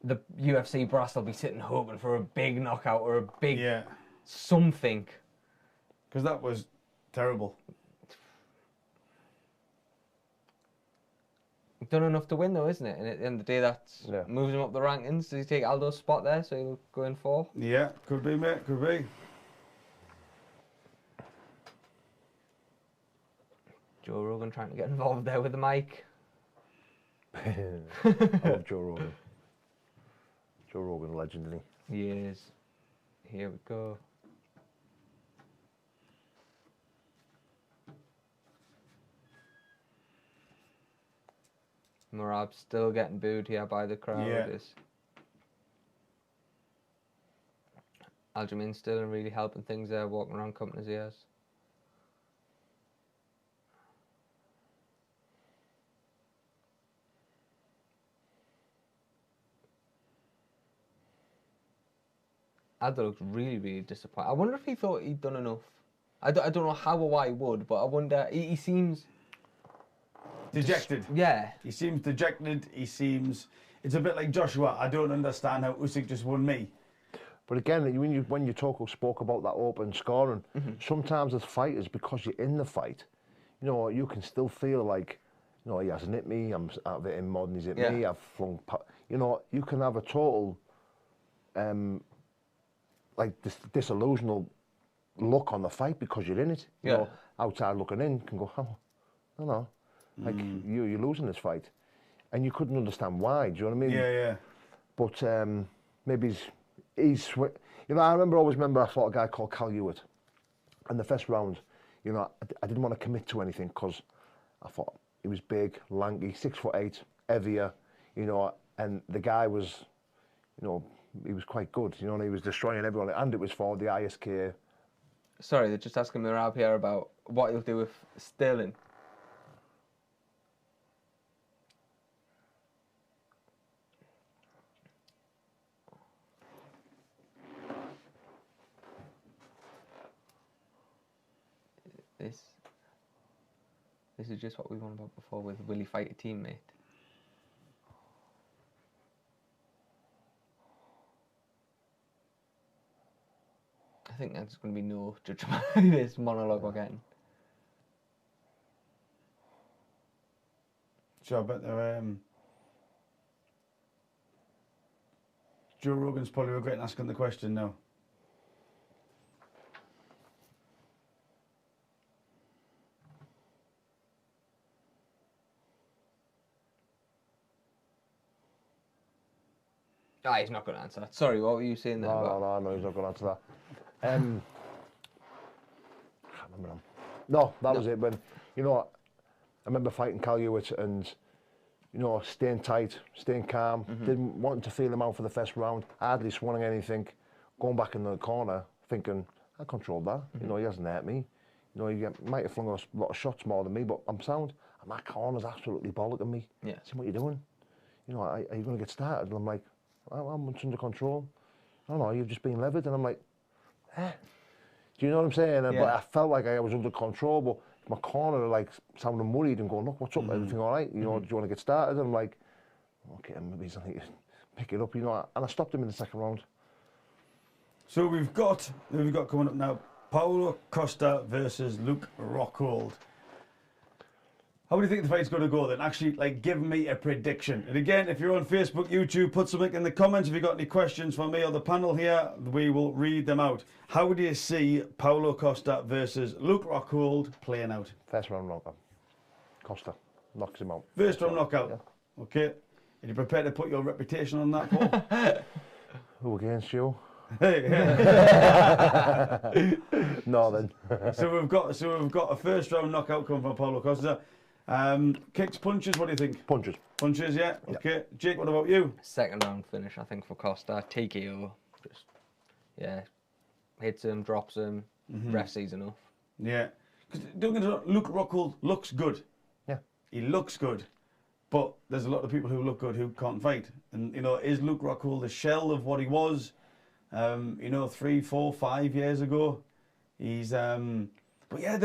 the UFC brass will be sitting hoping for a big knockout or a big something. Because that was terrible. Done enough to win though, isn't it? And at the end of the day, that moves him up the rankings. Does he take Aldo's spot there, so he'll go in 4? Yeah, could be, mate, could be. Joe Rogan trying to get involved there with the mic. I love Joe Rogan. Joe Rogan, legend, isn't he? He is. Here we go. Mirab still getting booed here by the crowd. Yeah. Aljamain still really helping things there, walking around company's ears. Aldo looks really, really disappointed. I wonder if he thought he'd done enough. I don't know how or why he would, but I wonder. He seems dejected. Yeah. He seems dejected. He seems. It's a bit like Joshua. I don't understand how Usyk just won me. But again, when you spoke about that open scoring, sometimes as fighters, because you're in the fight, you know, you can still feel like, you know, he hasn't hit me. I've hit him more than he's hit me. I've flung. You know, you can have a total. Like this disillusional look on the fight because you're in it. You know, outside looking in can go, oh, no, like you're losing this fight, and you couldn't understand why. Do you know what I mean? Yeah, yeah. But maybe he's you know, I always remember I fought a guy called Cal Hewitt, and the first round, you know, I didn't want to commit to anything because I thought he was big, lanky, 6'8", heavier, you know, and the guy was, you know. He was quite good, you know, and he was destroying everyone, and it was for the ISK. Sorry, they're just asking Mirab here about what he'll do with Sterling. This is just what we won about before with will he fight a teammate? I think there's going to be no judgment in this monologue we're getting. So I bet they're, Joe Rogan's probably regretting asking the question now. He's not going to answer that. Sorry, what were you saying there? No, he's not going to answer that. I can't remember him. No, that was it. When, you know, I remember fighting Cal Hewitt and, you know, staying tight, staying calm, didn't want to feel him out for the first round, hardly swung anything, going back in the corner, thinking, I controlled that. You know, he hasn't hurt me. You know, he might have flung a lot of shots more than me, but I'm sound. And that corner's absolutely bollocking me. Yeah. See what you're doing? You know, are you going to get started? And I'm like, I'm under control. No, you've just been levered. And I'm like, eh. Do you know what I'm saying? And, but I felt like I was under control, but my corner like sounding worried and going, look, what's up? Everything all right? You know, do you want to get started? And I'm like, okay, maybe he's like, pick it up, you know. And I stopped him in the second round. So we've got coming up now, Paulo Costa versus Luke Rockhold. How do you think the fight's going to go then? Actually, like, give me a prediction. And again, if you're on Facebook, YouTube, put something in the comments. If you've got any questions for me or the panel here, we will read them out. How do you see Paulo Costa versus Luke Rockhold playing out? First round knockout. Costa knocks him out. First round knockout. Yeah. Okay. Are you prepared to put your reputation on that, Paul? Who against you? Hey. No, then. So we've got a first round knockout coming from Paulo Costa. Kicks, punches, what do you think? Punches. Punches, yeah? Okay. Jake, what about you? Second round finish, I think, for Costa. TKO. Just, hits him, drops him. Ref sees enough. Yeah. Because don't get me wrong, Luke Rockhold looks good. Yeah. He looks good. But there's a lot of people who look good who can't fight. And, you know, is Luke Rockhold a shell of what he was, you know, 3, 4, 5 years ago? He's, but yeah,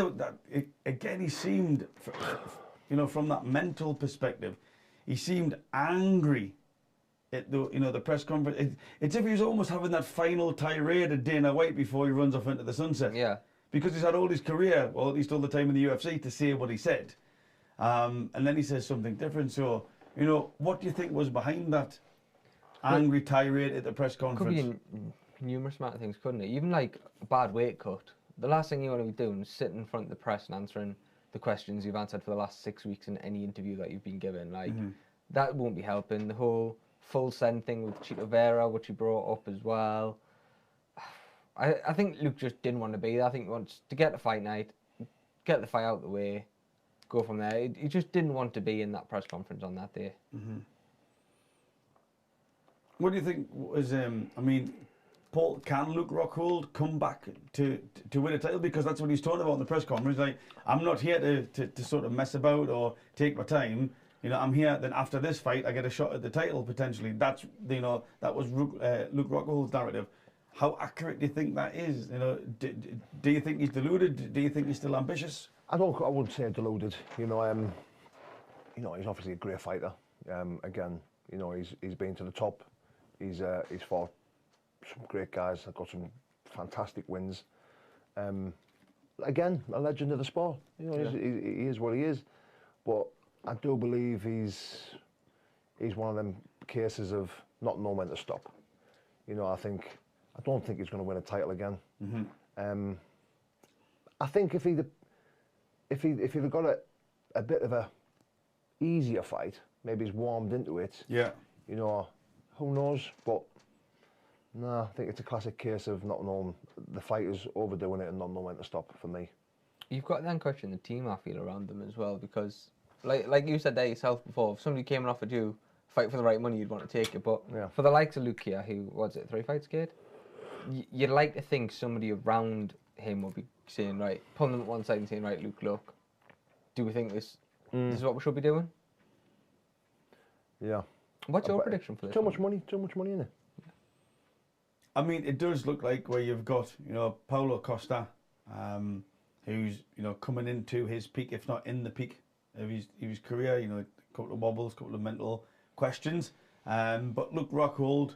again, he seemed, you know, from that mental perspective, he seemed angry at the, you know, the press conference. It's if he was almost having that final tirade at Dana White before he runs off into the sunset. Yeah. Because he's had all his career, or at least all the time in the UFC, to say what he said. And then he says something different. So, you know, what do you think was behind that angry tirade at the press conference? Could be numerous amount of things, couldn't it? Even like a bad weight cut. The last thing you want to be doing is sitting in front of the press and answering the questions you've answered for the last 6 weeks in any interview that you've been given. Like, that won't be helping. The whole full send thing with Chito Vera, which he brought up as well. I think Luke just didn't want to be there. I think he wants to get the fight night, get the fight out of the way, go from there. He just didn't want to be in that press conference on that day. What do you think was, I mean, Paul, can Luke Rockhold come back to win a title? Because that's what he's talking about in the press conference. Like, I'm not here to sort of mess about or take my time. You know, I'm here, then after this fight, I get a shot at the title, potentially. That's, you know, that was Luke Rockhold's narrative. How accurate do you think that is? You know, do you think he's deluded? Do you think he's still ambitious? I wouldn't say deluded. You know, he's obviously a great fighter. Again, you know, he's been to the top. He's fought some great guys. Got some fantastic wins. Again, a legend of the sport. You know, he is what he is. But I do believe he's one of them cases of not knowing when to stop. You know, I don't think he's going to win a title again. I think if he'd have got a bit of a easier fight, maybe he's warmed into it. Yeah. You know, who knows? But no, I think it's a classic case of not knowing, the fighters overdoing it and not knowing when to stop for me. You've got to then question the team, I feel, around them as well, because like you said there yourself before, if somebody came and offered you fight for the right money, you'd want to take it. But for the likes of Luke here, who was it, 3 fights scared? You'd like to think somebody around him would be saying, right, pulling them at one side and saying, right, Luke, look, do we think this is what we should be doing? Yeah. What's your prediction for this? Too much money in it. I mean, it does look like where you've got, you know, Paulo Costa, who's, you know, coming into his peak, if not in the peak of his career. You know, a couple of wobbles, a couple of mental questions. But Luke Rockhold,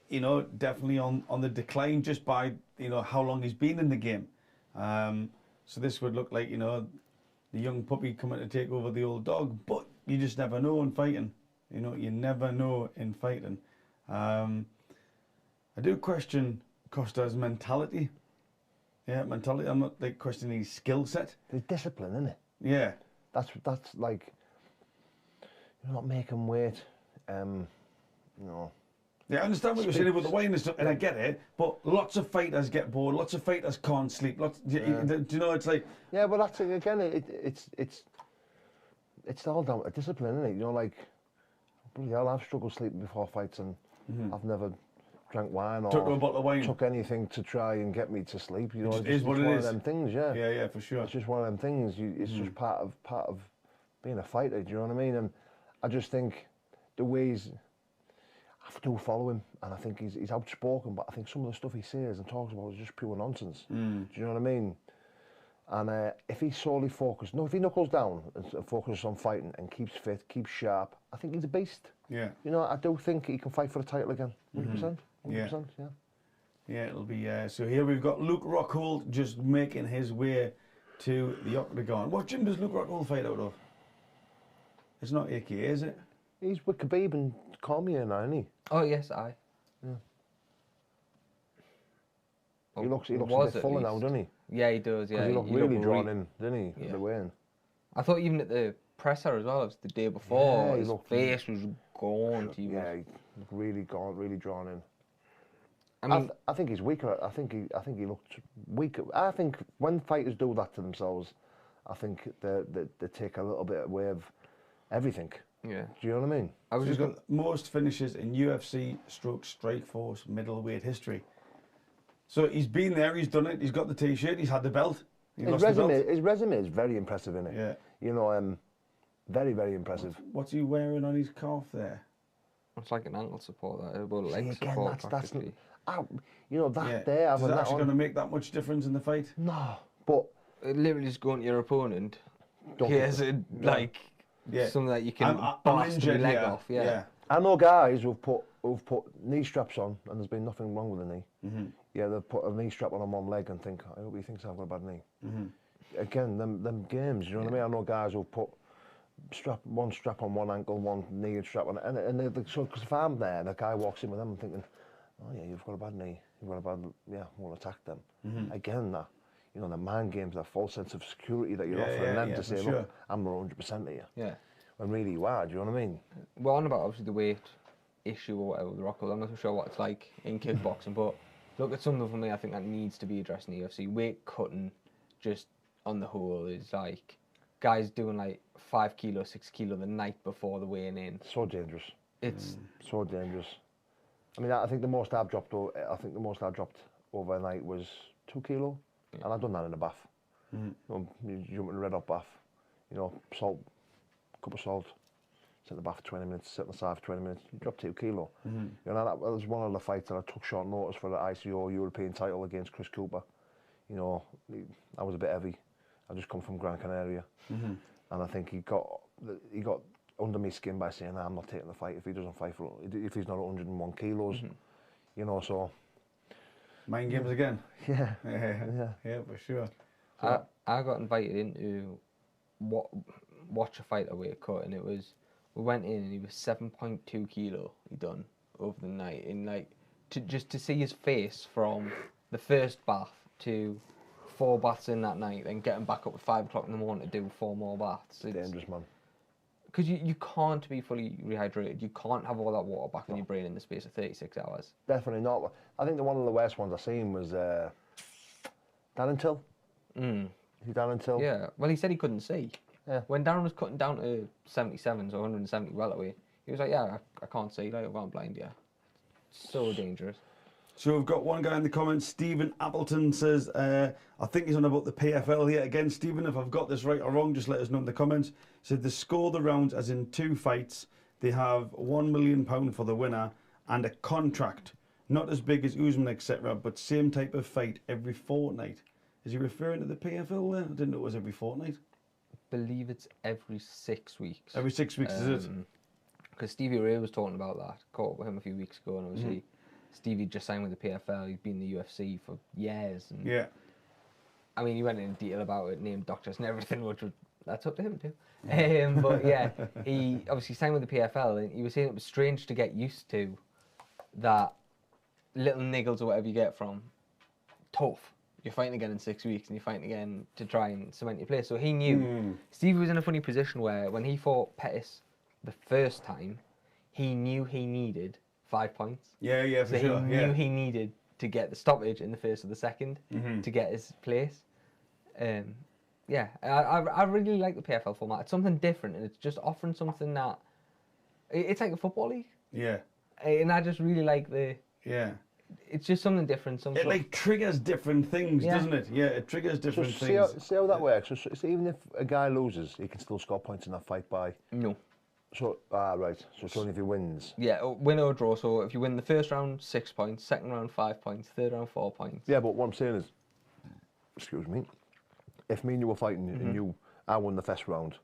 you know, definitely on the decline just by, you know, how long he's been in the game. So this would look like, you know, the young puppy coming to take over the old dog. But you just never know in fighting. You know, you never know in fighting. I do question Costa's mentality. Yeah, mentality. I'm not like questioning his skill set. There's discipline, isn't it? Yeah. That's like, you're not making weight. You know. Yeah, I understand what you're saying about the weighing and stuff, and I get it. But lots of fighters get bored. Lots of fighters can't sleep. Do you know? It's like. Yeah, but that's again. It's all down to discipline, isn't it? You know, like, bloody hell, I've struggled sleeping before fights, and I've never drank wine or took a bottle of wine. Took anything to try and get me to sleep. You know, it is what it is. It's one of them things, yeah. Yeah, for sure. It's just one of them things. It's just part of being a fighter. Do you know what I mean? And I just think the ways I do follow him, and I think he's outspoken, but I think some of the stuff he says and talks about is just pure nonsense. Do you know what I mean? And if he's solely focused, if he knuckles down and focuses on fighting and keeps fit, keeps sharp, I think he's a beast. Yeah. You know, I do think he can fight for the title again. 100%. 100%. Yeah. Yeah, it'll be. So here we've got Luke Rockhold just making his way to the octagon. What gym does Luke Rockhold fight out of? It's not AKA, is it? He's with Khabib and Cormier now, isn't he? Oh yes, aye. Yeah. Well, He looks a bit fuller now, doesn't he? Yeah, he does. Yeah, He looked really drawn in, didn't he? Yeah. For the weigh-in. I thought even at the presser as well, it was the day before, Yeah, his face was gaunt. He looked really gaunt, really drawn in. I mean, I think he's weaker. I think he looked weaker. I think when fighters do that to themselves, I think they take a little bit away of everything. yeah. Do you know what I mean? I was So he's just got most finishes in UFC Strikeforce middleweight history. So he's been there, he's done it, he's got the T-shirt, he's had the belt. His resume is very impressive, isn't it? Yeah. You know, very, very impressive. What's he wearing on his calf there? It's like an ankle support, that elbow See, leg again, support. that's Practically. you know, that Yeah. there. Is having it that actually on, going to make that much difference in the fight? No, but Literally just going to your opponent. Don't Here's a, like Yeah. something that you can I'm blast your injured leg here. off. Yeah. I know guys who've put knee straps on, and there's been nothing wrong with the knee. Mm-hmm. Yeah, they've put a knee strap on one leg and think, I hope he thinks I've got a bad knee. Mm-hmm. Again, them games, you know what I mean? I know guys who've put one strap on one ankle, one knee strap on, and so because if I'm there, the guy walks in with them, I'm thinking, oh yeah, you've got a bad knee, you've got a bad, yeah, we'll attack them. Mm-hmm. Again, that, you know, the mind games, that false sense of security that you're offering them to say, look, I'm not 100% here. Yeah. When really you are, do you know what I mean? We're on about obviously the weight issue or whatever with Rockhold. I'm not so sure what it's like in kickboxing, but look at something for me I think that needs to be addressed in the UFC. Weight cutting, just on the whole, is like guys doing like 5 kilo, 6 kilo the night before the weighing in. So dangerous. It's So dangerous. I mean, I think the most I've dropped overnight was 2 kilo, and I've done that in a bath. You know, you jump in a red hot bath, you know, salt, cup of salt, sit in the bath for 20 minutes, sit on the side for 20 minutes, you drop 2 kilo. You know, that was one of the fights that I took short notice for the ICO European title against Chris Cooper. You know, I was a bit heavy. I just come from Gran Canaria, and I think he got under my skin by saying, I'm not taking the fight if he doesn't fight for, if he's not 101 kilos. You know, so. Mind games again. Yeah. Yeah, for sure. I got invited in to watch a fight at weight cut, and it was, we went in and he was 7.2 kilo he done over the night, and like to see his face from the first bath to 4 baths in that night, then getting back up at 5 o'clock in the morning to do 4 more baths. It's Dangerous, man. Because you can't be fully rehydrated. You can't have all that water back in your brain in the space of 36 hours. Definitely not. I think one of the worst ones I've seen was Darren Till. Is he Darren Till? Yeah. Well, he said he couldn't see. Yeah. When Darren was cutting down to 77s or 170 welterweight, he was like, yeah, I can't see. Like, I've gone blind, yeah. So dangerous. So we've got one guy in the comments, Stephen Appleton says, I think he's on about the PFL here. Again, Stephen, if I've got this right or wrong, just let us know in the comments. He said they score the rounds as in 2 fights. They have £1 million for the winner and a contract. Not as big as Usman, etc., but same type of fight every fortnight. Is he referring to the PFL there? I didn't know it was every fortnight. Believe it's every 6 weeks. Every 6 weeks, is it? Because Stevie Ray was talking about that. Caught up with him a few weeks ago, and obviously Stevie just signed with the PFL. He's been in the UFC for years. And Yeah. I mean, he went into detail about it, named doctors and everything, which was, that's up to him too. But yeah, he obviously signed with the PFL, and he was saying it was strange to get used to that little niggles or whatever you get from tough. You're fighting again in 6 weeks, and you're fighting again to try and cement your place. So he knew. Stevie was in a funny position where when he fought Pettis the first time, he knew he needed 5 points. Yeah, for So sure. he knew he needed to get the stoppage in the first or the second to get his place. Yeah, I really like the PFL format. It's something different, and it's just offering something that it's like a football league. Yeah. And I just really like Yeah. it's just something different. It like triggers different things, doesn't it? Yeah, it triggers different things. See how that works. So even if a guy loses, he can still score points in that fight by. No. So right. So it's only if he wins. Yeah, win or draw. So if you win the first round, 6 points. Second round, 5 points. Third round, 4 points. Yeah, but what I'm saying is, excuse me, if me and you were fighting and I won the first round,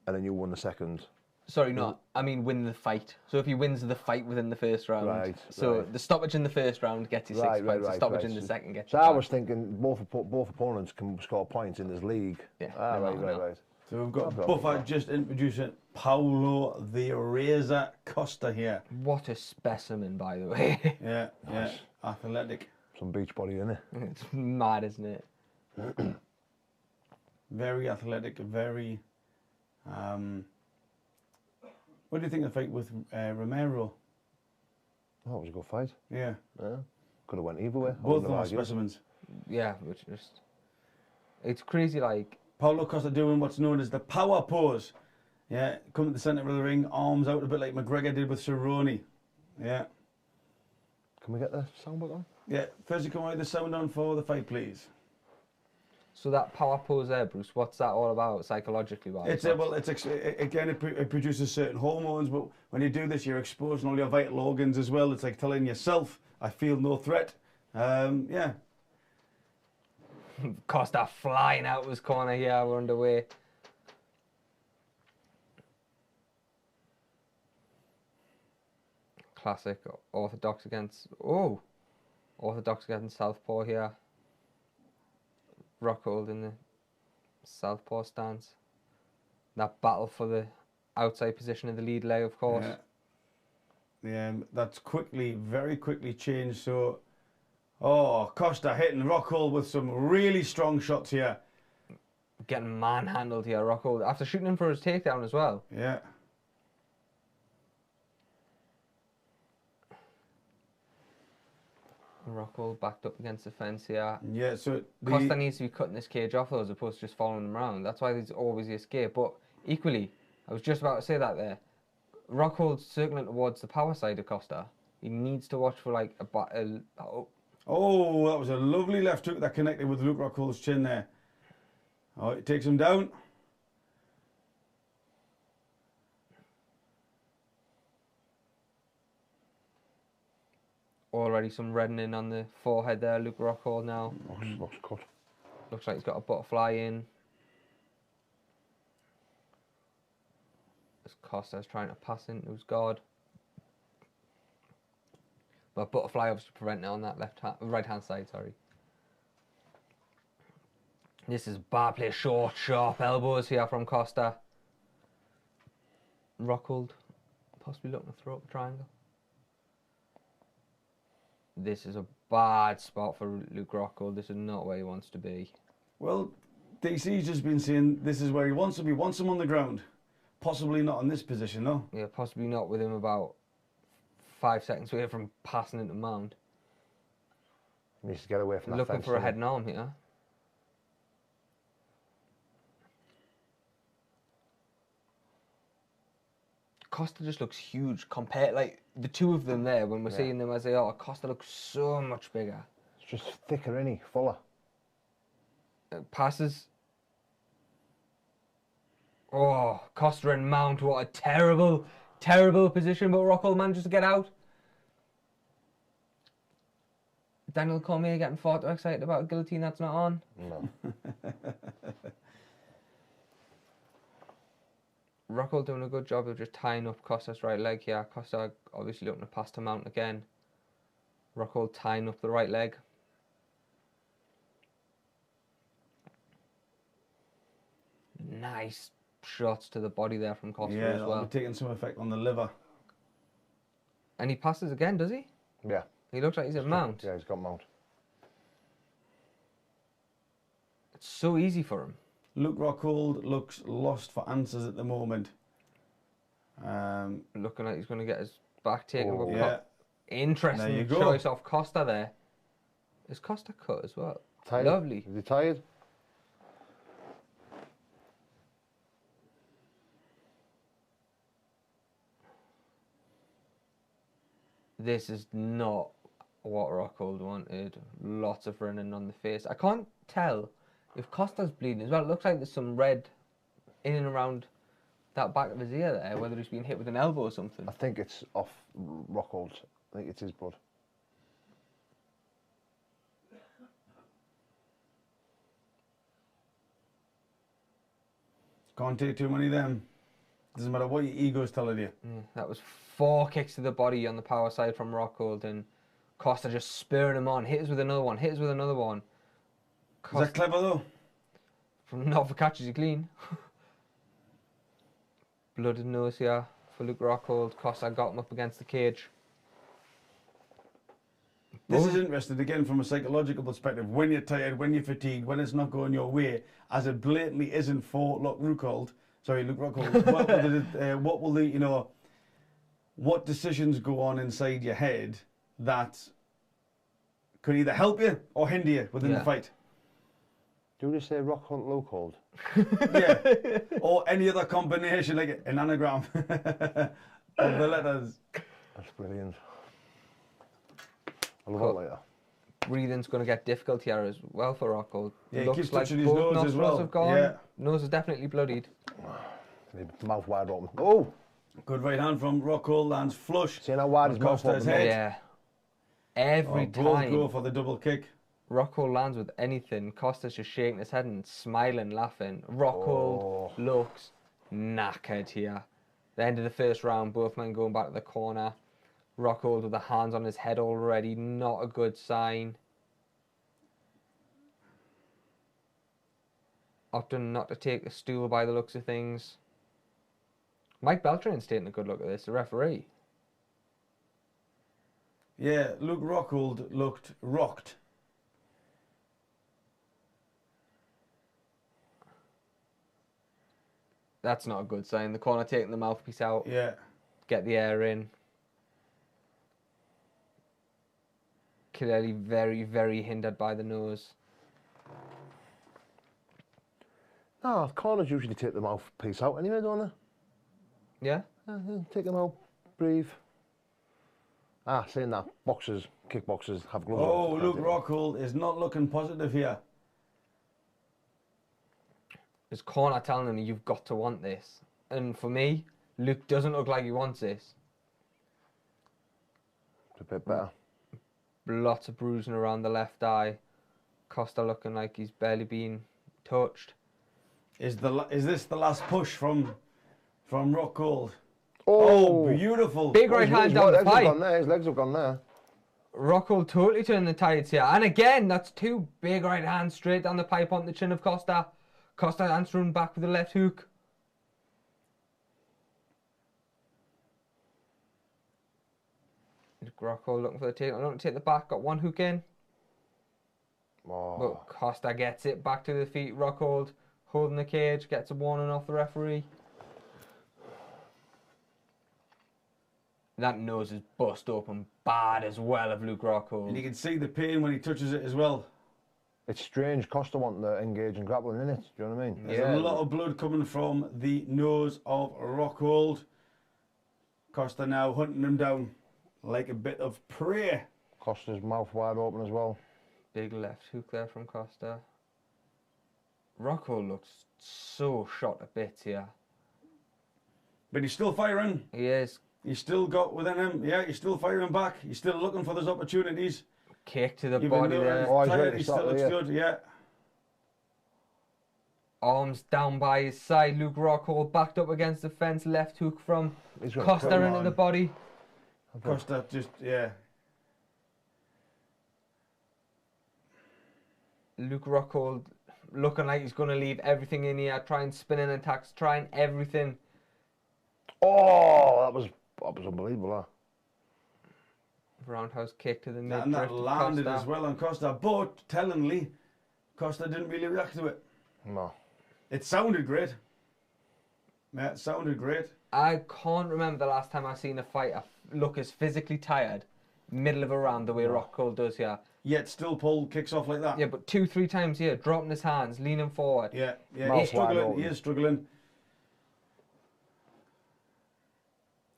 and then you won the second. Sorry, no. I mean, win the fight. So if he wins the fight within the first round, the stoppage in the first round gets you 6 points. The stoppage in the second gets you 5. So I was thinking both opponents can score points in this league. Yeah. Right. So we've got Buffer just introducing Paulo the Razor Costa here. What a specimen, by the way. Yeah, athletic. Some beach body in it. It's mad, isn't it? Very athletic, very. What do you think of the fight with Romero? Oh, it was a good fight. Yeah. Could have went either way. Both of them are specimens. Yeah, which just it's crazy. Like Paulo Costa doing what's known as the power pose. Yeah, coming to the centre of the ring, arms out a bit like McGregor did with Cerrone. Yeah. Can we get the sound button on? Yeah, first you come out with the sound on for the fight, please. So that power pose there, Bruce, what's that all about psychologically? It produces certain hormones, but when you do this, you're exposing all your vital organs as well. It's like telling yourself, I feel no threat. Yeah. Costa flying out of his corner here, we're underway. Classic orthodox against southpaw here. Rockhold in the southpaw stance. That battle for the outside position of the lead leg, of course. Yeah, that's very quickly changed. So, Costa hitting Rockhold with some really strong shots here. Getting manhandled here, Rockhold, after shooting him for his takedown as well. Yeah. Rockhold backed up against the fence here. Yeah, so Costa needs to be cutting this cage off though, as opposed to just following him around. That's why there's always the escape. But equally, I was just about to say that there. Rockhold's circling towards the power side of Costa. He needs to watch for like a Oh, that was a lovely left hook that connected with Luke Rockhold's chin there. Oh, it takes him down. Already some reddening on the forehead there, Luke Rockhold now. Looks cut. Looks like he's got a butterfly in. As Costa's trying to pass into his guard. But butterfly obviously preventing it on that right hand side, sorry. This is bar play, short, sharp elbows here from Costa. Rockhold possibly looking to throw up a triangle. This is a bad spot for Luke Rockhold. This is not where he wants to be. Well, DC's just been saying this is where he wants to be. Wants him on the ground. Possibly not in this position, though. Yeah, possibly not with him about 5 seconds away from passing into mount. He needs to get away from that Looking fence, for a head and arm here. Costa just looks huge compared, like the two of them there, when we're seeing them as they are, Costa looks so much bigger. It's just thicker, isn't he? Fuller. Passes. Oh, Costa and mount, what a terrible, terrible position, but Rockhold manages to get out. Daniel Cormier getting far too excited about a guillotine that's not on. No. Rockhold doing a good job of just tying up Costa's right leg here. Costa obviously looking to pass to mount again. Rockhold tying up the right leg. Nice shots to the body there from Costa as well. Yeah, taking some effect on the liver. And he passes again, does he? Yeah. He looks like he's at mount. Yeah, he's got mount. It's so easy for him. Luke Rockhold looks lost for answers at the moment. Looking like he's going to get his back taken. Oh, yeah. Interesting choice off Costa there. Is Costa cut as well? Tired? Lovely. Is he tired? This is not what Rockhold wanted. Lots of running on the face. I can't tell if Costa's bleeding as well. It looks like there's some red in and around that back of his ear there, whether he's been hit with an elbow or something. I think it's off Rockhold's. I think it's his blood. Can't take too many of them. Doesn't matter what your ego's telling you. Yeah, that was 4 kicks to the body on the power side from Rockhold, and Costa just spurring him on. Hits with another one, hits with another one. Costa, is that clever though? From not for catches you clean. Blooded nose here for Luke Rockhold. Costa got him up against the cage. This is interesting, again, from a psychological perspective. When you're tired, when you're fatigued, when it's not going your way, as it blatantly isn't for Luke Rockhold, what decisions go on inside your head that could either help you or hinder you within the fight? Do we say Rockhold, Rockhold? Yeah, or any other combination, like an anagram of the letters. That's brilliant. I love it like that. breathing's going to get difficult here as well for Rockhold. Yeah, he Looks keeps like touching his both nose as nostrils well. have gone. Yeah. Nose is definitely bloodied. Mouth wide open. Oh! Good right hand from Rockhold, lands flush. See how wide his mouth Costa's open? head. Yeah. Every Both time go for the double kick. Rockhold lands with anything, Costa's just shaking his head and smiling, laughing. Rockhold looks knackered here. The end of the first round, both men going back to the corner. Rockhold with the hands on his head already, not a good sign. Opting not to take the stool by the looks of things. Mike Beltran's taking a good look at this, the referee. Yeah, Luke Rockhold looked rocked. That's not a good sign. The corner taking the mouthpiece out. Yeah. Get the air in. Clearly very, very hindered by the nose. No, corners usually take the mouthpiece out anyway, don't they? Yeah? Take them out, breathe. Saying that, boxers, kickboxers have gloves on. Oh, Luke Rockhold is not looking positive here. His corner telling him you've got to want this. And for me, Luke doesn't look like he wants this. It's a bit better. Lots of bruising around the left eye. Costa looking like he's barely been touched. Is this the last push from Rockhold? Oh, Oh, beautiful. Big right hand down the pipe. His legs have gone there. Rockhold totally turned the tides here. And again, that's two big right hands straight down the pipe on the chin of Costa. Costa answering back with the left hook. Rockhold looking for the takedown. Don't take the back. Got one hook in. Oh. But Costa gets it back to the feet. Rockhold holding the cage. Gets a warning off the referee. That nose is bust open bad as well of Luke Rockhold. And you can see the pain when he touches it as well. It's strange Costa wanting to engage in grappling, isn't it? Do you know what I mean? There's a lot of blood coming from the nose of Rockhold. Costa now hunting him down like a bit of prey. Costa's mouth wide open as well. Big left hook there from Costa. Rockhold looks so shot to bits here. But he's still firing. He is. He's still got within him. Yeah, he's still firing back. He's still looking for those opportunities. Kick to the Even body though there. he's Oh, he's tired, ready to he start still looks there, good, yeah. Arms down by his side. Luke Rockhold backed up against the fence. Left hook from He's gonna Costa kill him, into man. the body. Costa just, yeah. Luke Rockhold looking like he's going to leave everything in here. Trying spinning attacks. Trying everything. Oh, that was unbelievable, that. Roundhouse kick to the mid. And that landed as well on Costa. But, tellingly, Costa didn't really react to it. No. It sounded great. Yeah, it sounded great. I can't remember the last time I've seen a fighter look as physically tired middle of a round the way Rockhold does here. Yet still pull kicks off like that. Yeah, but 2-3 times here, dropping his hands, leaning forward. Yeah, yeah, Mouth he's struggling. wide He open. is struggling.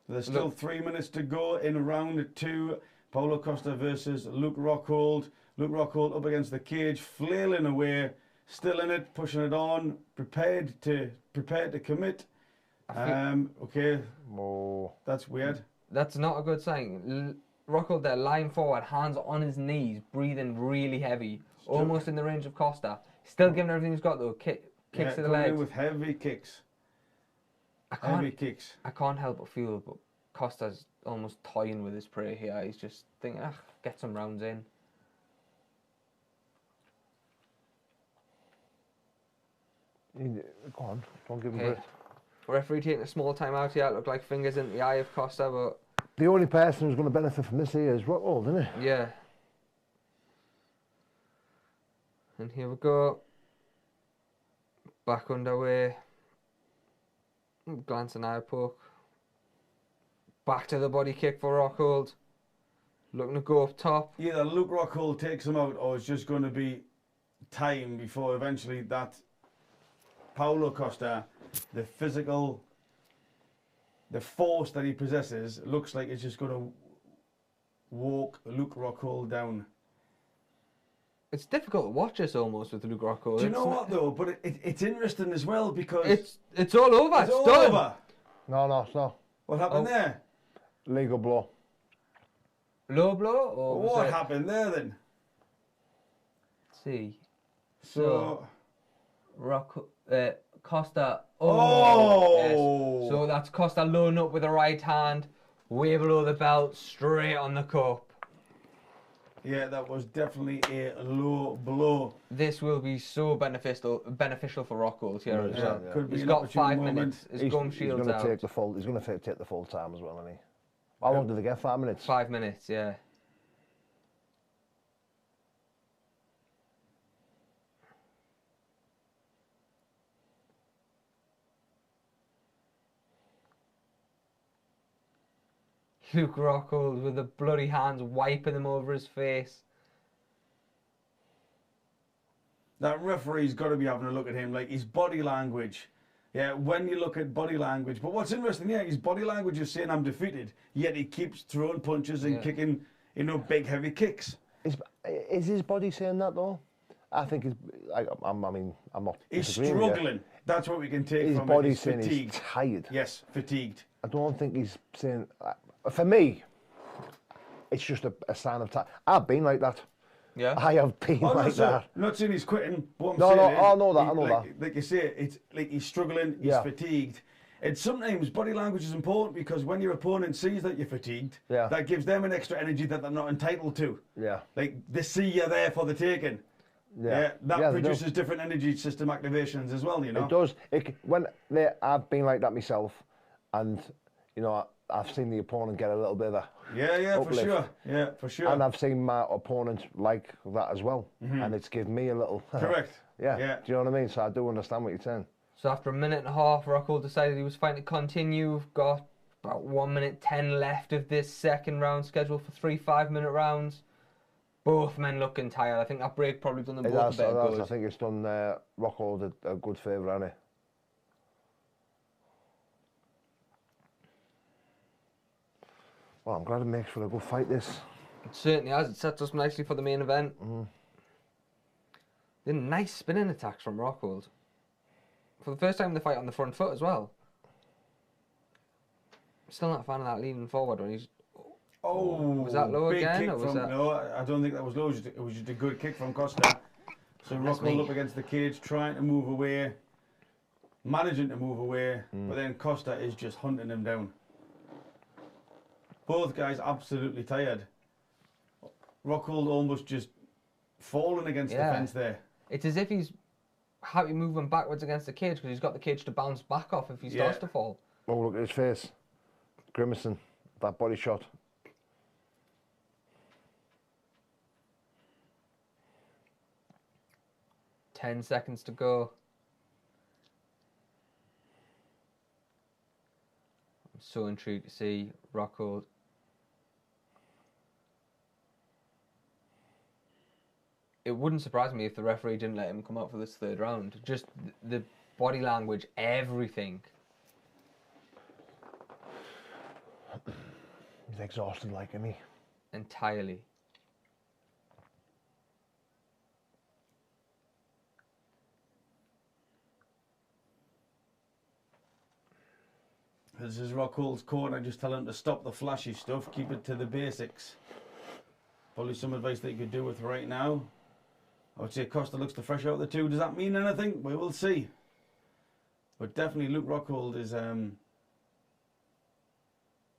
There's still 3 minutes to go in round 2. Paulo Costa versus Luke Rockhold. Luke Rockhold up against the cage, flailing away, still in it, pushing it on, prepared to commit. Okay, Oh. that's weird. That's not a good sign. Rockhold there, lying forward, hands on his knees, breathing really heavy, almost in the range of Costa. Still giving everything he's got though. Kicks to the coming in legs. with heavy kicks. I Heavy kicks. can't help but feel, but Costa's almost toying with his prey here. He's just thinking, get some rounds in. Go on, don't give him Okay. credit. Referee taking a small time out here. It looked like fingers in the eye of Costa, but The only person who's going to benefit from this here is Rockhold, isn't it? yeah. And here we go. Back underway. Glancing eye poke. Back to the body kick for Rockhold. Looking to go up top. Either Luke Rockhold takes him out, or it's just going to be time before eventually that Paulo Costa, the physical, the force that he possesses, looks like it's just going to walk Luke Rockhold down. It's difficult to watch this almost with Luke Rockhold. Do you know what though? But it's interesting as well because It's all over. It's all done. over. No, it's not. What happened Oh. there? Legal blow. Low blow or was What it- happened there then? Let's see. So Costa. Oh. Yes. So that's Costa loading up with the right hand, way below the belt, straight on the cup. yeah, that was definitely a low blow. This will be so beneficial for Rockhold here as well. Yeah. Could be He's an got opportune 5 moment. minutes. His He's gum going shield's to out. take the full. He's going to take the full time as well, isn't he? How long did they get? 5 minutes. 5 minutes, yeah. Luke Rockhold with the bloody hands wiping them over his face. That referee's got to be having a look at him, like his body language. Yeah, when you look at body language. But what's interesting, yeah, his body language is saying I'm defeated, yet he keeps throwing punches and kicking, big heavy kicks. Is his body saying that though? I think he's. I'm not. He's disagreeing with you. struggling. That's what we can take His from it. body's He's saying fatigued. he's tired. Yes, fatigued. I don't think he's saying. For me, it's just a sign of time. I've been like that. Yeah. I have been Oh, like that. I'm not saying he's quitting. But No, I'm no, saying is, I know that, he- I know like, that. Like you say, it's like he's struggling, he's Yeah. fatigued. And sometimes body language is important because when your opponent sees that you're fatigued, Yeah. that gives them an extra energy that they're not entitled to. Yeah. Like they see you're there for the taking. Yeah. That Yeah, they do. produces different energy system activations as well, It does. I've been like that myself, and I've seen the opponent get a little bit of a Yeah, for uplift. sure. Yeah, for sure. And I've seen my opponent like that as well, and it's given me a little. Correct. Yeah. Yeah. Do you know what I mean? So I do understand what you're saying. So after a minute and a half, Rockhold decided he was fine to continue. We've got about 1 minute 10 left of this second round, scheduled for 3 5-minute rounds. Both men looking tired. I think that break probably done them It both has, a bit it of has. good. I think it's done Rockhold a good favour, hasn't it? Well, I'm glad it makes for a good fight, this. It certainly has. It sets us nicely for the main event. Then nice spinning attacks from Rockhold. For the first time in the fight on the front foot as well. Still not a fan of that leaning forward when he's... Oh, Was that low big again, kick or was from, that- No, I don't think that was low. It was just a good kick from Costa. So That's Rockhold me. up against the cage, trying to move away, managing to move away, but then Costa is just hunting him down. Both guys absolutely tired. Rockhold almost just falling against the Yeah. fence there. It's as if he's happy moving backwards against the cage because he's got the cage to bounce back off if he starts to fall. Oh, look at his face. Grimacing. That body shot. Ten seconds to go. I'm so intrigued to see Rockhold. It wouldn't surprise me if the referee didn't let him come out for this third round. Just the body language, everything. He's exhausted like me. Entirely. This is Rockhold's corner, just tell him to stop the flashy stuff, keep it to the basics. Probably some advice that you could do with right now. I would say Costa looks the fresh out of the two. Does that mean anything? We will see. But definitely Luke Rockhold is...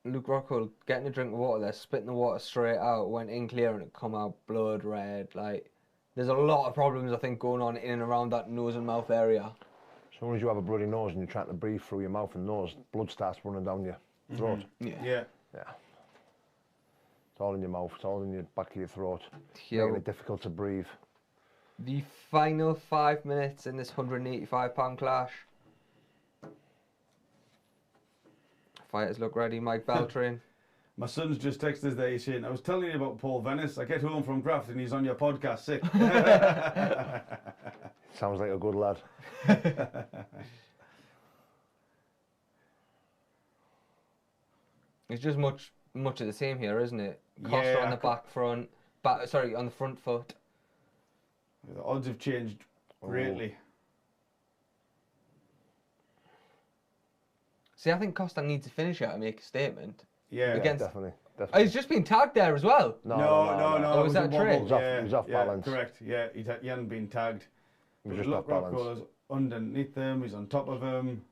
Luke Rockhold getting a drink of water there, spitting the water straight out, went in clear and it come out blood red. Like, there's a lot of problems I think going on in and around that nose and mouth area. As soon as you have a bloody nose and you're trying to breathe through your mouth and nose, blood starts running down your throat. Yeah. Yeah. Yeah. It's all in your mouth, it's all in your back of your throat. Yo. Making it difficult to breathe. The final 5 minutes in this 185-pound clash. Fighters look ready, Mike Beltrin. My son's just texted us there, he's saying, I was telling you about Paul Venice. I get home from graft and he's on your podcast sick. Sounds like a good lad. It's just much of the same here, isn't it? Costa Yeah, on the back front, on the front foot. The odds have changed greatly. See, I think Costa needs to finish out and make a statement. Yeah, Against, Definitely. Oh, he's just been tagged there as well. No. Oh, was that a trick? He was off balance. Correct. Yeah, he hadn't been tagged. He was But just off balance. Rockhold's underneath them. He's on top of him.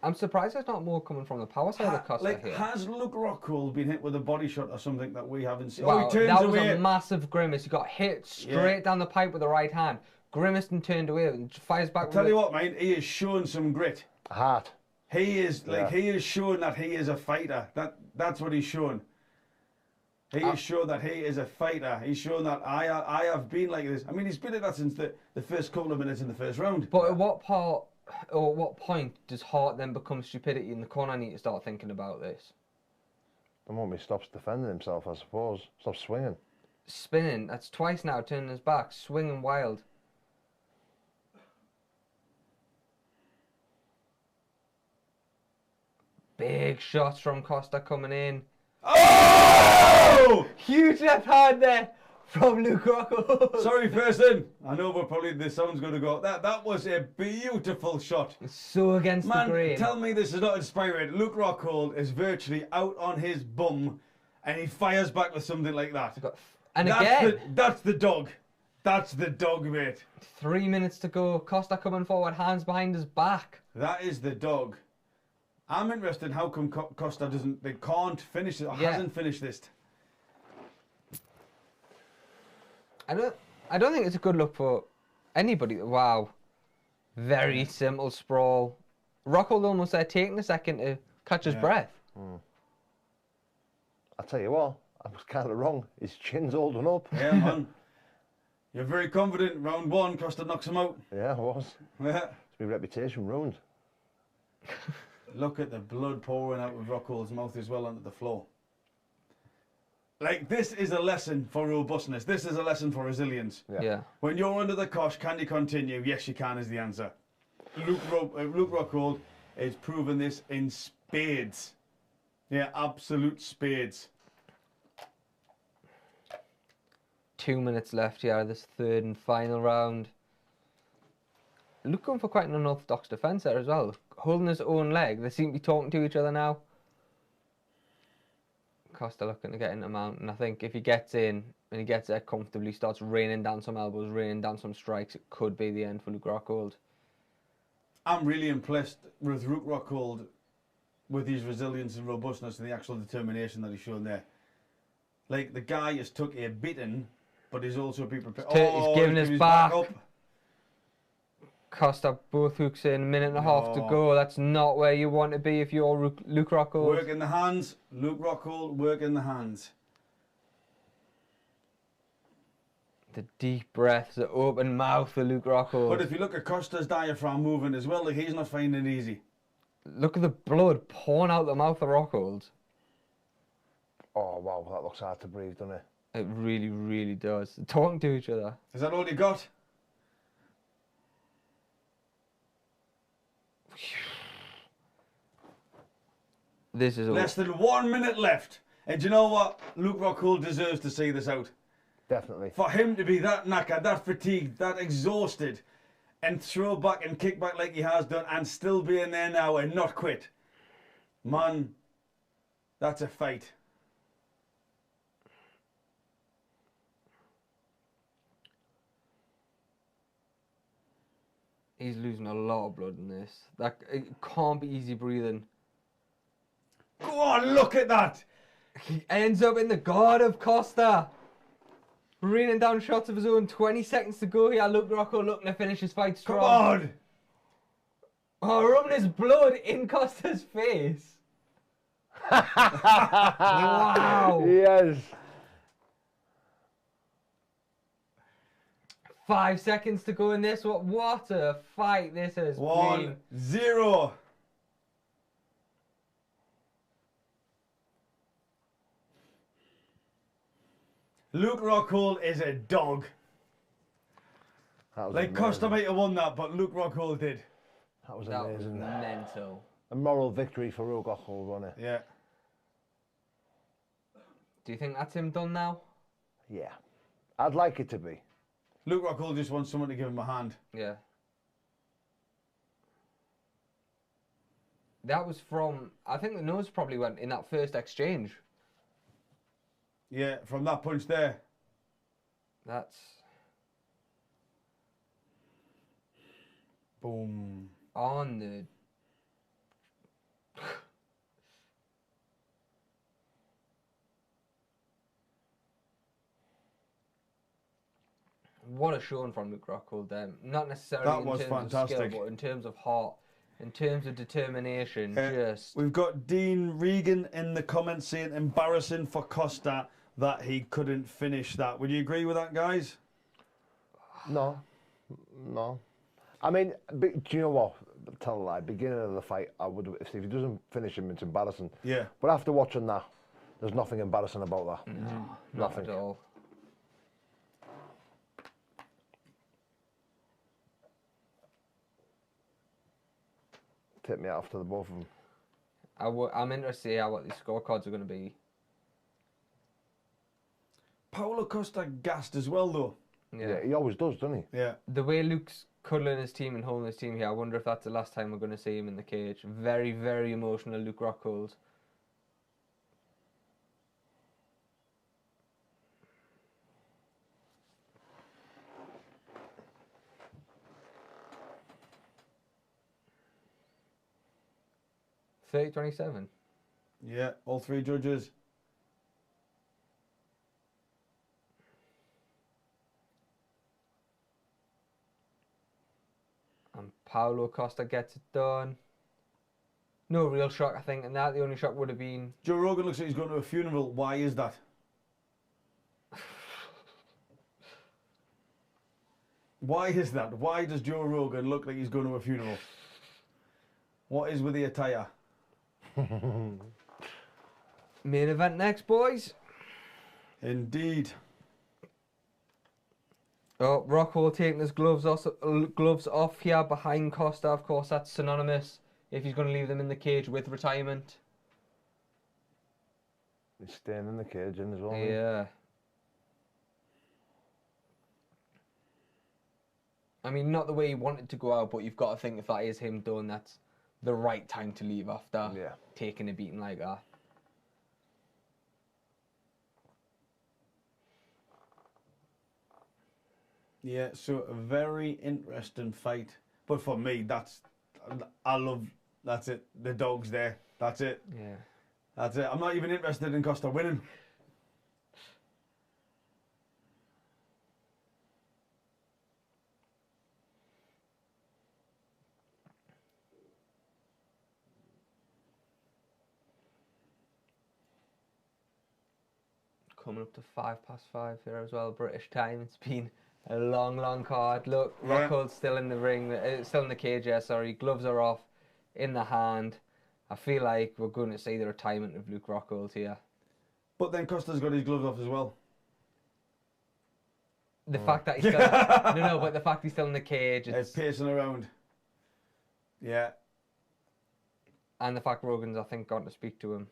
I'm surprised there's not more coming from the power side of Costa here. Has Luke Rockhold been hit with a body shot or something that we haven't seen? Wow, he turns that was away. a massive grimace. He got hit straight down the pipe with the right hand. Grimaced and turned away and fires back. Tell you what, mate, he is showing some grit. Heart. He is he is showing that he is a fighter. That's what he's showing. He is showing that he is a fighter. He's showing that I have been like this. I mean, he's been like that since the first couple of minutes in the first round. But at what part or what point does heart then become stupidity in the corner? I need to start thinking about this. The moment he stops defending himself, I suppose. Stops swinging. Spinning. That's twice now, turning his back, swinging wild. Big shots from Costa coming in. Oh! Huge left hand there from Luke Rockhold. Sorry, person. I know, but probably the sound's going to go. That was a beautiful shot. So against Man, the grain. tell me this is not inspiring. Luke Rockhold is virtually out on his bum, and he fires back with something like that. And That's the dog. That's the dog, mate. 3 minutes to go. Costa coming forward, hands behind his back. That is the dog. I'm interested in how come Costa can't finish it or hasn't finished this. I don't think it's a good look for anybody. Wow. Very simple sprawl. Rockhold almost there taking a second to catch his breath. I tell you what, I was kind of wrong. His chin's holding up. Yeah, man. You're very confident. Round one, Costa knocks him out. Yeah, I was. Yeah. It's my reputation ruined. Look at the blood pouring out of Rockhold's mouth as well onto the floor. Like, this is a lesson for robustness. This is a lesson for resilience. Yeah. When you're under the cosh, can you continue? Yes, you can is the answer. Luke Rockhold is proving this in spades. Yeah, absolute spades. 2 minutes left here, this third and final round. Luke going for quite an unorthodox defence there as well. Holding his own leg. They seem to be talking to each other now. Costa looking to get into mount, and I think if he gets in and he gets there comfortably, starts raining down some elbows, raining down some strikes, it could be the end for Luke Rockhold. I'm really impressed with Luke Rockhold with his resilience and robustness and the actual determination that he's shown there. Like, the guy has took a beating, but he's also been prepared. He's giving his back. up. Costa both hooks in, 1.5 minutes to go. That's not where you want to be if you're Luke Rockhold. Work in the hands. Luke Rockhold, work in the hands. The deep breaths, the open mouth for Luke Rockhold. But if you look at Costa's diaphragm moving as well, like, he's not finding it easy. Look at the blood pouring out the mouth of Rockhold. Oh, wow, that looks hard to breathe, doesn't it? It really, really does. They're talking to each other. Is that all you got? This is Less than 1 minute left. And do you know what? Luke Rockhold deserves to see this out. Definitely. For him to be that knackered, that fatigued, that exhausted, and throw back and kick back like he has done and still be in there now and not quit. Man, that's a fight. He's losing a lot of blood in this. It can't be easy breathing. Go on, look at that. He ends up in the guard of Costa. Raining down shots of his own. 20 seconds to go here. Luke Rockhold looking to finish his fight strong. Come on. Oh, rubbing his blood in Costa's face. Wow. Yes. 5 seconds to go in this. What a fight this has been. 1-0. Luke Rockhold is a dog. That was Like, amazing. Costa might have won that, but Luke Rockhold did. That was That was amazing. mental. a moral victory for Rockhold, wasn't it? Yeah. Do you think that's him done now? Yeah. I'd like it to be. Luke Rockhold just wants someone to give him a hand. Yeah. That was from, I think the nose probably went in that first exchange. Yeah, from that punch there. That's... Boom. On the... What a showing from Luke Rockhold there. Not necessarily That in was terms fantastic. of skill, but in terms of heart, in terms of determination, just... We've got Dean Regan in the comments saying embarrassing for Costa that he couldn't finish that. Would you agree with that, guys? No. No. I mean, do you know what? Tell a lie. Beginning of the fight, I would. If he doesn't finish him, it's embarrassing. Yeah. But after watching that, there's nothing embarrassing about that. No, Nothing. not at all. Tip me out after the both of them. I'm interested to see what these scorecards are going to be. Paulo Costa gassed as well, though. Yeah, he always does, doesn't he? Yeah. The way Luke's cuddling his team and holding his team here, I wonder if that's the last time we're going to see him in the cage. Very, very emotional Luke Rockhold. $30-27. Yeah, all three judges. And Paulo Costa gets it done. No real shock, I think, and that the only shock would have been... Joe Rogan looks like he's going to a funeral. Why is that? Why is that? Why does Joe Rogan look like he's going to a funeral? What is with the attire? Main event next, boys. Indeed. Oh, Rockhold taking his gloves off here behind Costa. Of course, that's synonymous if he's going to leave them in the cage with retirement. He's staying in the cage in as well. Yeah. I mean, not the way he wanted to go out, but you've got to think if that is him done, that's the right time to leave after taking a beating like that. Yeah, so a very interesting fight. But for me, that's it. The dog's there. That's it. Yeah. That's it. I'm not even interested in Costa winning. Coming up to 5:05 here as well, British time. It's been a long, long card. Look, Yeah. Rockhold's still in the ring, still in the cage, yeah, sorry. Gloves are off, in the hand. I feel like we're going to see the retirement of Luke Rockhold here. But then Costa's got his gloves off as well. The fact that he's still... no, but the fact he's still in the cage, It's pacing around. Yeah. and the fact Rogan's, I think, gone to speak to him.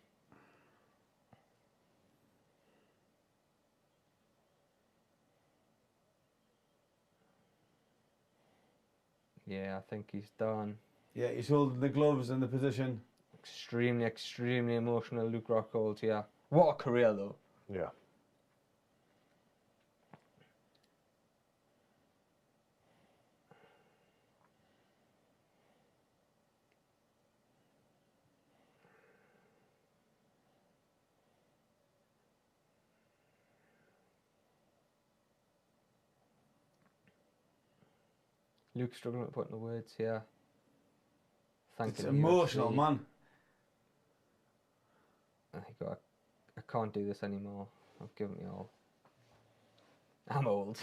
Yeah, I think he's done. Yeah, he's holding the gloves in the position. Extremely, extremely emotional Luke Rockhold, yeah. What a career, though. Yeah. Luke's struggling to put in the words here. It's emotional, man. I can't do this anymore. I've given me all. I'm old.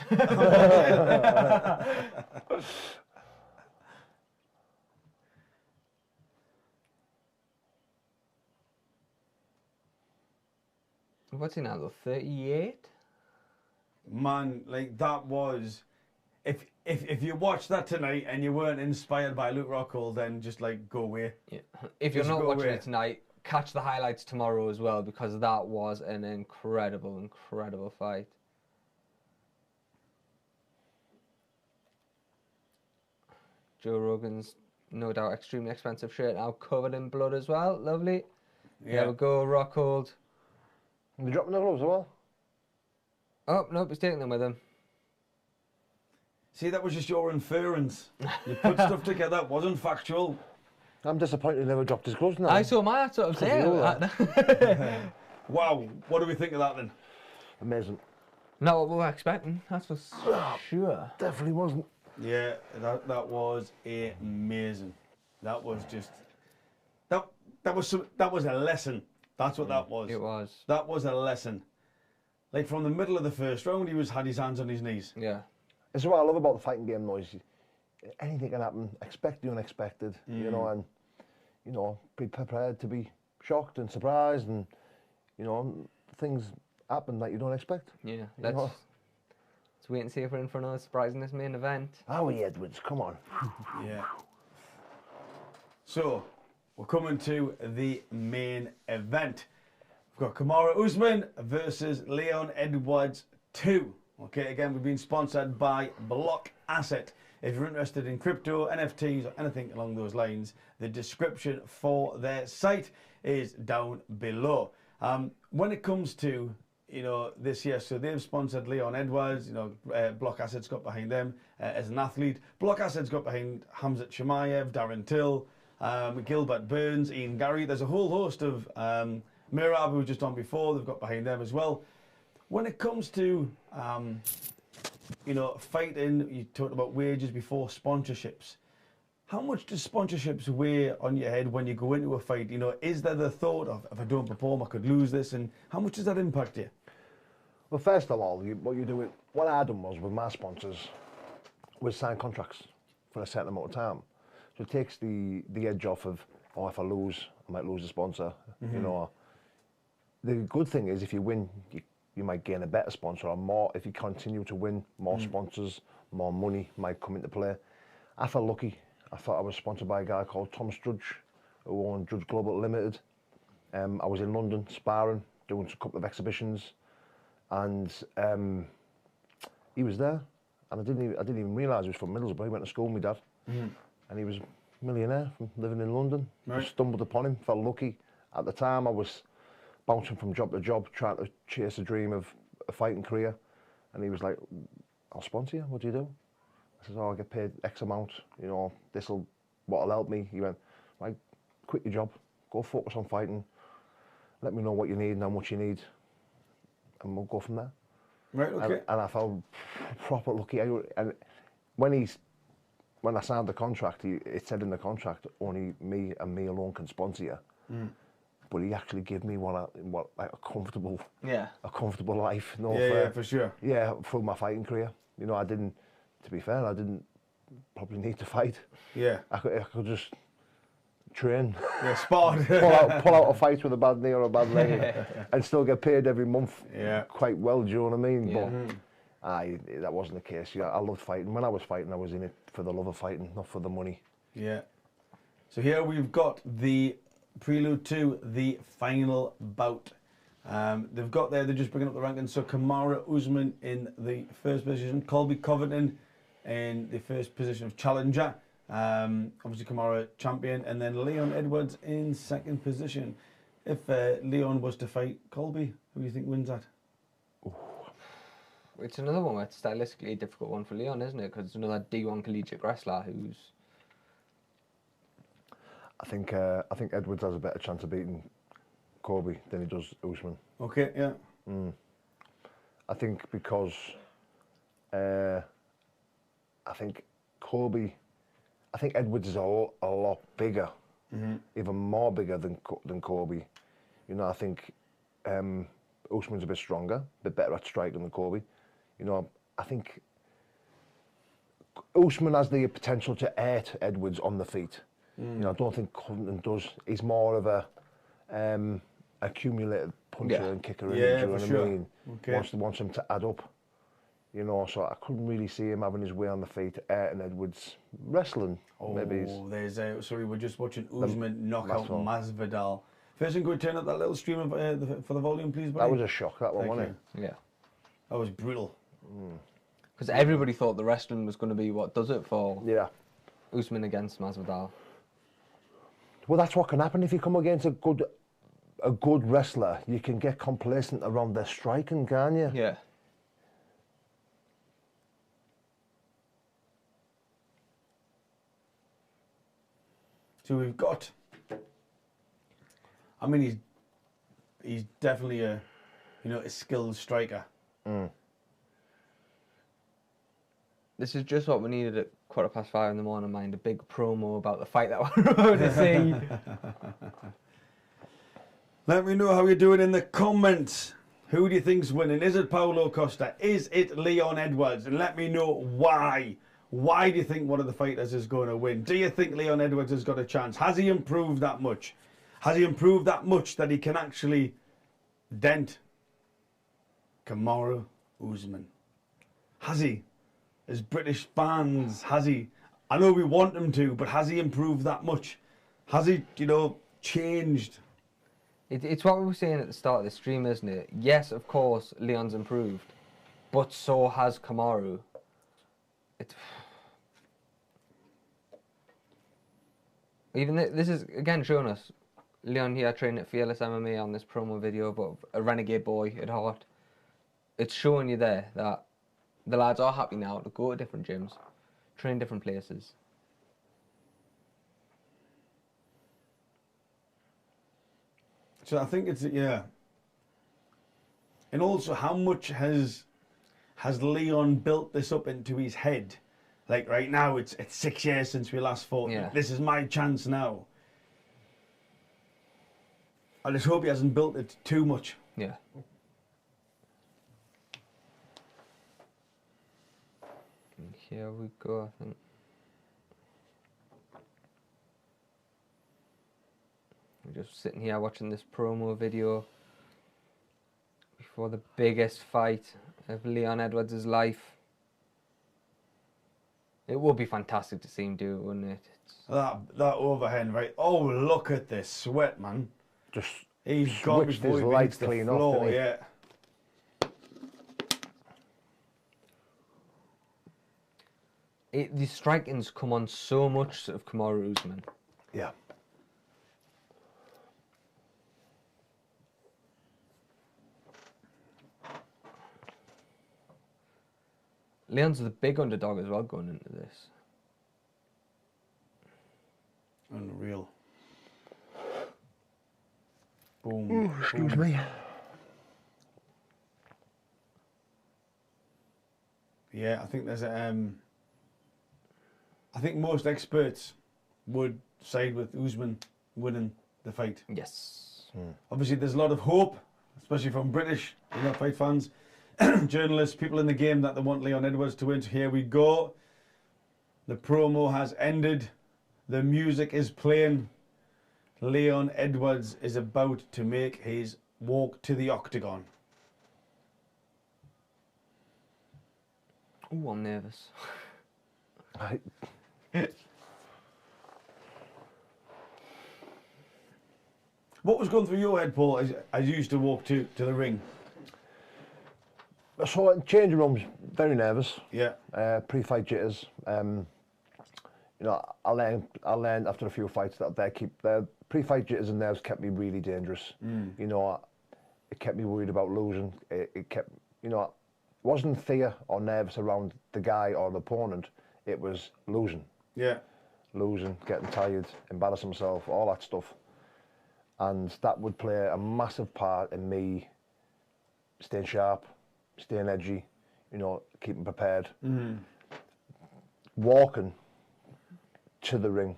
What's he now, though? 38? Man, like that was... if you watched that tonight and you weren't inspired by Luke Rockhold, then just like go away. Yeah. If you're Just not go watching away. it tonight, catch the highlights tomorrow as well, because that was an incredible, incredible fight. Joe Rogan's no doubt extremely expensive shirt now covered in blood as well. Lovely. Yeah. There we go, Rockhold. Are they dropping the gloves as well? Oh, nope, he's taking them with him. See, that was just your inference. You put stuff together, it wasn't factual. I'm disappointed he never dropped his gloves now. I saw my, that's what I'm saying. Wow, what do we think of that then? Amazing. Not what we were expecting, that's for sure. Definitely wasn't. Yeah, that was amazing. That was just that was a lesson. That's what that was. It was. That was a lesson. Like from the middle of the first round, had his hands on his knees. Yeah. It's what I love about the fighting game, though. Is anything can happen. Expect the unexpected, you know, and you know, be prepared to be shocked and surprised, and you know, things happen that you don't expect. Yeah. Let's wait and see if we're in for another surprise in this main event. Howie Edwards, come on. Yeah. So, we're coming to the main event. We've got Kamaru Usman versus Leon Edwards 2. Okay, again, we've been sponsored by Blockasset. If you're interested in crypto, NFTs, or anything along those lines, the description for their site is down below. When it comes to, you know, this year, so they've sponsored Leon Edwards, you know, Blockasset's got behind them as an athlete. Blockasset's got behind Hamzat Chimaev, Darren Till, Gilbert Burns, Ian Gary. There's a whole host of Mirab, who was just on before, they've got behind them as well. When it comes to, you know, fighting, you talked about wages before, sponsorships. How much does sponsorships weigh on your head when you go into a fight? You know, is there the thought of, if I don't perform, I could lose this, and how much does that impact you? Well, first of all, what I done was with my sponsors was sign contracts for a certain amount of time. So it takes the edge off of, oh, if I lose, I might lose a sponsor. You know, the good thing is if you win, you might gain a better sponsor, or more. If you continue to win, more sponsors, more money might come into play. I felt lucky. I thought I was sponsored by a guy called Tom Drudge, who owned Drudge Global Limited. I was in London sparring, doing a couple of exhibitions, and he was there. And I didn't even realise he was from Middlesbrough. He went to school with my dad, and he was a millionaire from living in London. Right. Just stumbled upon him, felt lucky. At the time, I was bouncing from job to job, trying to chase a dream of a fighting career, and he was like, "I'll sponsor you. What do you do?" I said, "Oh, I get paid X amount. You know, what'll help me." He went, "Like, quit your job, go focus on fighting. Let me know what you need and how much you need, and we'll go from there." Right, okay. And I felt proper lucky. And when I signed the contract, it said in the contract, only me and me alone can sponsor you. But he actually gave me like a comfortable life. No, Yeah, for sure. Yeah, through my fighting career. You know, to be fair, I didn't probably need to fight. Yeah. I could just train, Yeah, spot. pull out a fight with a bad knee or a bad leg, and still get paid every month. Yeah. Quite well. Do you know what I mean? Yeah. But that wasn't the case. Yeah, I loved fighting. When I was fighting, I was in it for the love of fighting, not for the money. Yeah. So here we've got the prelude to the final bout. They're just bringing up the rankings. So Kamaru Usman in the first position, Colby Covington in the first position of challenger. Obviously Kamaru champion, and then Leon Edwards in second position. If Leon was to fight Colby, who do you think wins that? It's another one where it's stylistically a difficult one for Leon, isn't it? Because it's another D1 collegiate wrestler who's... I think Edwards has a better chance of beating Colby than he does Usman. Okay, yeah. I think because I think Edwards is a lot bigger, even more bigger than Colby. You know, I think Usman's a bit stronger, a bit better at striking than Colby. You know, I think Usman has the potential to hurt Edwards on the feet. You know, I don't think Covington does. He's more of a accumulated puncher and kicker. Yeah, You know for what sure. I mean? Okay. Wants him to add up. You know, so I couldn't really see him having his way on the feet. And Edwards wrestling, maybe. Oh, there's sorry, we're just watching Usman knock out Masvidal. Masvidal. First thing, could we turn up that little stream of, for the volume, please, buddy? That was a shock, that one, wasn't it? Yeah. That was brutal. Because everybody thought the wrestling was going to be what does it for Yeah. Usman against Masvidal. Well, that's what can happen if you come against a good wrestler. You can get complacent around their striking, can't you? Yeah. So we've got. I mean, he's definitely a skilled striker. This is just what we needed at 5:15 in the morning, mind. A big promo about the fight that we're about to see. Let me know how you're doing in the comments. Who do you think's winning? Is it Paulo Costa? Is it Leon Edwards? And let me know why. Why do you think one of the fighters is going to win? Do you think Leon Edwards has got a chance? Has he improved that much? Has he improved that much that he can actually dent Kamaru Usman? Has he? As British fans, has he? I know we want him to, but has he improved that much? Has he, changed? It's what we were saying at the start of the stream, isn't it? Yes, of course, Leon's improved, but so has Kamaru. This is again showing us Leon here training at Fearless MMA on this promo video, but a renegade boy at heart. It's showing you there that the lads are happy now to go to different gyms, train different places. So I think it's, yeah. And also, how much has Leon built this up into his head? Like right now, it's 6 years since we last fought. Yeah. This is my chance now. I just hope he hasn't built it too much. Yeah. And here we go, I think. We're just sitting here watching this promo video before the biggest fight of Leon Edwards' life. It would be fantastic to see him do it, wouldn't it? That overhand, right? Oh, look at this sweat, man. Just He's got switched before his he lights hits the clean floor, off, didn't he? yeah. The striking's come on so much of Kamaru Usman. Yeah. Leon's the big underdog as well going into this. Unreal. Boom. Ooh, excuse me. Yeah, I think there's I think most experts would side with Usman winning the fight. Yes. Obviously, there's a lot of hope, especially from British fight fans, journalists, people in the game that they want Leon Edwards to win. So here we go. The promo has ended. The music is playing. Leon Edwards is about to make his walk to the octagon. Oh, I'm nervous. What was going through your head, Paul, as you used to walk to the ring? So in changing rooms, very nervous. Yeah. Pre-fight jitters. I learned after a few fights that the pre-fight jitters and nerves kept me really dangerous. It kept me worried about losing. It kept, it wasn't fear or nervous around the guy or the opponent. It was losing. Yeah. Losing, getting tired, embarrassing myself, all that stuff. And that would play a massive part in me staying sharp, staying edgy, keeping prepared. Walking to the ring,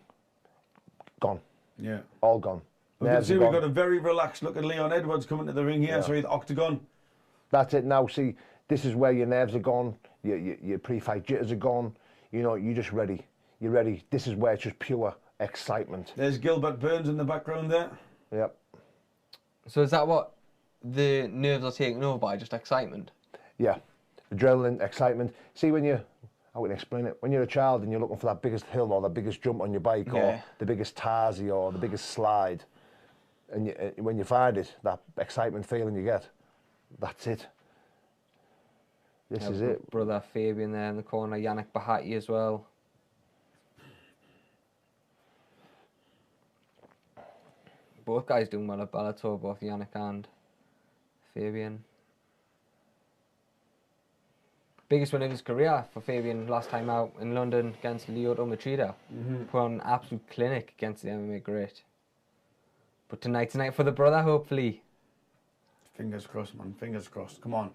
gone. Yeah. All gone. We can Nerves see are we've gone. got a very relaxed look at Leon Edwards coming to the ring here, Yeah. sorry, the octagon. That's it now. See, this is where your nerves are gone, your pre-fight jitters are gone. You're just ready. You're ready. This is where it's just pure excitement. There's Gilbert Burns in the background there. Yep. So is that what the nerves are taking over by, just excitement? Yeah. Adrenaline, excitement. See, when you, how can I explain it? When you're a child and you're looking for that biggest hill or the biggest jump on your bike or the biggest tarzy or the biggest slide, and when you find it, that excitement feeling you get, that's it. This is it. Brother Fabian there in the corner, Yannick Bahati as well. Both guys doing well at Bellator, both Yannick and Fabian. Biggest win of his career for Fabian last time out in London against Lyoto Machida. Put on an absolute clinic against the MMA great. But tonight for the brother, hopefully. Fingers crossed, man. Fingers crossed. Come on.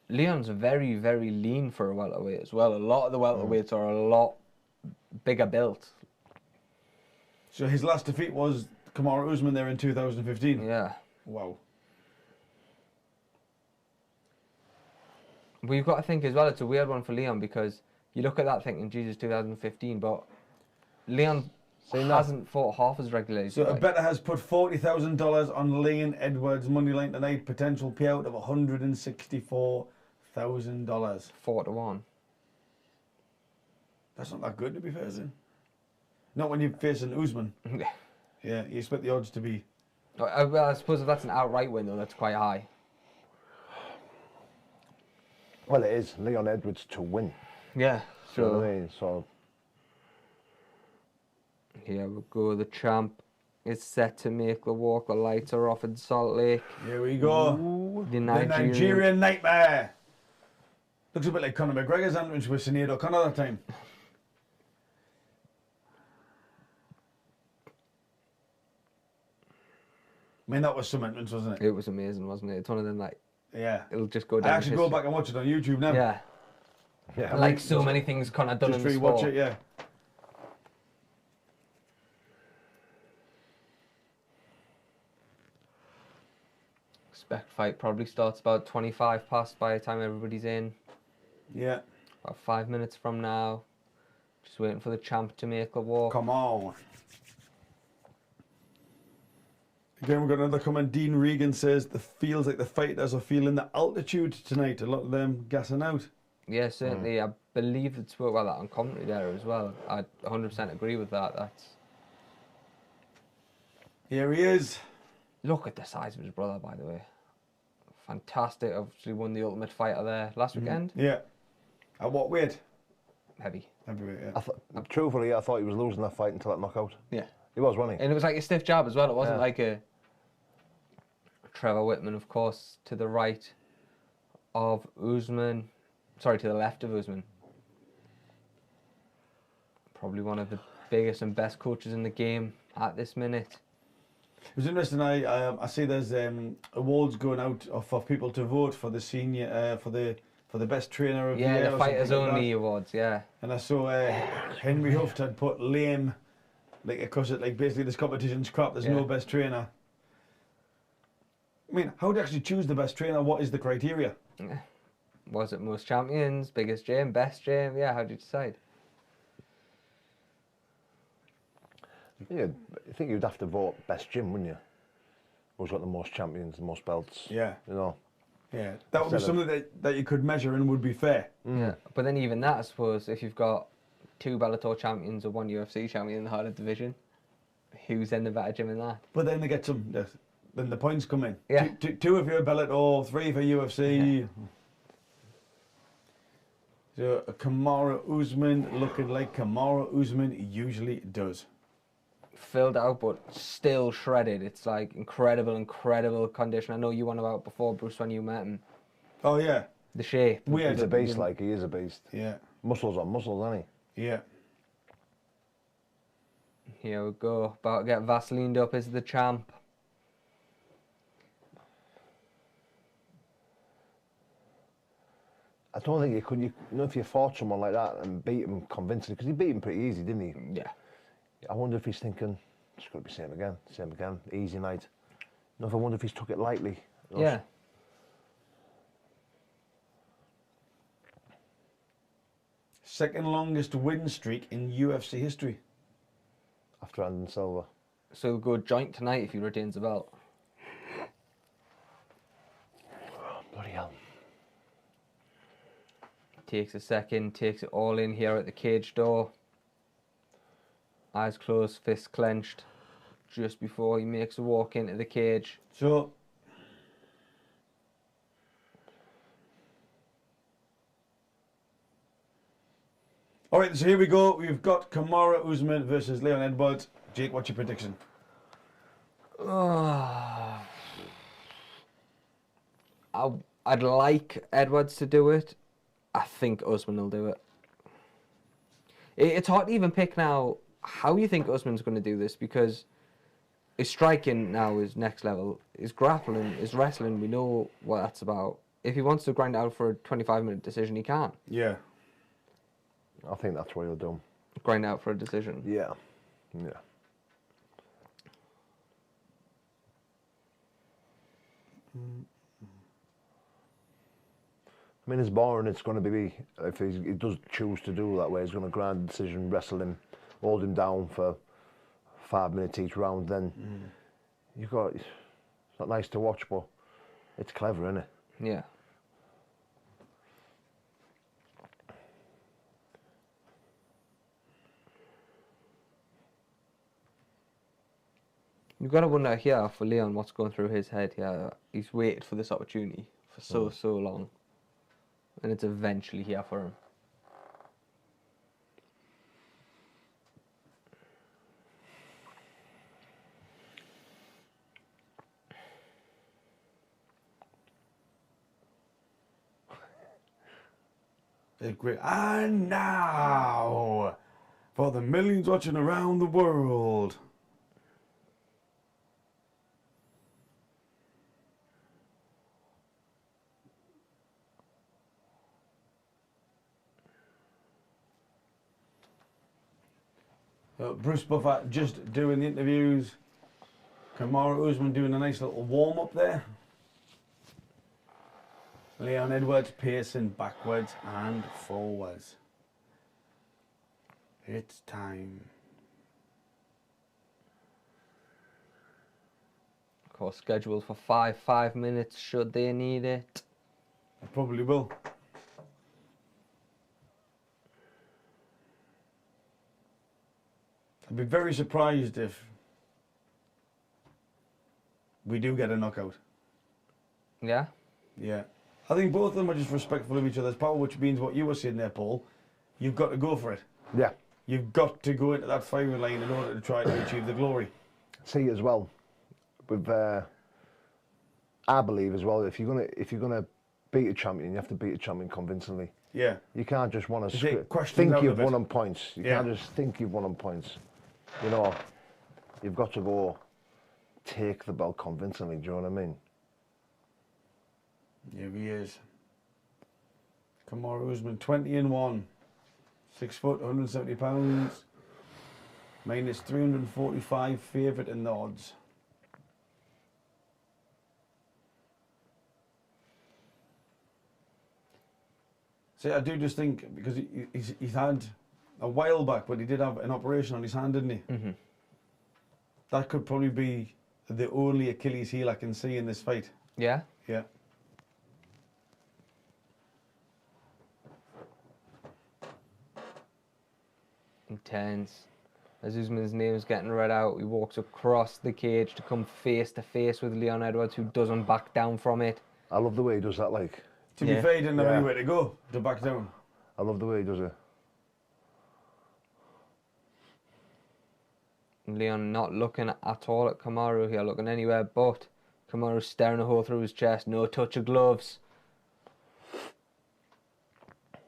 Leon's very, very lean for a welterweight as well. A lot of the welterweights are a lot bigger built. So his last defeat was Kamaru Usman there in 2015? Yeah. Wow. We've got to think as well, it's a weird one for Leon because you look at that thinking, Jesus, 2015, but Leon hasn't fought half as regularly. So a bettor has put $40,000 on Leon Edwards moneyline tonight, potential payout of $164,000. 4-1. That's not that good, to be fair, is it? Not when you're facing Usman. Yeah, you expect the odds to be... Well, I suppose if that's an outright win, though, that's quite high. Well, it is Leon Edwards to win. Yeah, You know what I mean? So here we go. The champ is set to make the walk. The lights are off in Salt Lake. Here we go. Ooh, the Nigerian Nightmare. Looks a bit like Conor McGregor's entrance with Sinead O'Connor that time. I mean, that was some entrance, wasn't it? It was amazing, wasn't it? It's one of them, like, Yeah. it'll just go down. I actually go back and watch it on YouTube now. Yeah. yeah, Like so many things Conor done Just in the rewatch sport. it, yeah. Expect fight probably starts about 25 past by the time everybody's in. Yeah. About 5 minutes from now. Just waiting for the champ to make a walk. Come on. Again, we've got another comment. Dean Regan says, "The feels like the fighters are feeling the altitude tonight. A lot of them gassing out." Yeah, certainly. I believe it spoke about that on commentary there as well. I 100% agree with that. That's... Here he is. Look at the size of his brother, by the way. Fantastic. Obviously won the Ultimate Fighter there last weekend. Yeah. At what weight? Heavy. Heavyweight, yeah. truthfully, I thought he was losing that fight until that knockout. Yeah. He was, wasn't he? And it was like a stiff jab as well. It wasn't like a... Trevor Whitman, of course, to the right of Usman. Sorry, to the left of Usman. Probably one of the biggest and best coaches in the game at this minute. It was interesting. I see there's awards going out for people to vote for the senior for the best trainer of the year. Yeah, the or Fighters something like Only that. awards. Yeah. And I saw Henry Huft had put lame, like across it, like basically this competition's crap. There's no best trainer. I mean, how do you actually choose the best trainer? What is the criteria? Was it most champions, biggest gym, best gym? Yeah, how do you decide? Yeah, I think you'd have to vote best gym, wouldn't you? Who's got the most champions, the most belts? Yeah. You know. Yeah, that would be something that you could measure and would be fair. Yeah, but then even that, I suppose, if you've got 2 Bellator champions or 1 UFC champion in the harder division, who's in the better gym in that? But then they get some. Then the points come in. Yeah. Two if you're a Bellator, 3 for UFC. Yeah. So Kamaru Usman looking like Kamaru Usman usually does. Filled out, but still shredded. It's like incredible condition. I know you won about before, Bruce, when you met him. Oh yeah. The shape. Weird. He's a beast, like he is a beast. Yeah. Muscles on muscles, isn't he? Yeah. Here we go. About to get Vaselined up as the champ. I don't think you could. You know, if you fought someone like that and beat him convincingly, because he beat him pretty easy, didn't he? Yeah. I wonder if he's thinking, it's going to be same again, easy night. You know, I wonder if he's took it lightly. You know, Yeah. Second longest win streak in UFC history. after Anderson Silva. So he'll go joint tonight if he retains the belt. Bloody hell. Takes a second, takes it all in here at the cage door. Eyes closed, fists clenched, just before he makes a walk into the cage. So, all right, so here we go. We've got Kamaru Usman versus Leon Edwards. Jake, what's your prediction? I'd like Edwards to do it. I think Usman will do it. It's hard to even pick now how you think Usman's going to do this, because his striking now is next level. His grappling, his wrestling, we know what that's about. If he wants to grind out for a 25-minute decision, he can. Yeah. I think that's what he'll do. Grind out for a decision. Yeah. Yeah. I mean, it's boring. It's going to be, if he does choose to do that way, he's going to grind the decision, wrestle him, hold him down for 5 minutes each round. Then you've got, it's not nice to watch, but it's clever, isn't it? Yeah. You've got to wonder here for Leon what's going through his head here. He's waited for this opportunity for so long. And it's eventually here for him. It's great. And now, for the millions watching around the world, Bruce Buffer just doing the interviews. Kamaru Usman doing a nice little warm-up there. Leon Edwards pacing backwards and forwards. It's time. Of course, scheduled for 5 minutes should they need it. I probably will. I'd be very surprised if we do get a knockout. Yeah? Yeah. I think both of them are just respectful of each other's power, which means what you were saying there, Paul. You've got to go for it. Yeah. You've got to go into that firing line in order to try to achieve the glory. See as well, with I believe as well, if you're gonna beat a champion, you have to beat a champion convincingly. Yeah. You can't just want to questions think out you've of it. won on points. You can't just think you've won on points. You know, you've got to go take the belt convincingly. Do you know what I mean? Here he is. Kamaru Usman, 20-1. 6 foot, 170 pounds. Minus 345 favourite in the odds. See, I do just think, because he's had a while back, but he did have an operation on his hand, didn't he? Mm-hmm. That could probably be the only Achilles heel I can see in this fight. Yeah? Yeah. Intense. As Usman's name's getting read out, he walks across the cage to come face to face with Leon Edwards, who doesn't back down from it. I love the way he does that. Like, To be fair, he didn't have anywhere to go to back down. I love the way he does it. Leon not looking at all at Kamaru here, looking anywhere but. Kamaru staring a hole through his chest, no touch of gloves.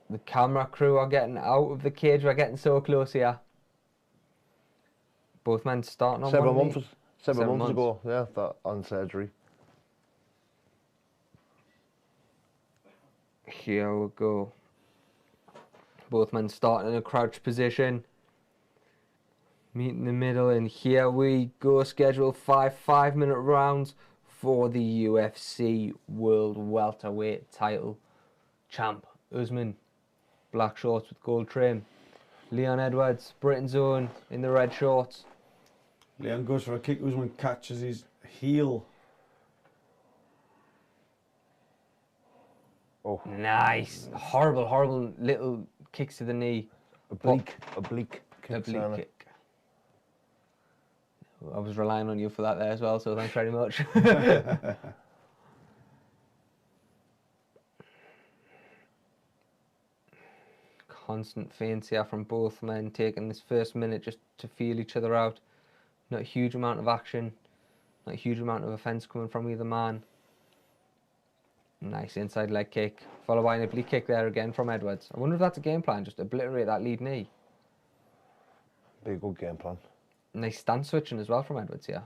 The camera crew are getting out of the cage, we're getting so close here. Both men starting on Seven one months, knee. seven months ago, yeah, that on surgery. Here we go. Both men starting in a crouch position. Meet in the middle, and here we go. Scheduled 5 minute rounds for the UFC World Welterweight title. Champ Usman, black shorts with gold trim. Leon Edwards, Britain's own, in the red shorts. Leon goes for a kick. Usman catches his heel. Oh, Nice. Horrible, horrible little kicks to the knee. oblique kick. Oblique kick. I was relying on you for that there as well, so thanks very much. Constant feints here from both men, taking this first minute just to feel each other out. Not a huge amount of action, not a huge amount of offence coming from either man. Nice inside leg kick, followed by an oblique kick there again from Edwards. I wonder if that's a game plan, just obliterate that lead knee. Be a good game plan. Nice stance switching as well from Edwards here.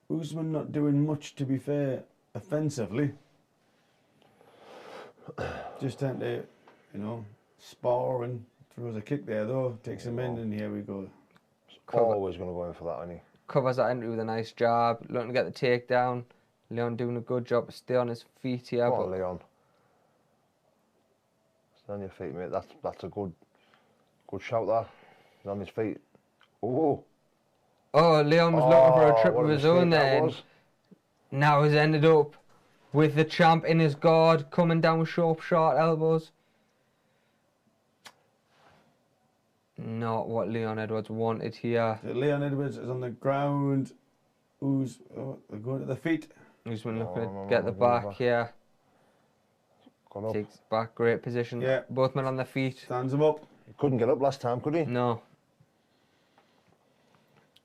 Usman not doing much, to be fair, offensively. Just trying to, you know, spar and throws a kick there though, takes him in, and here we go. Always going to go in for that, isn't he? Covers that entry with a nice jab, looking to get the takedown. Leon doing a good job to stay on his feet here. Come on, Leon. Stay on your feet, mate. That's a good shout there. He's on his feet. Oh. Oh, Leon was looking for a trip of his own there. Now he's ended up with the champ in his guard, coming down with sharp elbows. Not what Leon Edwards wanted here. So Leon Edwards is on the ground. They're going to the feet. Usman looking to get the back here. Got up. Takes back, great position. Yeah. Both men on their feet. Stands him up. He couldn't get up last time, could he? No.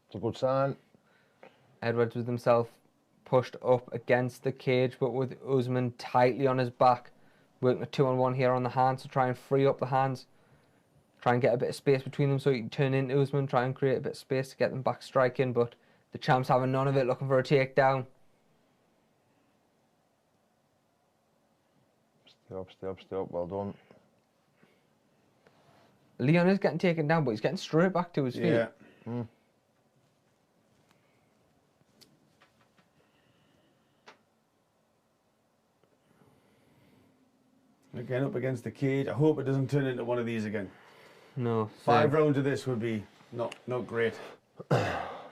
It's a good sign. Edwards with himself pushed up against the cage, but with Usman tightly on his back. Working a 2-on-1 here on the hands to try and free up the hands. Try and get a bit of space between them so he can turn into Usman, try and create a bit of space to get them back striking, but the champ's having none of it, looking for a takedown. Stay up, well done. Leon is getting taken down, but he's getting straight back to his feet. Yeah. Again, up against the cage. I hope it doesn't turn into one of these again. No. 5 rounds of this would be not great. I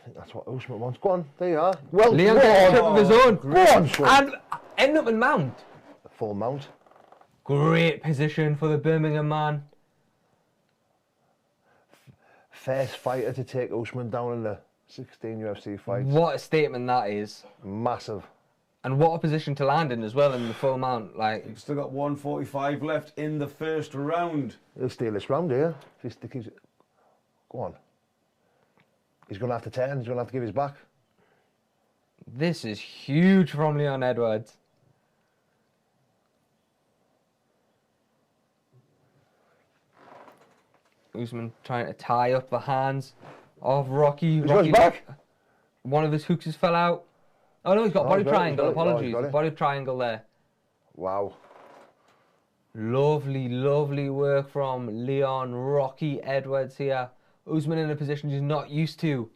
think that's what Usman wants. Go on, there you are. Well, Leon gets a trip of his own. Go on, son. And end up in mount. A full mount. Great position for the Birmingham man. First fighter to take Usman down in the 16 UFC fights. What a statement that is. Massive. And what a position to land in as well in the full mount. Like, You've still got 1:45 left in the first round. He'll steal this round here. If he sticks. Go on. He's going to have to turn. He's going to have to give his back. this is huge from Leon Edwards. Usman trying to tie up the hands of Rocky. He's got his back. One of his hooks has fell out. Oh no, he's got body triangle. Apologies, got it. body triangle there. Wow. Lovely, lovely work from Leon Rocky Edwards here. Usman in a position he's not used to,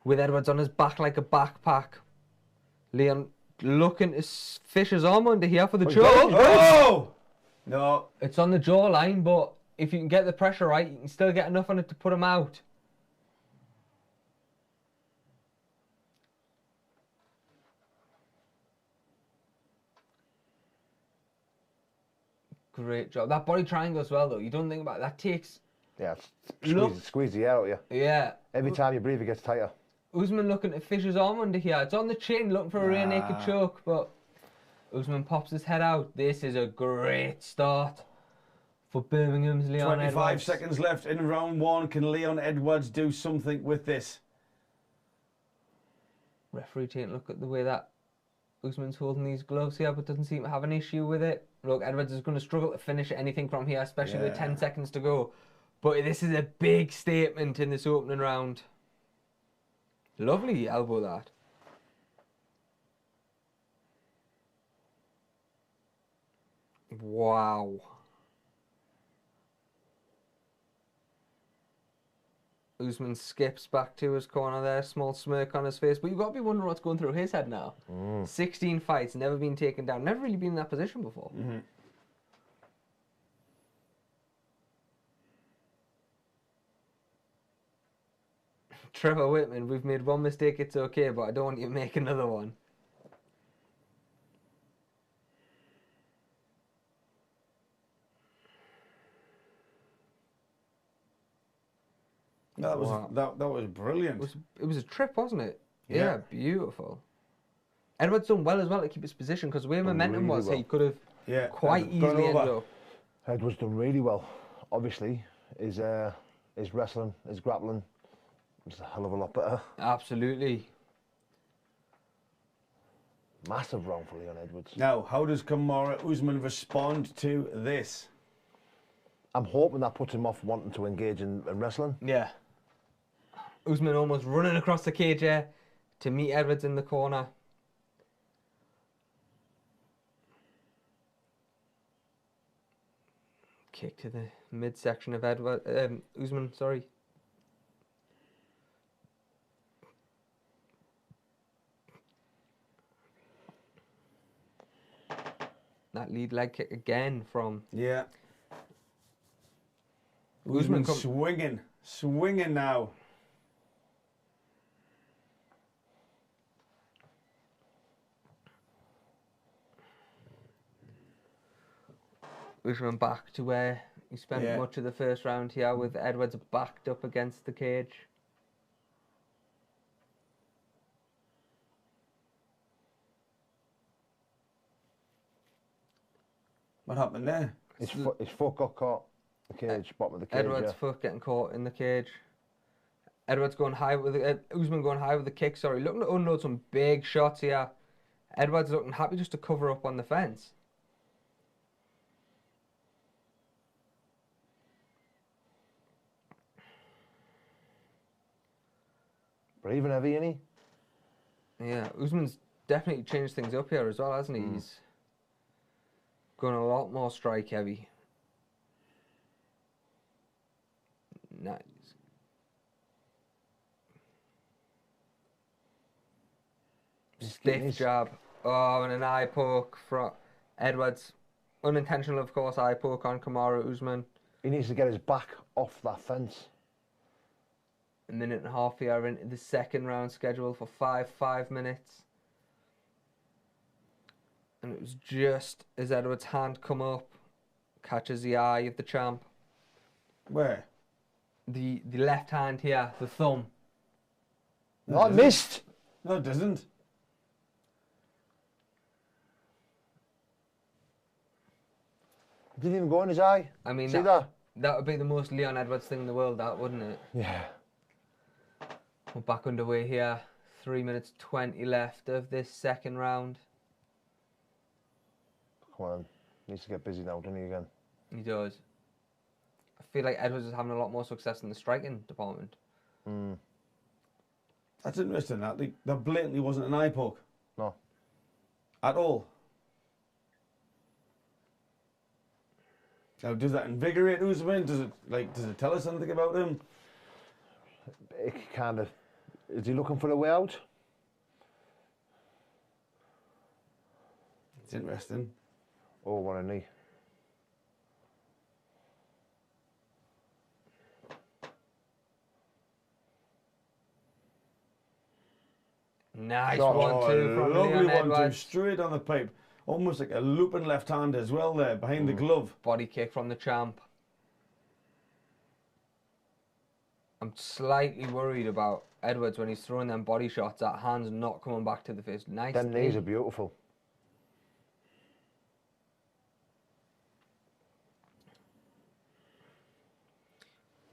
with Edwards on his back like a backpack. Leon looking to fish his arm under here for the choke. Oh! No. It's on the jawline, but if you can get the pressure right, you can still get enough on it to put him out. Great job. That body triangle as well, though. You don't think about it. That takes... Yeah, squeeze the air out of you. Yeah. Every time you breathe, it gets tighter. Usman looking to fish his arm under here. It's on the chin, looking for a rear naked choke, but Usman pops his head out. This is a great start for Birmingham's Leon 25 Edwards. seconds left in round one. Can Leon Edwards do something with this? Referee taking a look at the way that Usman's holding these gloves here, but doesn't seem to have an issue with it. Look, Edwards is going to struggle to finish anything from here, especially with 10 seconds to go. But this is a big statement in this opening round. Lovely elbow that. Wow. Usman skips back to his corner there, small smirk on his face, but you've got to be wondering what's going through his head now. 16 fights, never been taken down, never really been in that position before. Trevor Whitman, we've made one mistake, it's okay, but I don't want you to make another one. That was Wow. that was brilliant. It was a trip, wasn't it? Yeah. Beautiful. Edwards done well as well to keep his position, because where momentum really was, well. he could have quite Gone easily ended over. up. Edwards done really well. Obviously, his wrestling, his grappling was a hell of a lot better. Absolutely. Massive round for Leon Edwards. Now, how does Kamaru Usman respond to this? I'm hoping that puts him off wanting to engage in wrestling. Yeah. Usman almost running across the cage there to meet Edwards in the corner. Kick to the midsection of Usman, sorry. That lead leg kick again from Yeah. Usman Usman swinging now. Usman back to where he spent Yeah. much of the first round here, with Edwards backed up against the cage. What happened there? His foot got caught in the cage, bottom of the cage. Edwards' foot getting caught in the cage. Edwards going high with Usman going high with the kick. Sorry, looking to unload some big shots here. Edwards looking happy just to cover up on the fence. Breathing heavy, isn't he? Yeah, Usman's definitely changed things up here as well, hasn't he? He's going a lot more strike heavy. Nice. Stiff jab. Oh, and an eye poke from Edwards. Unintentional, of course, eye poke on Kamaru Usman. He needs to get his back off that fence. A minute and a half here into the second round, scheduled for 5 minutes. And it was just as Edwards' hand come up, catches the eye of the champ. Where? The left hand here, the thumb. No, I missed. No, it doesn't. Didn't even go in his eye. I mean, See that? that would be the most Leon Edwards thing in the world, that, wouldn't it? Yeah. We're back underway here. 3 minutes 20 left of this second round. Come on. Needs to get busy now, doesn't he, again? He does. I feel like Edwards is having a lot more success in the striking department. That's interesting. That blatantly wasn't an eye poke. No. At all. Now, does that invigorate Usman? Does it tell us something about him? It kind of... Is he looking for a way out? It's interesting. Oh, what a knee. Nice Shot. 1-2 from lovely Leon 1-2, Edwards. straight on the pipe. Almost like a looping left hand as well there, behind the glove. Body kick from the champ. I'm slightly worried about Edwards when he's throwing them body shots. That hand's not coming back to the face. Nice. Them knees knee. are beautiful.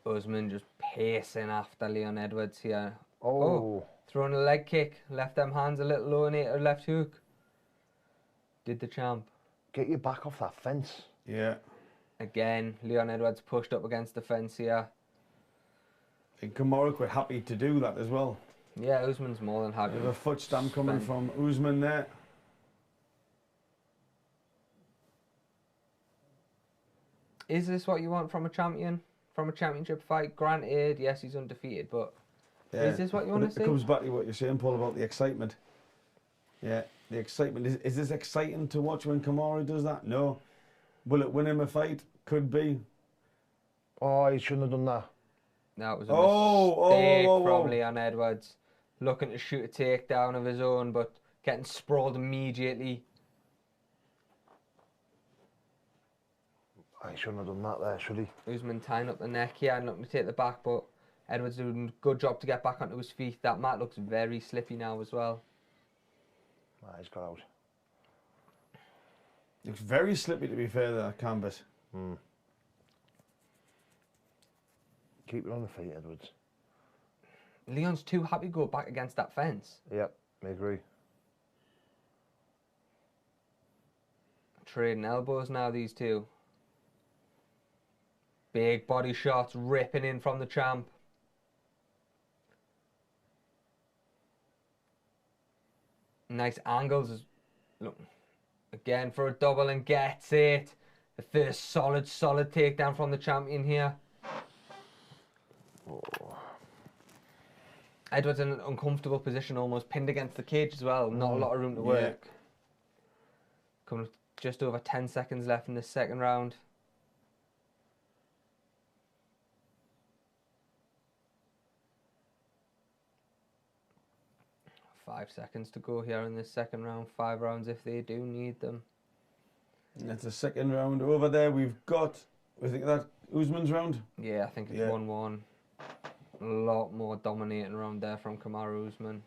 Usman just pacing after Leon Edwards here. Oh. Throwing a leg kick. Left them hands a little low in it. Left hook. Did the champ. Get your back off that fence. Yeah. Again, Leon Edwards pushed up against the fence here. And Kamaru quite happy to do that as well. Yeah, Usman's more than happy. There's a foot stamp coming from Usman there. Is this what you want from a champion? From a championship fight? Granted, yes, he's undefeated, but is this what you want to see? It comes back to what you're saying, Paul, about the excitement. Yeah, the excitement. Is this exciting to watch when Kamaru does that? No. Will it win him a fight? Could be. Oh, he shouldn't have done that. That was a mistake from Leon Edwards. Looking to shoot a takedown of his own, but getting sprawled immediately. He shouldn't have done that there, should he? Usman tying up the neck here and looking to take the back, but Edwards doing a good job to get back onto his feet. That mat looks very slippy now as well. He's got out. Looks very slippy, to be fair, that canvas. Keep it on the feet, Edwards. Leon's too happy to go back against that fence. Yep, I agree. Trading elbows now, these two. Big body shots ripping in from the champ. Nice angles. Look, again for a double and gets it. The first solid takedown from the champion here. Edwards in an uncomfortable position, almost pinned against the cage as well. Not a lot of room to work. Coming just over 10 seconds left in the second round. Five seconds to go here in this second round. 5 rounds if they do need them. That's the second round over there. We've got, I think that Usman's round. Yeah, I think it's 1-1. A lot more dominating around there from Kamaru Usman.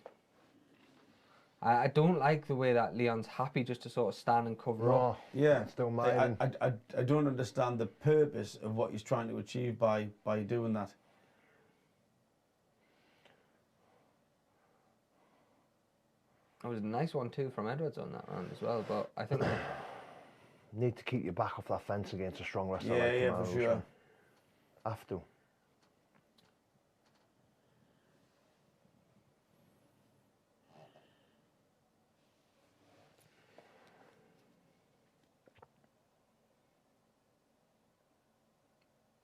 I don't like the way that Leon's happy just to sort of stand and cover up. Yeah, still mine. I don't understand the purpose of what he's trying to achieve by doing that. It was a nice one too from Edwards on that round as well, but I think Need to keep your back off that fence against a strong wrestler Yeah, like yeah, Kamaru for sure. Usman. Have to.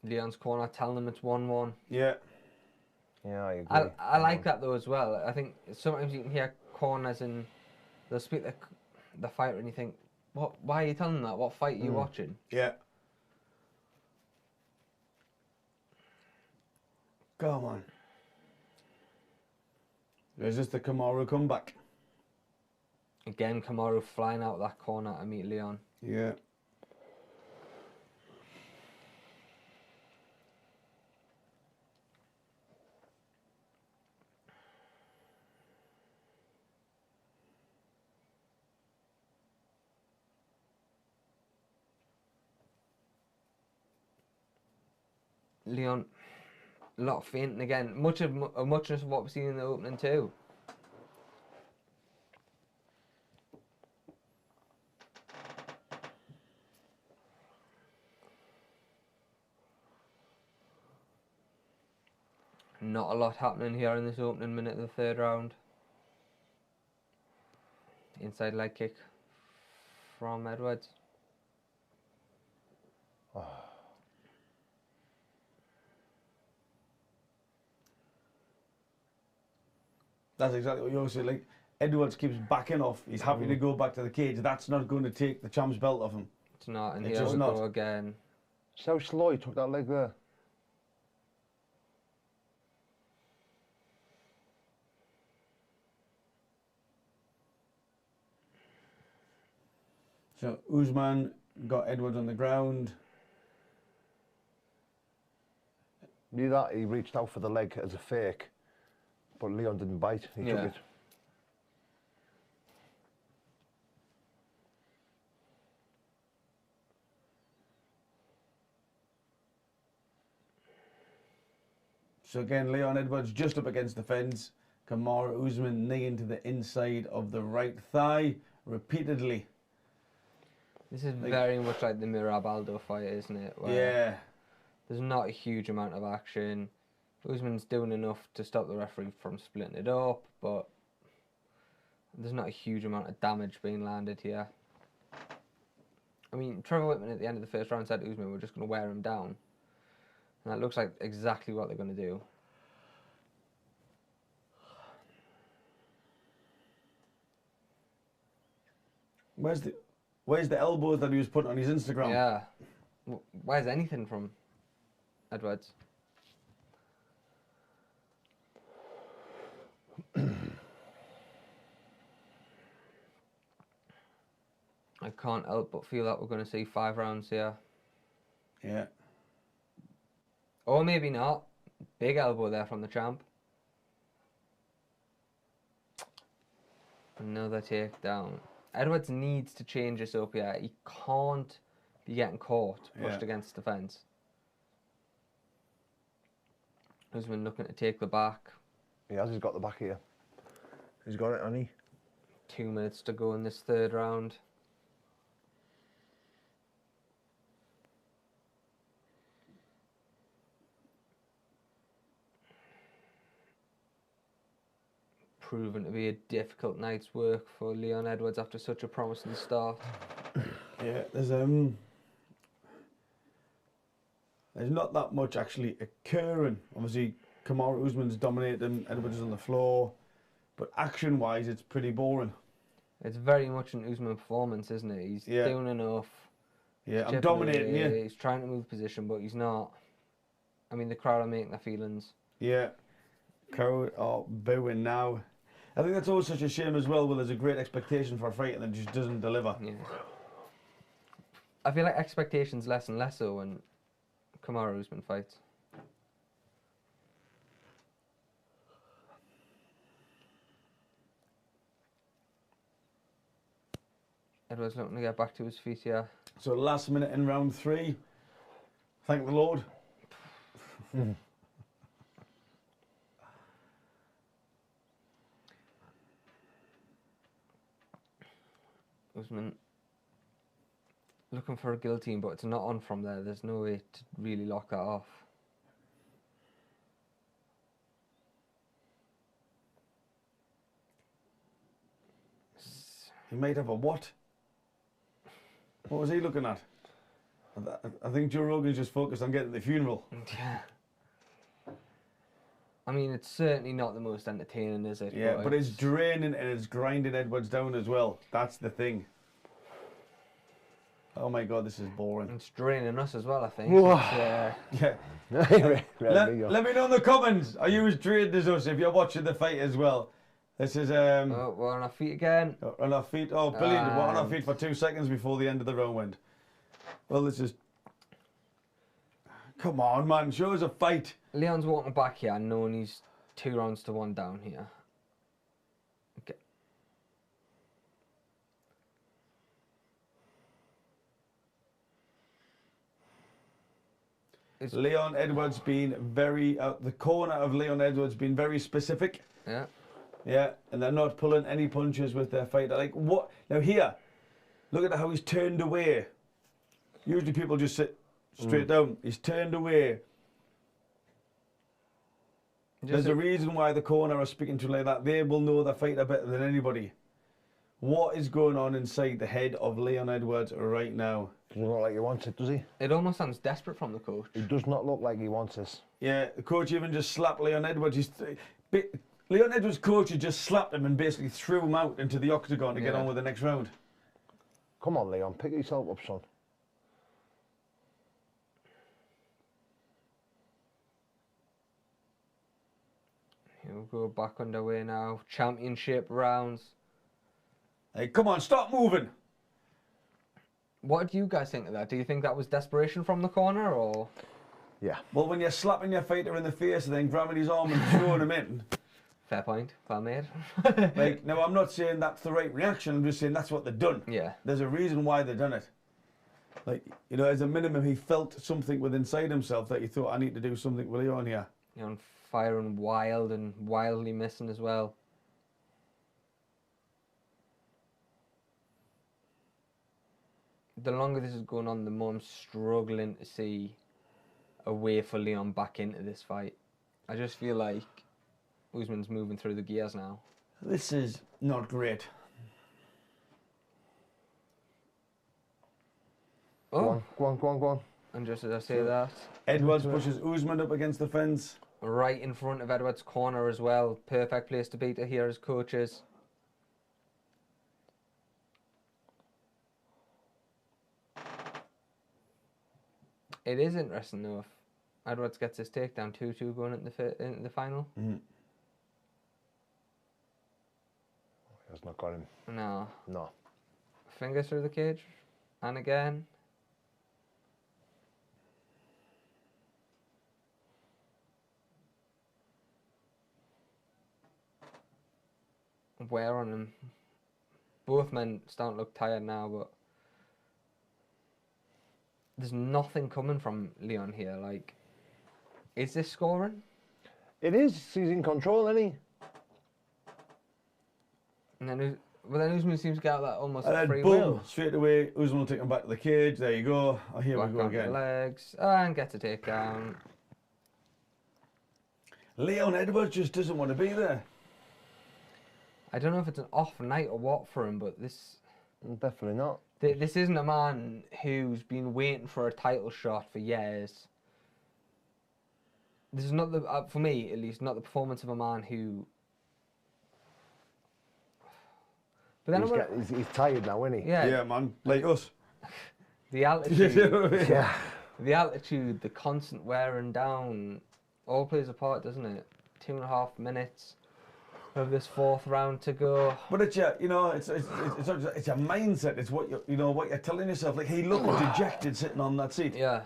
Leon's corner telling them it's 1-1. Yeah. Yeah, I agree. I like that though as well. I think sometimes you can hear corners and they'll speak the fighter and you think, what? Why are you telling them that? What fight are you watching? Yeah. Come on. There's just the Kamaru comeback. Again, Kamaru flying out of that corner to meet Leon. Yeah. Leon, a lot of feinting again. Muchness of what we've seen in the opening too. Not a lot happening here in this opening minute of the third round. Inside leg kick from Edwards. That's exactly what you're saying. Like, Edwards keeps backing off. He's happy to go back to the cage. That's not going to take the champ's belt off him. It's not, and It's here just we not. go again. So slow he took that leg there. So Usman got Edwards on the ground. Knew that he reached out for the leg as a fake, but Leon didn't bite. He took it. So again, Leon Edwards just up against the fence. Kamaru Usman knee into the inside of the right thigh repeatedly. This is very much like the Mirab Aldo fight, isn't it? Where Yeah. there's not a huge amount of action. Usman's doing enough to stop the referee from splitting it up, but there's not a huge amount of damage being landed here. I mean, Trevor Whitman at the end of the first round said to Usman, we're just going to wear him down. And that looks like exactly what they're going to do. Where's the elbows that he was putting on his Instagram? Yeah. Where's anything from Edwards? I can't help but feel that we're going to see 5 rounds here. Yeah. Or maybe not. Big elbow there from the champ. Another takedown. Edwards needs to change this up here. He can't be getting caught, pushed against the fence. Usman looking to take the back. He has, he's got the back here. He's got it, hasn't he? 2 minutes to go in this 3rd round. Proven to be a difficult night's work for Leon Edwards after such a promising start. Yeah, there's not that much actually occurring. Obviously, Kamaru Usman's dominating, Edwards is on the floor, but action-wise, it's pretty boring. It's very much an Usman performance, isn't it? He's doing enough. Yeah, He's I'm dominating you. He's trying to move position, but he's not. I mean, the crowd are making their feelings. Yeah, crowd are booing now. I think that's always such a shame as well, when there's a great expectation for a fight and then just doesn't deliver. Yeah. I feel like expectations less and less so when Kamaru Usman fights. Edwards looking to get back to his feet here. So last minute in round 3. Thank the Lord. Usman looking for a guillotine, but it's not on from there. There's no way to really lock that off. He might have a what? What was he looking at? I think Joe Rogan's just focused on getting the funeral. Yeah. I mean, it's certainly not the most entertaining, is it? Yeah, but it's draining and it's grinding Edwards down as well. That's the thing. Oh my God, this is boring. It's draining us as well, I think. Yeah. Let me know in the comments. Are you as drained as us if you're watching the fight as well? This is Oh, we're on our feet again. On our feet. Oh, brilliant! We're on our feet for 2 seconds before the end of the round went. Well, this is. Come on, man! Show us a fight. Leon's walking back here, knowing he's 2 rounds to 1 down here. Okay. Leon Edwards being very the corner of Leon Edwards being very specific. Yeah. Yeah, and they're not pulling any punches with their fighter. Like what? Now here, look at how he's turned away. Usually people just sit straight down. He's turned away. There's a reason why the corner are speaking to like that. They will know the fighter better than anybody. What is going on inside the head of Leon Edwards right now? Doesn't look like he wants it, does he? It almost sounds desperate from the coach. It does not look like he wants this. Yeah, the coach even just slapped Leon Edwards. Leon Edwards' coach had just slapped him and basically threw him out into the octagon to get on with the next round. Come on, Leon, pick yourself up, son. He'll go back underway now. Championship rounds. Hey, come on, stop moving. What do you guys think of that? Do you think that was desperation from the corner, or? Yeah. Well, when you're slapping your fighter in the face and then grabbing his arm and throwing him in. Fair point. Well made. Like, no, I'm not saying that's the right reaction. I'm just saying that's what they've done. Yeah. There's a reason why they've done it. Like, you know, as a minimum, he felt something within inside himself that he thought, I need to do something with Leon here. You're on fire and wild and wildly missing as well. The longer this is going on, the more I'm struggling to see a way for Leon back into this fight. I just feel like Usman's moving through the gears now. This is not great. Oh, Go on. and just as I say that, Edwards pushes Usman up against the fence. right in front of Edwards' corner as well. Perfect place to be to hear his coaches. It is interesting though if Edwards gets his takedown 2-2 going into the final. has not got him. No. No. Fingers through the cage. And again. Wear on him. Both men starting to look tired now, but there's nothing coming from Leon here. Like, is this scoring? It is. He's in control, isn't he? And then, Usman seems to get out that almost And then free boom, will. straight away, Usman will take him back to the cage. There you go. Oh, here Back we go onto the again. legs and gets a takedown. Leon Edwards just doesn't want to be there. I don't know if it's an off night or what for him, but this Definitely not. this isn't a man who's been waiting for a title shot for years. This is not the, for me at least, not the performance of a man who. But then He's tired now, isn't he? yeah, Yeah, man. Like us. the altitude, Yeah. the altitude, the constant wearing down, all plays a part, doesn't it? 2.5 minutes of this 4th round to go. But it's your, you know, it's not just, it's your mindset. It's what you know, what you're telling yourself. Like, he looked dejected sitting on that seat. Yeah.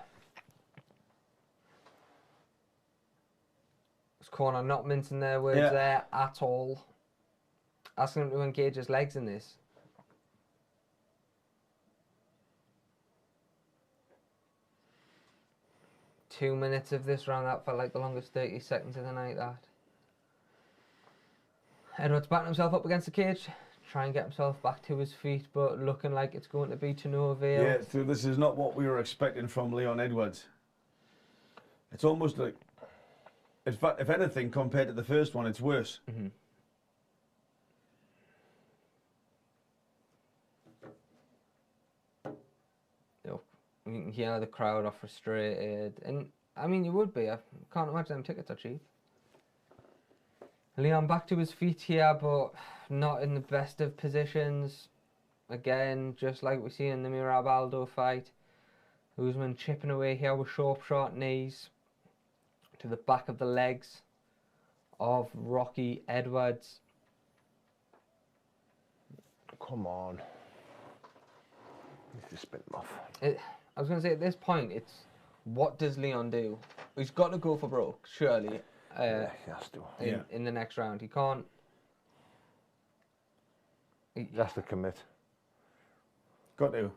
His corner not mincing their words there at all. Asking him to engage his legs in this. Two minutes of this round, that felt like the longest 30 seconds of the night, that. Edwards backing himself up against the cage, try and get himself back to his feet, but looking like it's going to be to no avail. Yeah, so this is not what we were expecting from Leon Edwards. It's almost like, in fact, if anything, compared to the first one, it's worse. Mm-hmm. You can hear the crowd are frustrated, and I mean, you would be. I can't imagine them tickets are cheap. Leon back to his feet here, but not in the best of positions. Again, just like we see in the Mirab Aldo fight. Usman chipping away here with short knees to the back of the legs of Rocky Edwards. Come on. Needs to spin him off. I was going to say, at this point, it's what does Leon do? He's got to go for broke, surely. Yeah, he has to. In the next round. He can't. He has to commit. Got to.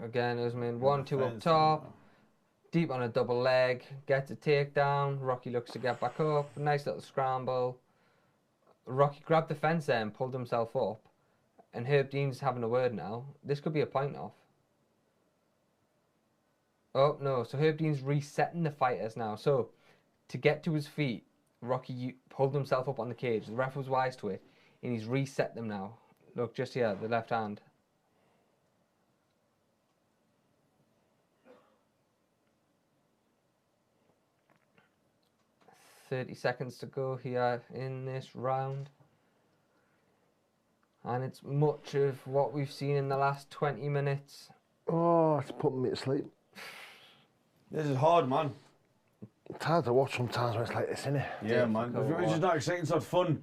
Again, Usman 1-2 up top. Deep on a double leg. Gets a takedown. Rocky looks to get back up. Nice little scramble. Rocky grabbed the fence there and pulled himself up. And Herb Dean's having a word now. This could be a point off. Oh, no. So Herb Dean's resetting the fighters now. So, to get to his feet, Rocky pulled himself up on the cage. The ref was wise to it. And he's reset them now. Look, just here, the left hand. .30 seconds to go here in this round. And it's much of what we've seen in the last 20 minutes. Oh, it's putting me to sleep. This is hard, man. It's hard to watch sometimes when it's like this, isn't it? Yeah, man. It's just not exciting, it's not fun.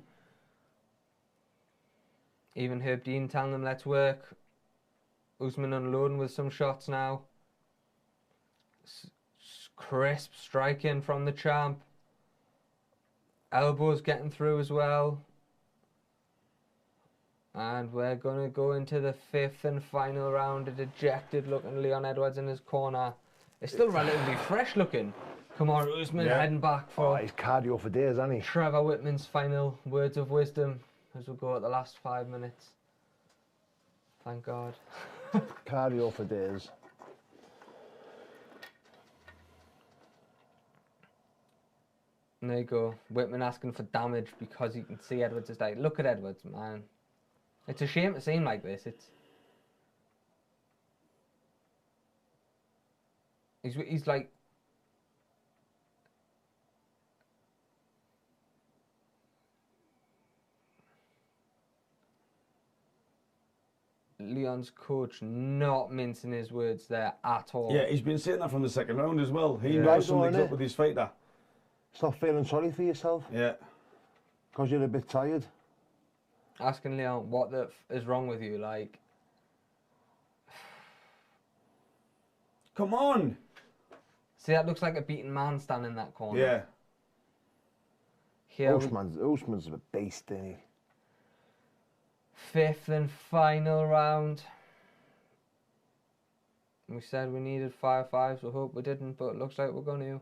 Even Herb Dean telling them, let's work. Usman unloading with some shots now. Crisp striking from the champ. Elbows getting through as well. And we're going to go into the 5th and final round. A dejected looking Leon Edwards in his corner. It's still relatively fresh looking. Kamaru Usman heading back for he's cardio for days, hasn't he? Trevor Whitman's final words of wisdom as we go at the last 5 minutes. Thank God. Cardio for days. And there you go. Whitman asking for damage because he can see Edwards is like, look at Edwards, man. It's a shame to see him like this. He's like, Leon's coach not mincing his words there at all. Yeah, he's been saying that from the second round as well. He knows Right, something's isn't up with his fighter. Stop feeling sorry for yourself Yeah. because you're a bit tired. Asking Leon, what the is wrong with you? Like, Come on. see, that looks like a beaten man standing in that corner. Yeah. Here, Usman's a beast, isn't he? fifth and final round. We said we needed 5-5, so hope we didn't, but it looks like we're going to.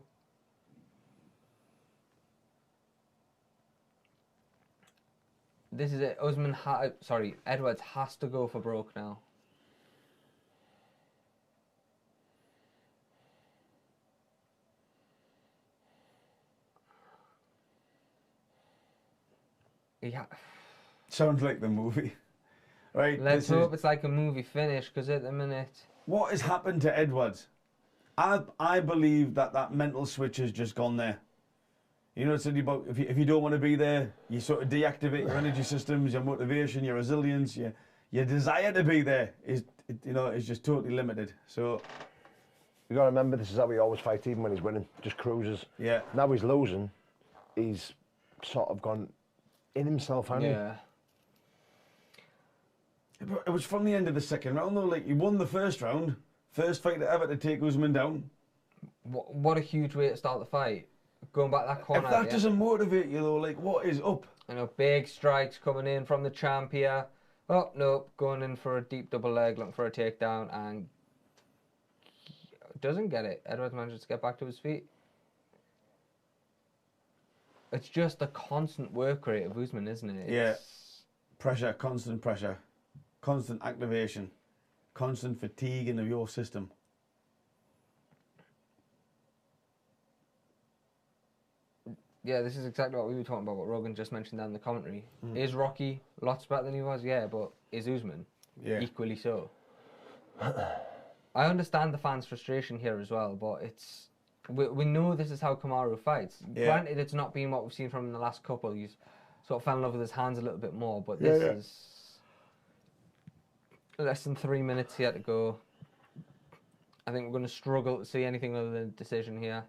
This is it. Edwards has to go for broke now. Yeah. Sounds like the movie. Right. Let's hope it's like a movie finish, because at the minute... What has happened to Edwards? I believe that mental switch has just gone there. You know, it's about if you don't want to be there, you sort of deactivate your energy systems, your motivation, your resilience, your desire to be there is just totally limited. So You got to remember, this is how he always fights, even when he's winning, just cruises. yeah. Now he's losing, he's sort of gone in himself, hasn't Yeah. It was from the end of the second round though. Like, he won the first round, first fighter ever to take Usman down. What a huge way to start the fight. Going back that corner. If that doesn't motivate you though, like, what is up? You know, big strikes coming in from the champ here. Oh, no, going in for a deep double leg, looking for a takedown, and doesn't get it. Edwards manages to get back to his feet. It's just the constant work rate of Usman, isn't it? Yeah. Pressure, constant activation, constant fatiguing of your system. Yeah, this is exactly what we were talking about, what Rogan just mentioned down in the commentary. Is Rocky lots better than he was? Yeah, but is Usman equally so? I understand the fans' frustration here as well, but it's we know this is how Kamaru fights. Yeah. Granted, it's not been what we've seen from him in the last couple. He's sort of fell in love with his hands a little bit more, but this is less than 3 minutes here to go. I think we're going to struggle to see anything other than a decision here.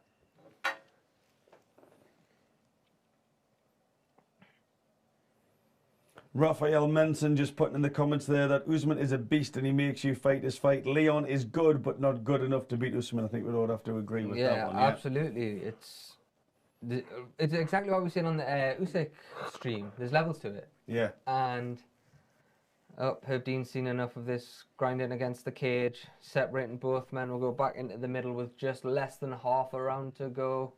Raphael Menson just putting in the comments there that Usman is a beast and he makes you fight his fight. Leon is good, but not good enough to beat Usman. I think we'd all have to agree with that one. Yeah, absolutely. It's exactly what we were saying on the Usyk stream. There's levels to it. Yeah. And Herb Dean's seen enough of this grinding against the cage, separating both men. We'll go back into the middle with just less than half a round to go.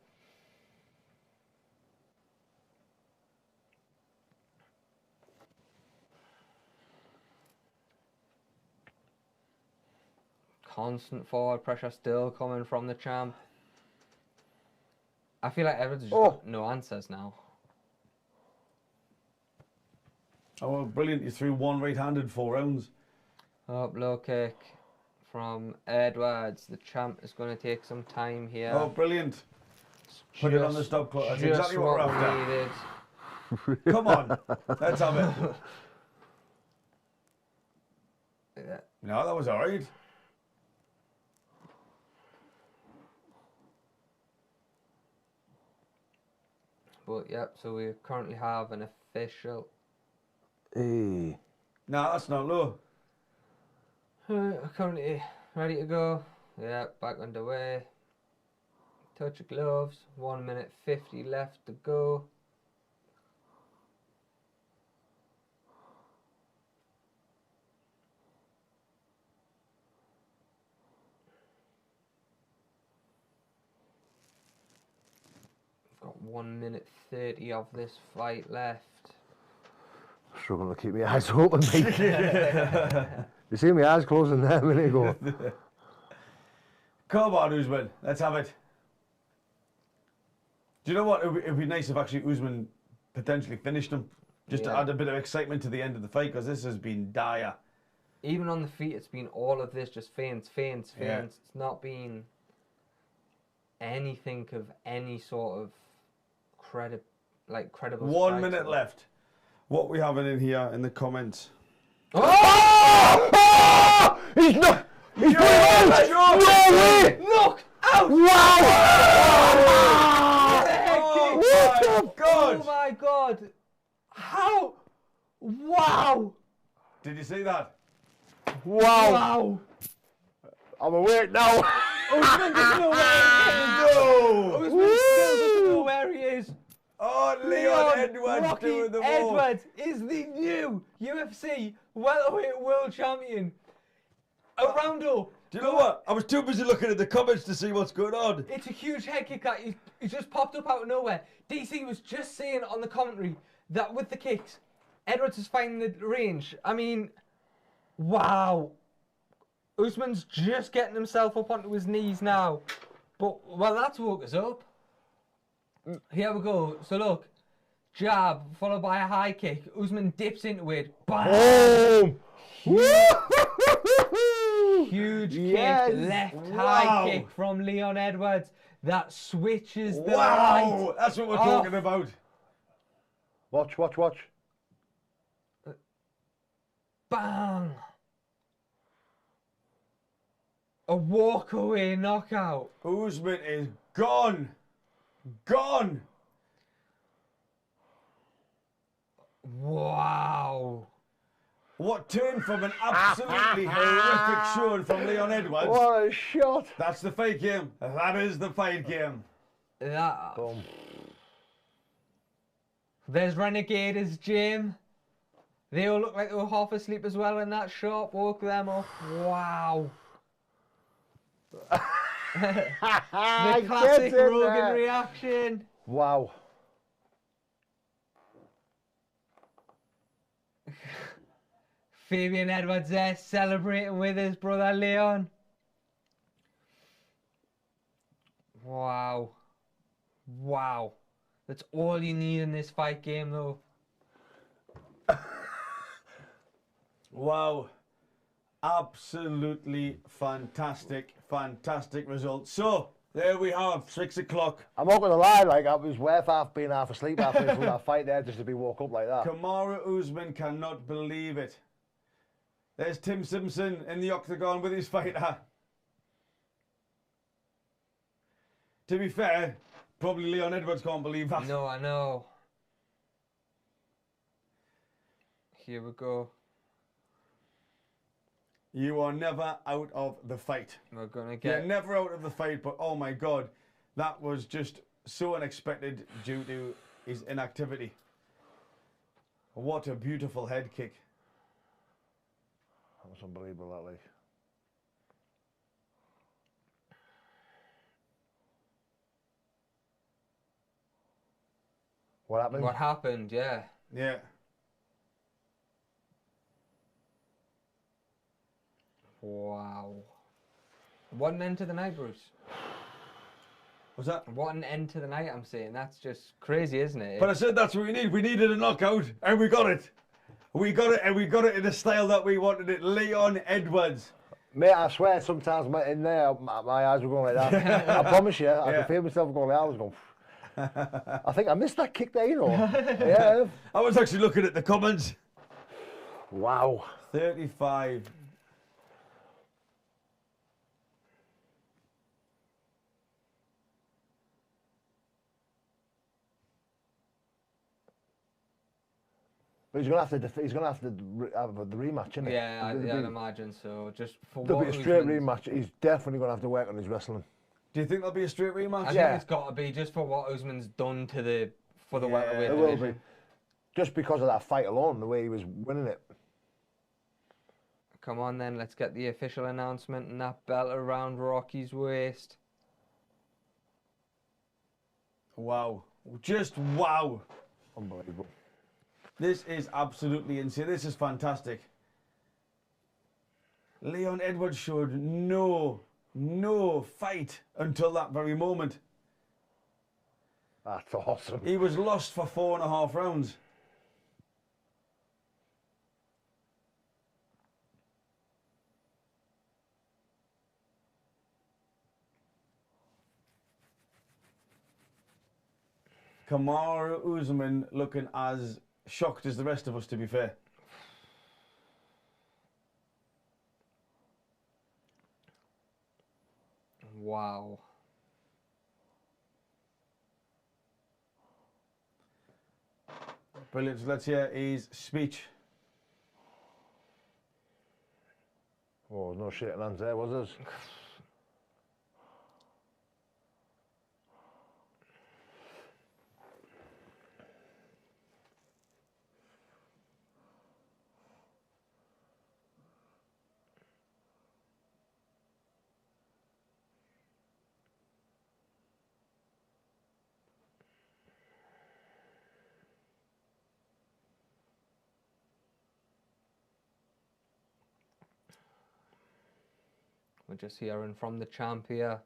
Constant forward pressure still coming from the champ. I feel like Edwards has just got no answers now. Oh, well, brilliant. You threw one right-handed 4 rounds. Up low kick from Edwards. The champ is going to take some time here. Oh, brilliant. Put it on the stop clock. That's exactly what we're after. Needed. Come on. Let's have it. Yeah. No, that was all right. But, yep, so we currently have an official... Hey. No, that's not low. Currently ready to go. Yeah, back underway. Touch of gloves. 1 minute 50 left to go. We've got 1 minute 30 of this fight left. Struggling to keep my eyes open, mate. You see my eyes closing there a minute ago. Come on, Usman. Let's have it. Do you know what? It'd be nice if actually Usman potentially finished him. Just to add a bit of excitement to the end of the fight, because this has been dire. Even on the feet, it's been all of this just feints. Yeah. It's not been anything of any sort of credible. 1 minute left. What we having in here in the comments? Oh! He's not! He's put him out! No way! Knocked out! Wow! Oh my God! Oh my God! How? Wow! Did you see that? Wow. Wow! I'm awake now. Usman doesn't know where he is. No! Usman still doesn't know where he is. Oh, Leon Edwards Rocky doing the walk. Edwards is the new UFC welterweight world champion. Arando. Do you know what? I was too busy looking at the comments to see what's going on. It's a huge head kick that he just popped up out of nowhere. DC was just saying on the commentary that with the kicks, Edwards is finding the range. I mean, wow. Usman's just getting himself up onto his knees now. But, well, that's woke us up. Here we go. So look, jab followed by a high kick. Usman dips into it. Bam! Huge Yes. kick, left Wow. high kick from Leon Edwards. That switches the Wow! light. That's what we're off. talking about. Watch, watch, watch. Bang! A walkaway knockout. Usman is gone. Gone. Wow. What turned from an absolutely horrific showing from Leon Edwards. What a shot. That's the fight game. That is the fight game. That, Boom. there's Renegaders, Jim. They all look like they were half asleep as well in that shot. Woke them up. Wow. The classic Rogan reaction. Wow. Fabian Edwards there celebrating with his brother Leon. Wow. Wow. That's all you need in this fight game though. Wow. Absolutely fantastic, fantastic result. So, there we have, 6 o'clock. I'm not going to lie, like, I was worth being half asleep halfway through that fight there just to be woke up like that. Kamaru Usman cannot believe it. There's Tim Simpson in the octagon with his fighter. To be fair, probably Leon Edwards can't believe that. No, I know. Here we go. You are never out of the fight. We're gonna You're get never out of the fight, but oh my God, that was just so unexpected due to his inactivity. What a beautiful head kick. That was unbelievable, that, like. What happened? what happened, yeah. Yeah. Wow. What an end to the night, Bruce. Was that? What an end to the night, I'm saying. That's just crazy, isn't it? But I said that's what we need. We needed a knockout, and we got it. We got it, and we got it in the style that we wanted it. Leon Edwards. Mate, I swear, sometimes in there, my eyes were going like that. I promise you, I could feel myself going like that. I was going, I think I missed that kick there, you know. Yeah. I was actually looking at the comments. Wow. 35. But he's gonna have to have the rematch, isn't he? yeah, I'd imagine so. Just for There'll what be a straight Usman's- rematch. He's definitely gonna have to work on his wrestling. Do you think there'll be a straight I rematch? think Yeah. it's got to be just for what Usman's done to the welterweight There will division. be. Just because of that fight alone, the way he was winning it. Come on then, let's get the official announcement and that belt around Rocky's waist. Wow. Just wow. Unbelievable. This is absolutely insane. This is fantastic. Leon Edwards showed no fight until that very moment. That's awesome. He was lost for 4.5 rounds. Kamaru Usman looking as shocked as the rest of us, to be fair. Wow. Brilliant. So let's hear his speech. Oh, no shaking hands there, was there? We're just hearing from the champ here.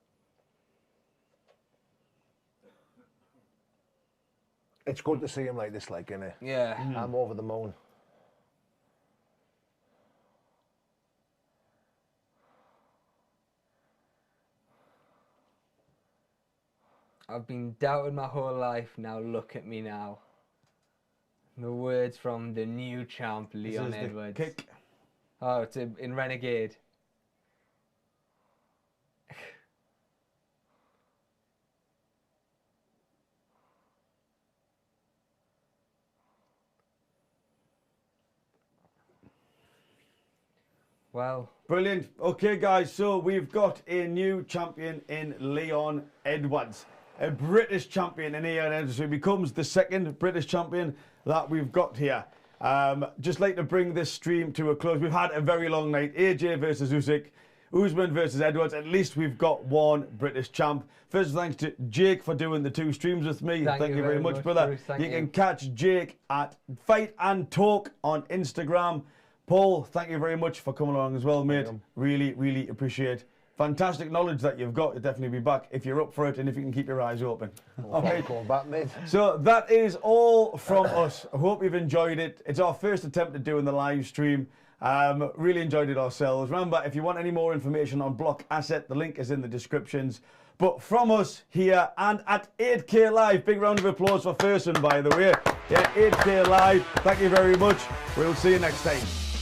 It's good to see him like this, like, innit? Yeah. I'm over the moon. I've been doubted my whole life, now look at me now. The words from the new champ, Leon This is Edwards. the kick. Oh, it's in Renegade. Well, Brilliant. Okay, guys, so we've got a new champion in Leon Edwards. A British champion in here, and so he becomes the second British champion that we've got here. Just like to bring this stream to a close. We've had a very long night. AJ versus Usyk, Usman versus Edwards. At least we've got one British champ. First, thanks to Jake for doing the 2 streams with me. Thank you very much, brother. Bruce, you can catch Jake at Fight and Talk on Instagram. Paul, thank you very much for coming along as well, mate. Really, really appreciate. Fantastic knowledge that you've got. You'll definitely be back if you're up for it and if you can keep your eyes open. All right, going back, mate. So that is all from us. I hope you've enjoyed it. It's our first attempt at doing the live stream. Really enjoyed it ourselves. Remember, if you want any more information on Blockasset, the link is in the descriptions. But from us here and at 8K Live, big round of applause for Ferguson, by the way. Yeah, 8K Live. Thank you very much. We'll see you next time.